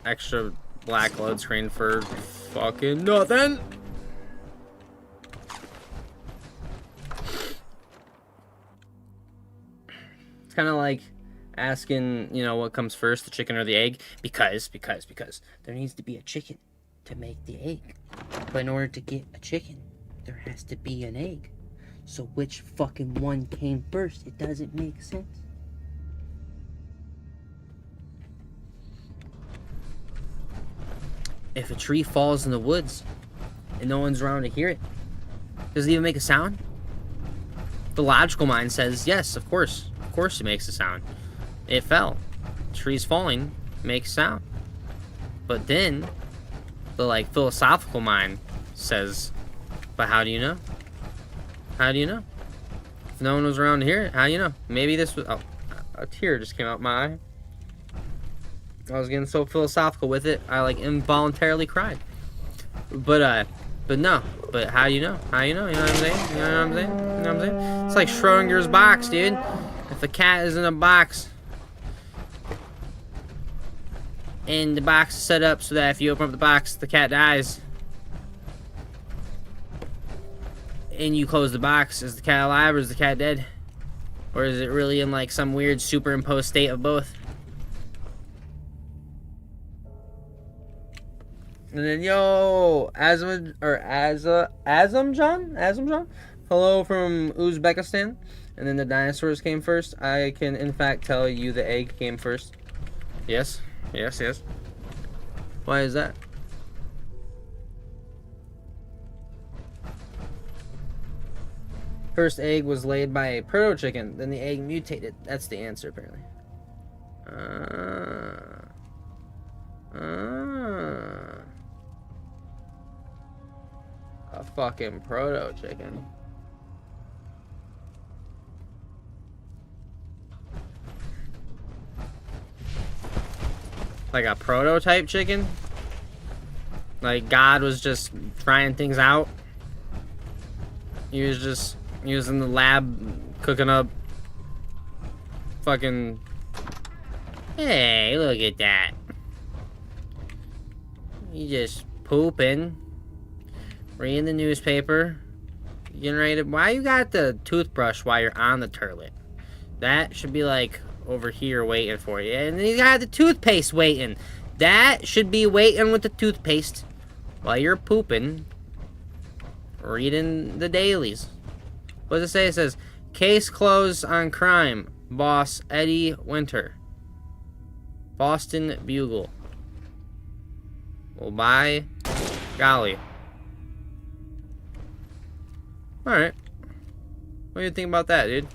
Extra black load screen for fucking nothing. It's kind of like asking, you know, what comes first, the chicken or the egg? Because there needs to be a chicken to make the egg. But in order to get a chicken, there has to be an egg. So which fucking one came first? It doesn't make sense. If a tree falls in the woods and no one's around to hear it, does it even make a sound? The logical mind says, yes, of course it makes a sound. It fell. Trees falling makes sound. But then the, like, philosophical mind says, but how do you know? How do you know? If no one was around to hear it, how do you know? Maybe this was... Oh, a tear just came out my eye. I was getting so philosophical with it, I, like, involuntarily cried. But no. But how do you know? How do you know? You know what I'm saying? You know what I'm saying? You know what I'm saying? It's like Schrodinger's box, dude. If the cat is in a box, and the box is set up so that if you open up the box, the cat dies, and you close the box, is the cat alive or is the cat dead? Or is it really in, like, some weird superimposed state of both? And then, yo, Azamjan? Hello from Uzbekistan. And then the dinosaurs came first. I can, in fact, tell you the egg came first. Yes. Why is that? First egg was laid by a proto-chicken, then the egg mutated. That's the answer, apparently. A fucking proto-chicken. Like a prototype chicken? Like God was just trying things out? He was just using the lab, cooking up fucking... Hey, look at that. You just pooping, reading the newspaper, getting ready to... Why you got the toothbrush while you're on the turlet? That should be like over here waiting for you. And then you got the toothpaste waiting. That should be waiting with the toothpaste while you're pooping, reading the dailies. What does it say? It says, case closed on crime. Boss Eddie Winter. Boston Bugle. Well, by golly. Alright. What do you think about that, dude?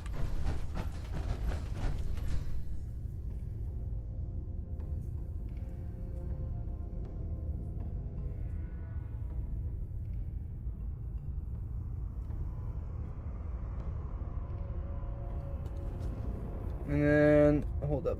And then hold up.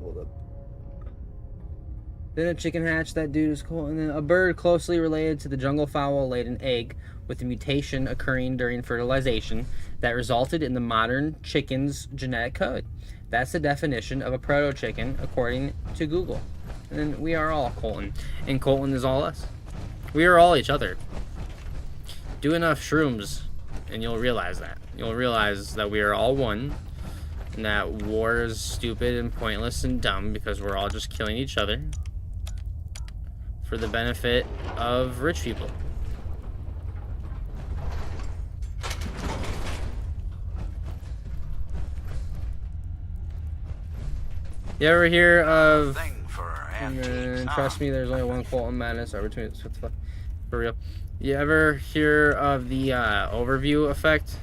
Then a chicken hatch. That dude is cool. And then a bird closely related to the jungle fowl laid an egg with a mutation occurring during fertilization that resulted in the modern chicken's genetic code. That's the definition of a proto-chicken according to Google. And then we are all Colton. And Colton is all us. We are all each other. Do enough shrooms and you'll realize that. You'll realize that we are all one. And that war is stupid and pointless and dumb because we're all just killing each other for the benefit of rich people. You ever hear of... trust me, there's only one Colton Madness between... What the fuck? For real. You ever hear of the overview effect?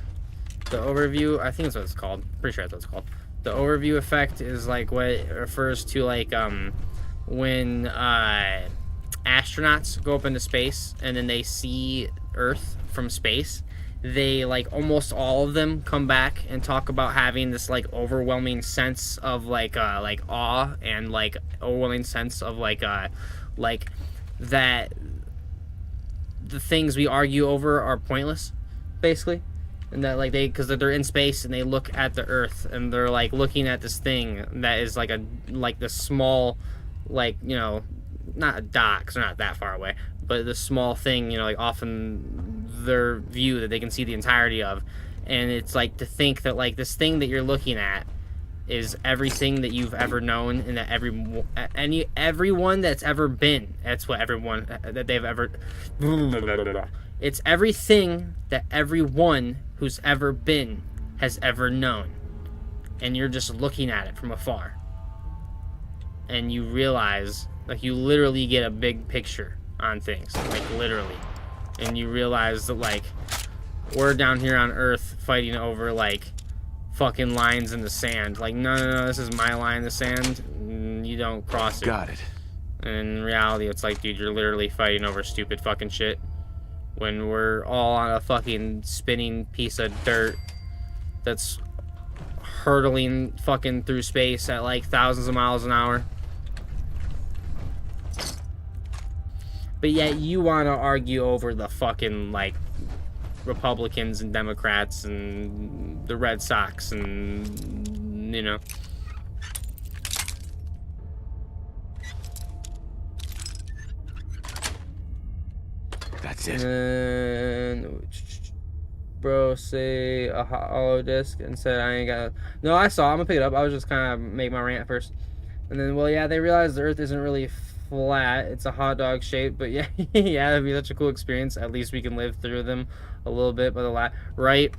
The overview, I think that's what it's called. Pretty sure that's what it's called. The overview effect is like what it refers to, like when astronauts go up into space and then they see Earth from space. They, like, almost all of them come back and talk about having this, like, overwhelming sense of, like awe and, like, overwhelming sense of, like that the things we argue over are pointless, basically. And that, like, because they're in space and they look at the Earth and they're, like, looking at this thing that is, like, this small, like, you know, not a dot, because they're not that far away, but the small thing, you know, like, often their view that they can see the entirety of. And it's like to think that, like, this thing that you're looking at is everything that you've ever known, and that everyone that's ever been, that's what everyone that they've ever, it's everything that everyone who's ever been has ever known, and you're just looking at it from afar, and you realize, like, you literally get a big picture on things, like, literally. And you realize that, like, we're down here on Earth fighting over, like, fucking lines in the sand. Like, no, this is my line in the sand. You don't cross it. Got it. And in reality, it's like, dude, you're literally fighting over stupid fucking shit. When we're all on a fucking spinning piece of dirt that's hurtling fucking through space at, like, thousands of miles an hour. But yet you want to argue over the fucking, like, Republicans and Democrats and the Red Sox and, you know. That's it. And bro say a hollow disc and said I ain't got... No, I saw. I'm gonna pick it up. I was just kind of make my rant first. And then, well, yeah, they realized the Earth isn't really flat. It's a hot dog shape, but yeah, yeah, that'd be such a cool experience. At least we can live through them a little bit, but right?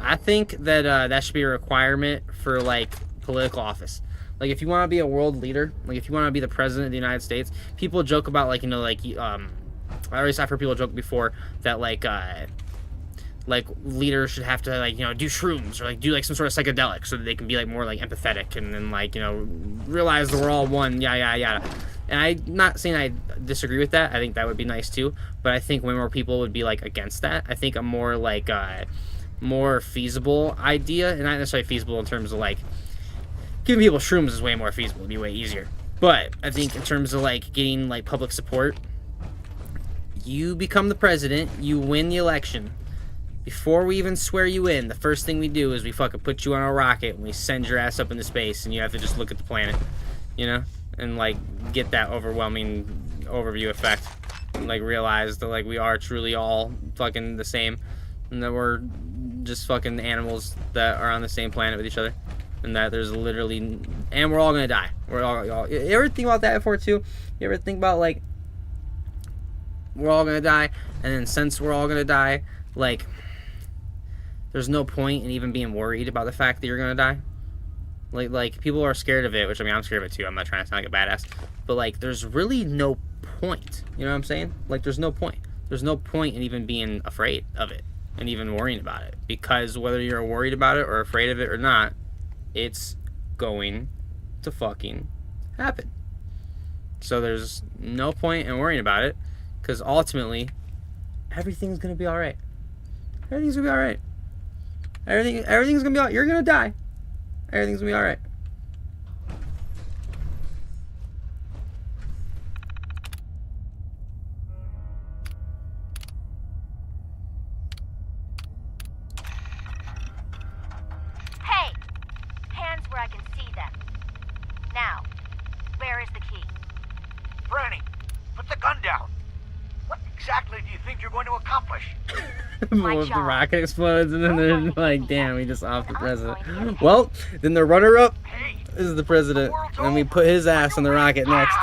I think that that should be a requirement for, like, political office. Like, if you want to be a world leader, like, if you want to be the president of the United States, people joke about, like, you know, like, I've heard people joke before that, like leaders should have to, like, you know, do shrooms or, like, do, like, some sort of psychedelic so that they can be, like, more, like, empathetic and then, like, you know, realize that we're all one, yada. And I'm not saying I disagree with that. I think that would be nice too. But I think way more people would be, like, against that. I think a more, like, more feasible idea, and not necessarily feasible in terms of, like, giving people shrooms is way more feasible. It'd be way easier. But I think in terms of, like, getting, like, public support, you become the president, you win the election. Before we even swear you in, the first thing we do is we fucking put you on a rocket and we send your ass up into space and you have to just look at the planet, you know? And, like, get that overwhelming overview effect. And, like, realize that, like, we are truly all fucking the same. And that we're just fucking animals that are on the same planet with each other. And that there's literally... And we're all gonna die. We're all... You ever think about that before, too? You ever think about, like... We're all gonna die. And then since we're all gonna die, like... There's no point in even being worried about the fact that you're gonna die. Like, people are scared of it, which, I mean, I'm scared of it too. I'm not trying to sound like a badass. But, like, there's really no point. You know what I'm saying? Like, there's no point. There's no point in even being afraid of it and even worrying about it. Because whether you're worried about it or afraid of it or not, it's going to fucking happen. So there's no point in worrying about it. Because ultimately, everything's going to be alright. Everything's going to be alright. Everything's going to be alright. You're going to die. Everything's gonna be alright. I can see them. Now, where is the key? Franny, put the gun down. What exactly do you think you're going to accomplish? Well, the rocket explodes, and then they're like, damn, we just off the president. Well, then the runner-up is the president, and we put his ass on the rocket next.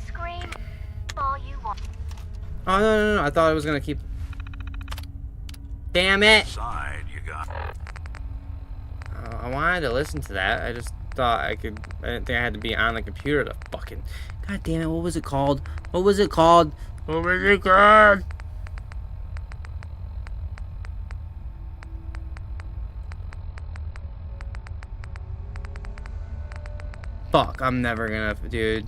Scream all you want. Oh, no, I thought I was gonna keep... Damn it! Side, you got. I wanted to listen to that. I just thought I could... I didn't think I had to be on the computer to fucking... God damn it, what was it called? What was it called? What was it called? Fuck, I'm never gonna... Dude.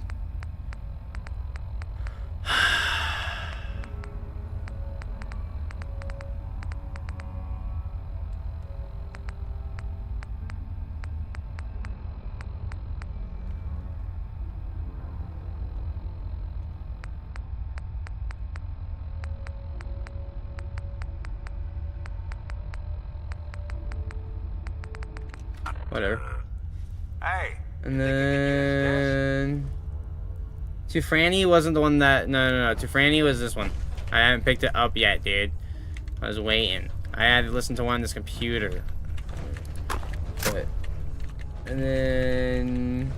Whatever. Hey. And then... To Franny wasn't the one that... No. To Franny was this one. I haven't picked it up yet, dude. I was waiting. I had to listen to one on this computer. But... And then...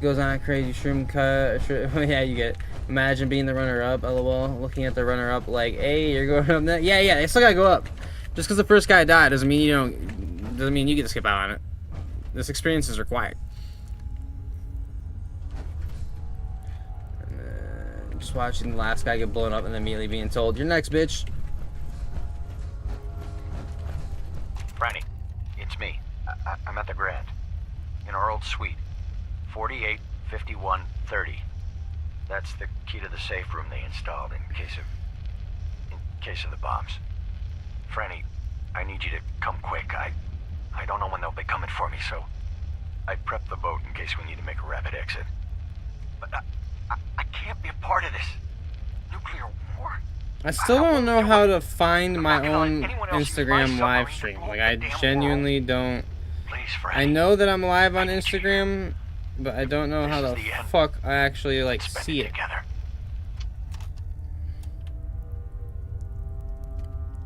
Goes on a crazy shroom cut. Yeah, you get it. Imagine being the runner-up, lol. Looking at the runner-up like, hey, you're going up next. Yeah, they still gotta go up. Just because the first guy died doesn't mean you don't... Doesn't mean you get to skip out on it. This experience is required. And then just watching the last guy get blown up and then immediately being told, "You're next, bitch." Franny, it's me. I'm at the Grand. In our old suite. 485130. That's the key to the safe room they installed in case of the bombs. Franny, I need you to come quick. I don't know when they'll be coming for me, so I prepped the boat in case we need to make a rapid exit. But I can't be a part of this. Nuclear war? I still don't know how to find my own Instagram live stream. Like, I genuinely don't... I know that I'm live on Instagram, but I don't know how the fuck I actually, like, see it.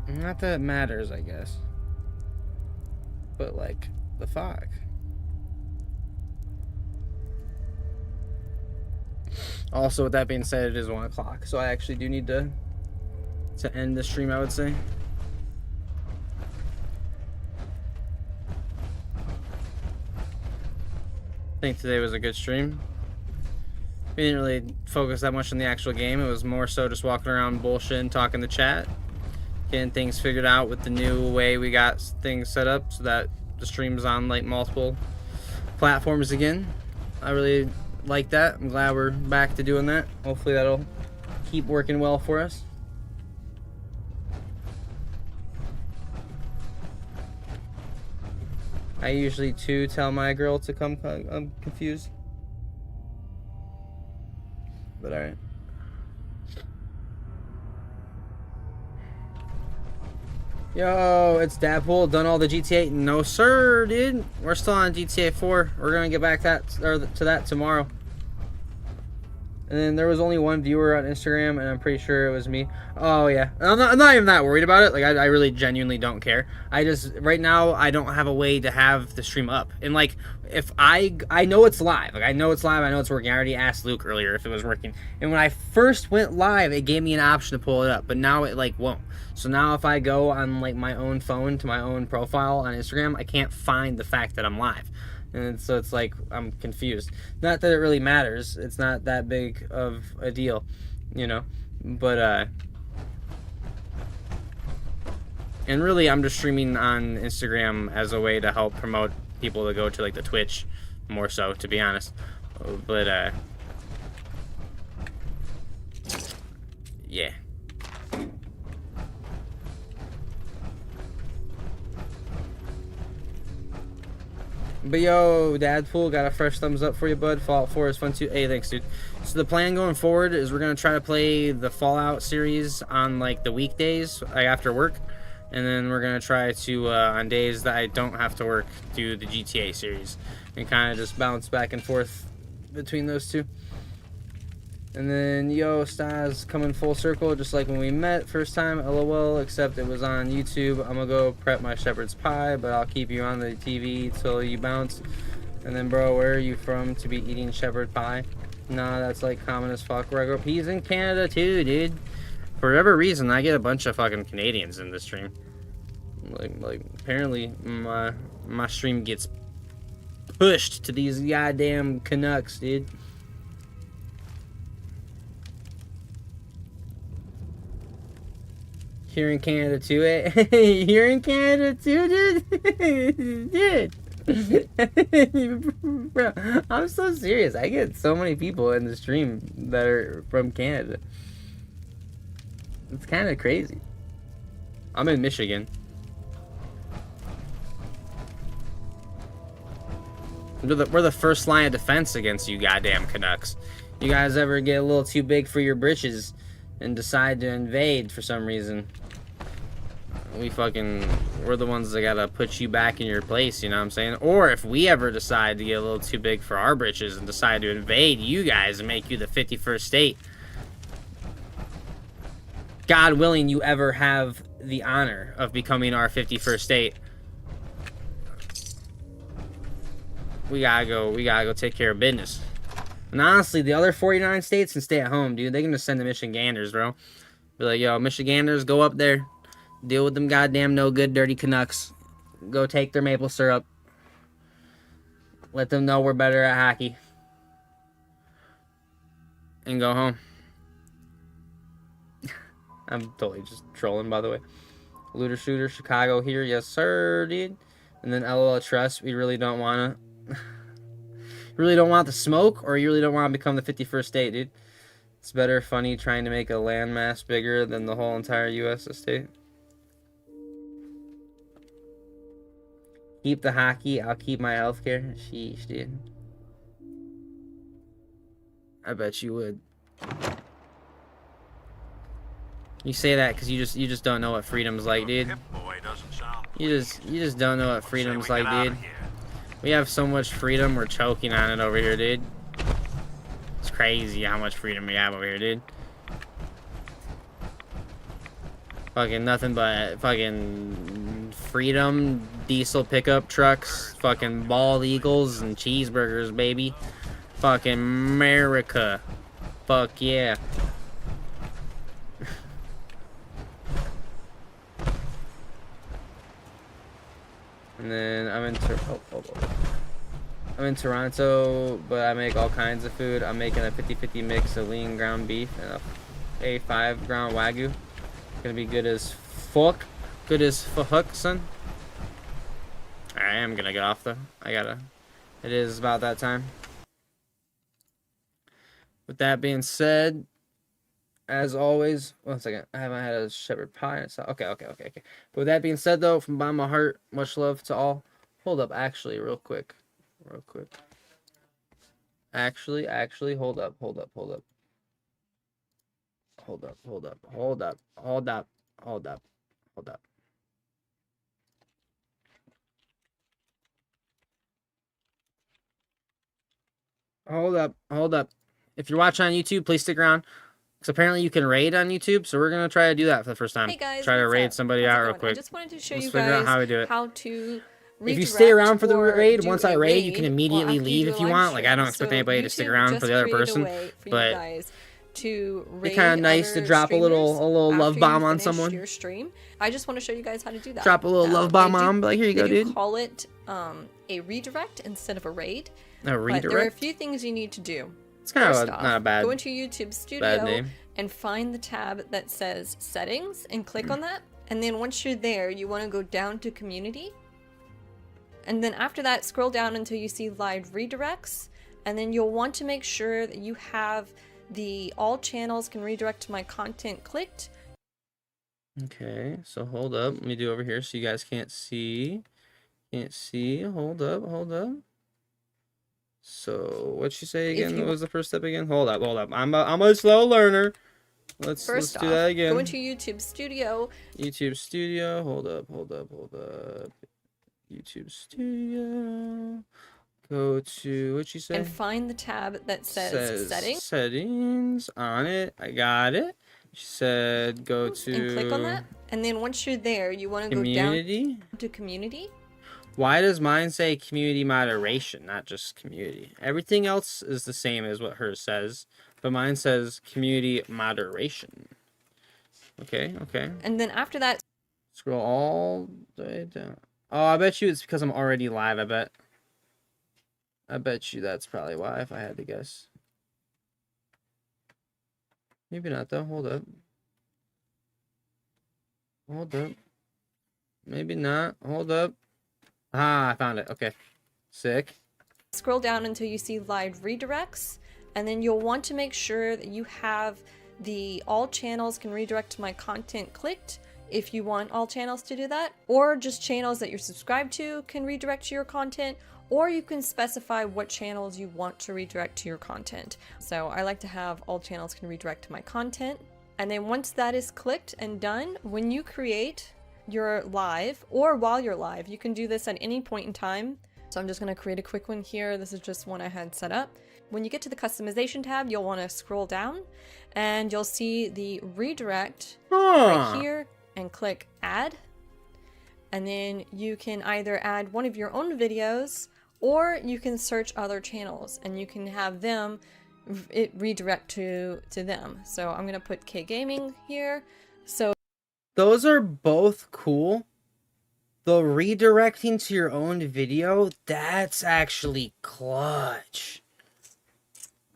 Not that it matters, I guess. But, like, the fuck? Also, with that being said, it is 1 o'clock, so I actually do need to end the stream, I would say. I think today was a good stream. We didn't really focus that much on the actual game. It was more so just walking around bullshitting, talking to chat. Getting things figured out with the new way we got things set up so that the stream's on like multiple platforms again. I really like that. I'm glad we're back to doing that. Hopefully that'll keep working well for us. I usually too tell my girl to come. I'm confused. But alright. Yo, it's Dadpool. Done all the GTA? No, sir, dude. We're still on GTA 4. We're gonna get back to that tomorrow. And then there was only one viewer on Instagram, and I'm pretty sure it was me. Oh yeah, I'm not even that worried about it. Like I really genuinely don't care. I just right now I don't have a way to have the stream up. And like if I know it's live. Like I know it's live. I know it's working. I already asked Luke earlier if it was working. And when I first went live, it gave me an option to pull it up, but now it like won't. So now if I go on like my own phone to my own profile on Instagram, I can't find the fact that I'm live. And so it's like, I'm confused. Not that it really matters. It's not that big of a deal, you know? But, and really, I'm just streaming on Instagram as a way to help promote people to go to, like, the Twitch, more so, to be honest. But, yeah. But yo, Dadpool, got a fresh thumbs up for you, bud. Fallout 4 is fun too. Hey, thanks, dude. So the plan going forward is we're gonna try to play the Fallout series on like the weekdays, like after work, And then we're gonna try to, on days that I don't have to work, do the GTA series. And kind of just bounce back and forth between those two. And then, yo, Stas coming full circle, just like when we met first time, LOL, except it was on YouTube. I'm gonna go prep my shepherd's pie, but I'll keep you on the TV till you bounce. And then, bro, where are you from to be eating shepherd pie? Nah, that's like common as fuck where I grew up. He's in Canada too, dude. For whatever reason, I get a bunch of fucking Canadians in this stream. Like apparently my stream gets pushed to these goddamn Canucks, dude. Here in Canada too, eh? You're in Canada too, dude? Dude. Bro, I'm so serious. I get so many people in the stream that are from Canada. It's kind of crazy. I'm in Michigan. We're the first line of defense against you goddamn Canucks. You guys ever get a little too big for your britches and decide to invade for some reason, we're the ones that gotta put you back in your place, you know what I'm saying? Or if we ever decide to get a little too big for our britches and decide to invade you guys and make you the 51st state, God willing you ever have the honor of becoming our 51st state, we gotta go take care of business. And honestly, the other 49 states can stay at home, dude. They can just send the Michiganders, bro. Be like, yo, Michiganders, go up there. Deal with them goddamn no good, dirty Canucks. Go take their maple syrup. Let them know we're better at hockey. And go home. I'm totally just trolling, by the way. Looter Shooter, Chicago here. Yes, sir, dude. And then LOL Trust, we really don't want to... You really don't want the smoke, or you really don't want to become the 51st state, dude? It's better funny trying to make a landmass bigger than the whole entire U.S. estate. Keep the hockey, I'll keep my healthcare. Sheesh, dude. I bet you would. You say that because you just don't know what freedom's like, dude. You just don't know what freedom's like, dude. We have so much freedom, we're choking on it over here, dude. It's crazy how much freedom we have over here, dude. Fucking nothing but fucking freedom, diesel pickup trucks, fucking bald eagles and cheeseburgers, baby. Fucking America. Fuck yeah. And then I'm in Toronto, but I make all kinds of food. I'm making a 50-50 mix of lean ground beef and a A5 ground Wagyu. Gonna be good as fuck. Good as fuck, son. I am gonna get off though. It is about that time. With that being said, as always, 1 second. I haven't had a shepherd pie. So okay. But with that being said, though, from the bottom of my heart, much love to all. Hold up, actually, real quick. Actually, hold up. Hold up. If you're watching on YouTube, please stick around. Because apparently you can raid on YouTube, so we're going to try to do that for the first time. Hey guys, try to raid up? somebody How's out it real going? quick. I just wanted to show Let's you figure out guys how we do it. how to If you stay around for the redirect raid, or once do I a raid, you can immediately after leave do a if you live want. Like, I don't stream. expect anybody to stick around YouTube for the other just created person. a way for you But guys to it's kind of nice to drop a little love bomb on someone. Your stream. I just want to show you guys how to do that. Drop a little love bomb on, like, here you go, dude. Call it a redirect instead of a raid. A redirect? But there are a few things you need to do. It's kind First of off, not a bad, go into YouTube Studio and find the tab that says Settings and click on that. And then once you're there, you want to go down to Community. And then after that, scroll down until you see Live Redirects. And then you'll want to make sure that you have the All Channels Can Redirect to My Content clicked. Okay, so hold up. Let me do over here so you guys can't see. Hold up. So, what'd she say again? What was the first step again? Hold up. I'm a slow learner. Let's First do off, that again. go into YouTube Studio. YouTube Studio. Hold up. YouTube Studio. Go to what you say? And find the tab that says settings. Settings on it. I got it. She said go to. And click on that. And then once you're there, you want to go down to community. Why does mine say community moderation, not just community? Everything else is the same as what hers says, but mine says community moderation. Okay. And then after that, scroll all the way down. Oh, I bet you it's because I'm already live, I bet you that's probably why, if I had to guess. Maybe not, though. Hold up. Maybe not. Hold up. Ah, I found it. Okay. Sick. Scroll down until you see live redirects, and then you'll want to make sure that you have the all channels can redirect to my content clicked if you want all channels to do that, or just channels that you're subscribed to can redirect to your content, or you can specify what channels you want to redirect to your content. So I like to have all channels can redirect to my content. And then once that is clicked and done, when you create your live or while you're live, you can do this at any point in time. So I'm just going to create a quick one here. This is just one I had set up. When you get to the customization tab, you'll want to scroll down and you'll see the redirect right here and click add. And then you can either add one of your own videos or you can search other channels and you can have them redirect to them. So I'm going to put K Gaming here. So those are both cool. The redirecting to your own video, that's actually clutch.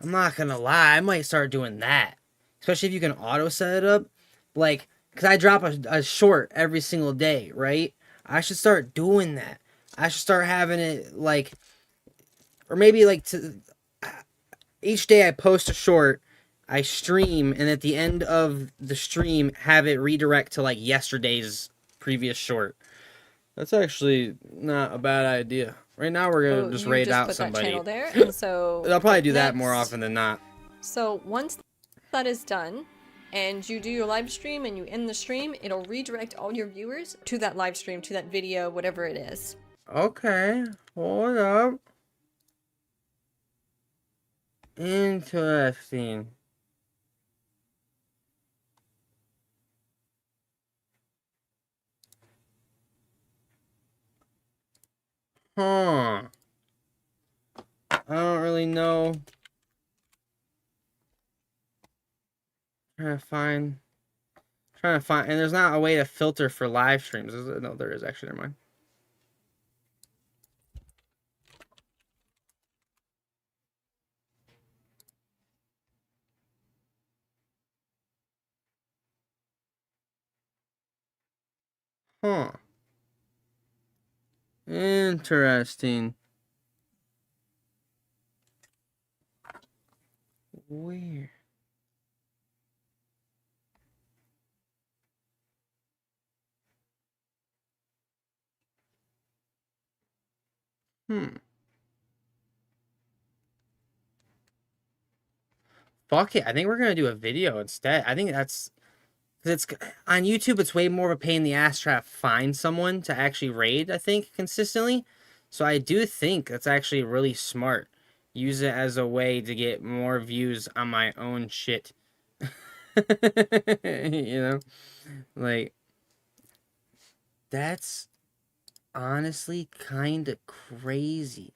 I'm not gonna lie, I might start doing that. Especially if you can auto set it up. Like, because I drop a short every single day, right? I should start doing that. I should start having it, like, or maybe, like, each day I post a short, I stream, and at the end of the stream, have it redirect to, like, yesterday's previous short. That's actually not a bad idea. Right now, we're gonna just raid out somebody. That channel there, and so I'll probably do that more often than not. So once that is done, and you do your live stream and you end the stream, it'll redirect all your viewers to that live stream, to that video, whatever it is. Okay, hold up. Interesting. Huh. I don't really know. Trying to find, and there's not a way to filter for live streams. No, there is actually. Never mind. Huh. Interesting. Weird. Fuck it. I think we're gonna do a video instead. I think that's because it's on YouTube. It's way more of a pain in the ass to find someone to actually raid. I think consistently. So I do think that's actually really smart. Use it as a way to get more views on my own shit. You know, like that's honestly kind of crazy.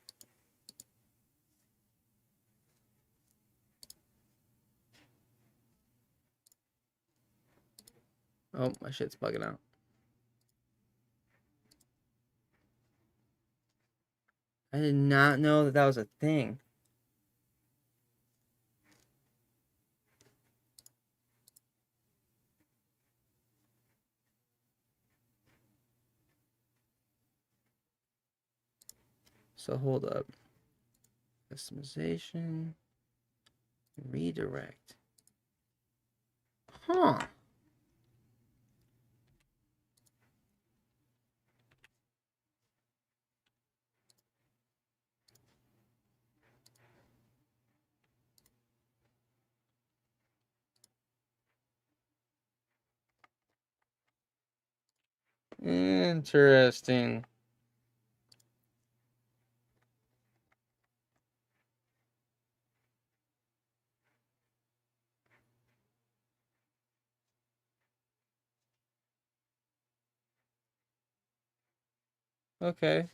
Oh, my shit's bugging out. I did not know that was a thing. So hold up. Customization. Redirect. Huh. Interesting. Okay.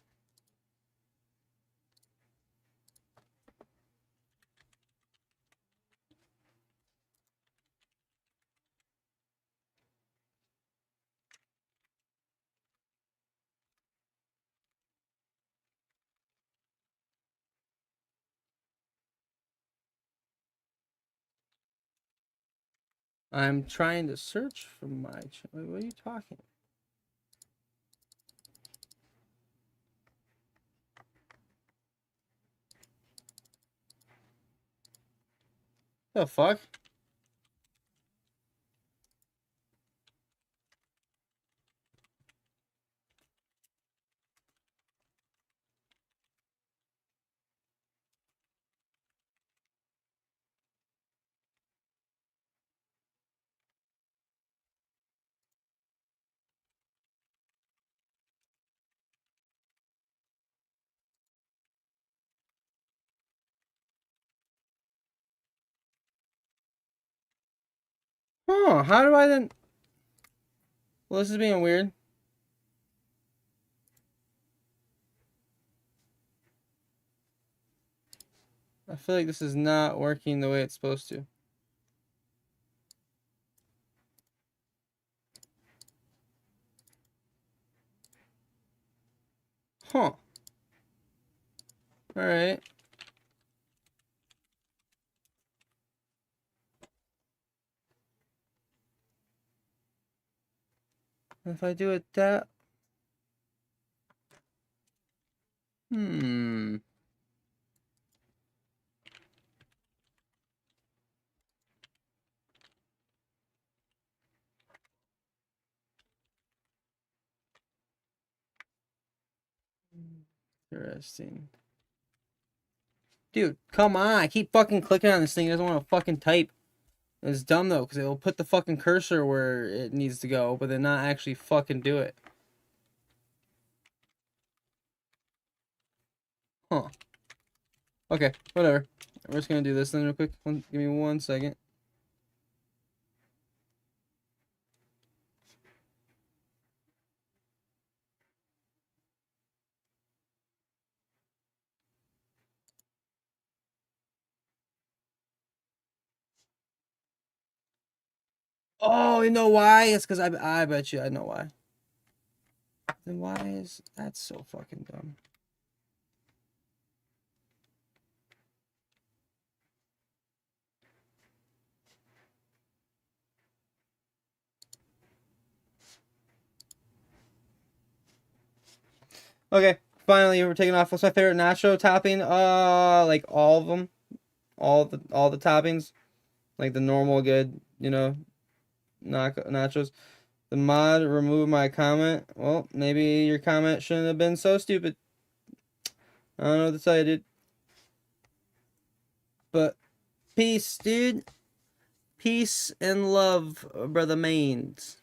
I'm trying to search for my... Wait, what are you talking? The fuck? Huh, how do I then... Well, this is being weird. I feel like this is not working the way it's supposed to. Huh. Alright. If I do it that... Interesting. Dude, come on. I keep fucking clicking on this thing. It doesn't want to fucking type. It's dumb though, because it'll put the fucking cursor where it needs to go, but then not actually fucking do it. Huh. Okay, whatever. We're just gonna do this then real quick. Give me 1 second. Oh, you know why? It's because I bet you I know why. Then why is that so fucking dumb? Okay, finally we're taking off. What's my favorite nacho topping? Like all of them, all the toppings, like the normal good, you know, nachos. The mod removed my comment. Well, maybe your comment shouldn't have been so stupid. I don't know what to tell you, dude. But peace, dude. Peace and love, brother mains.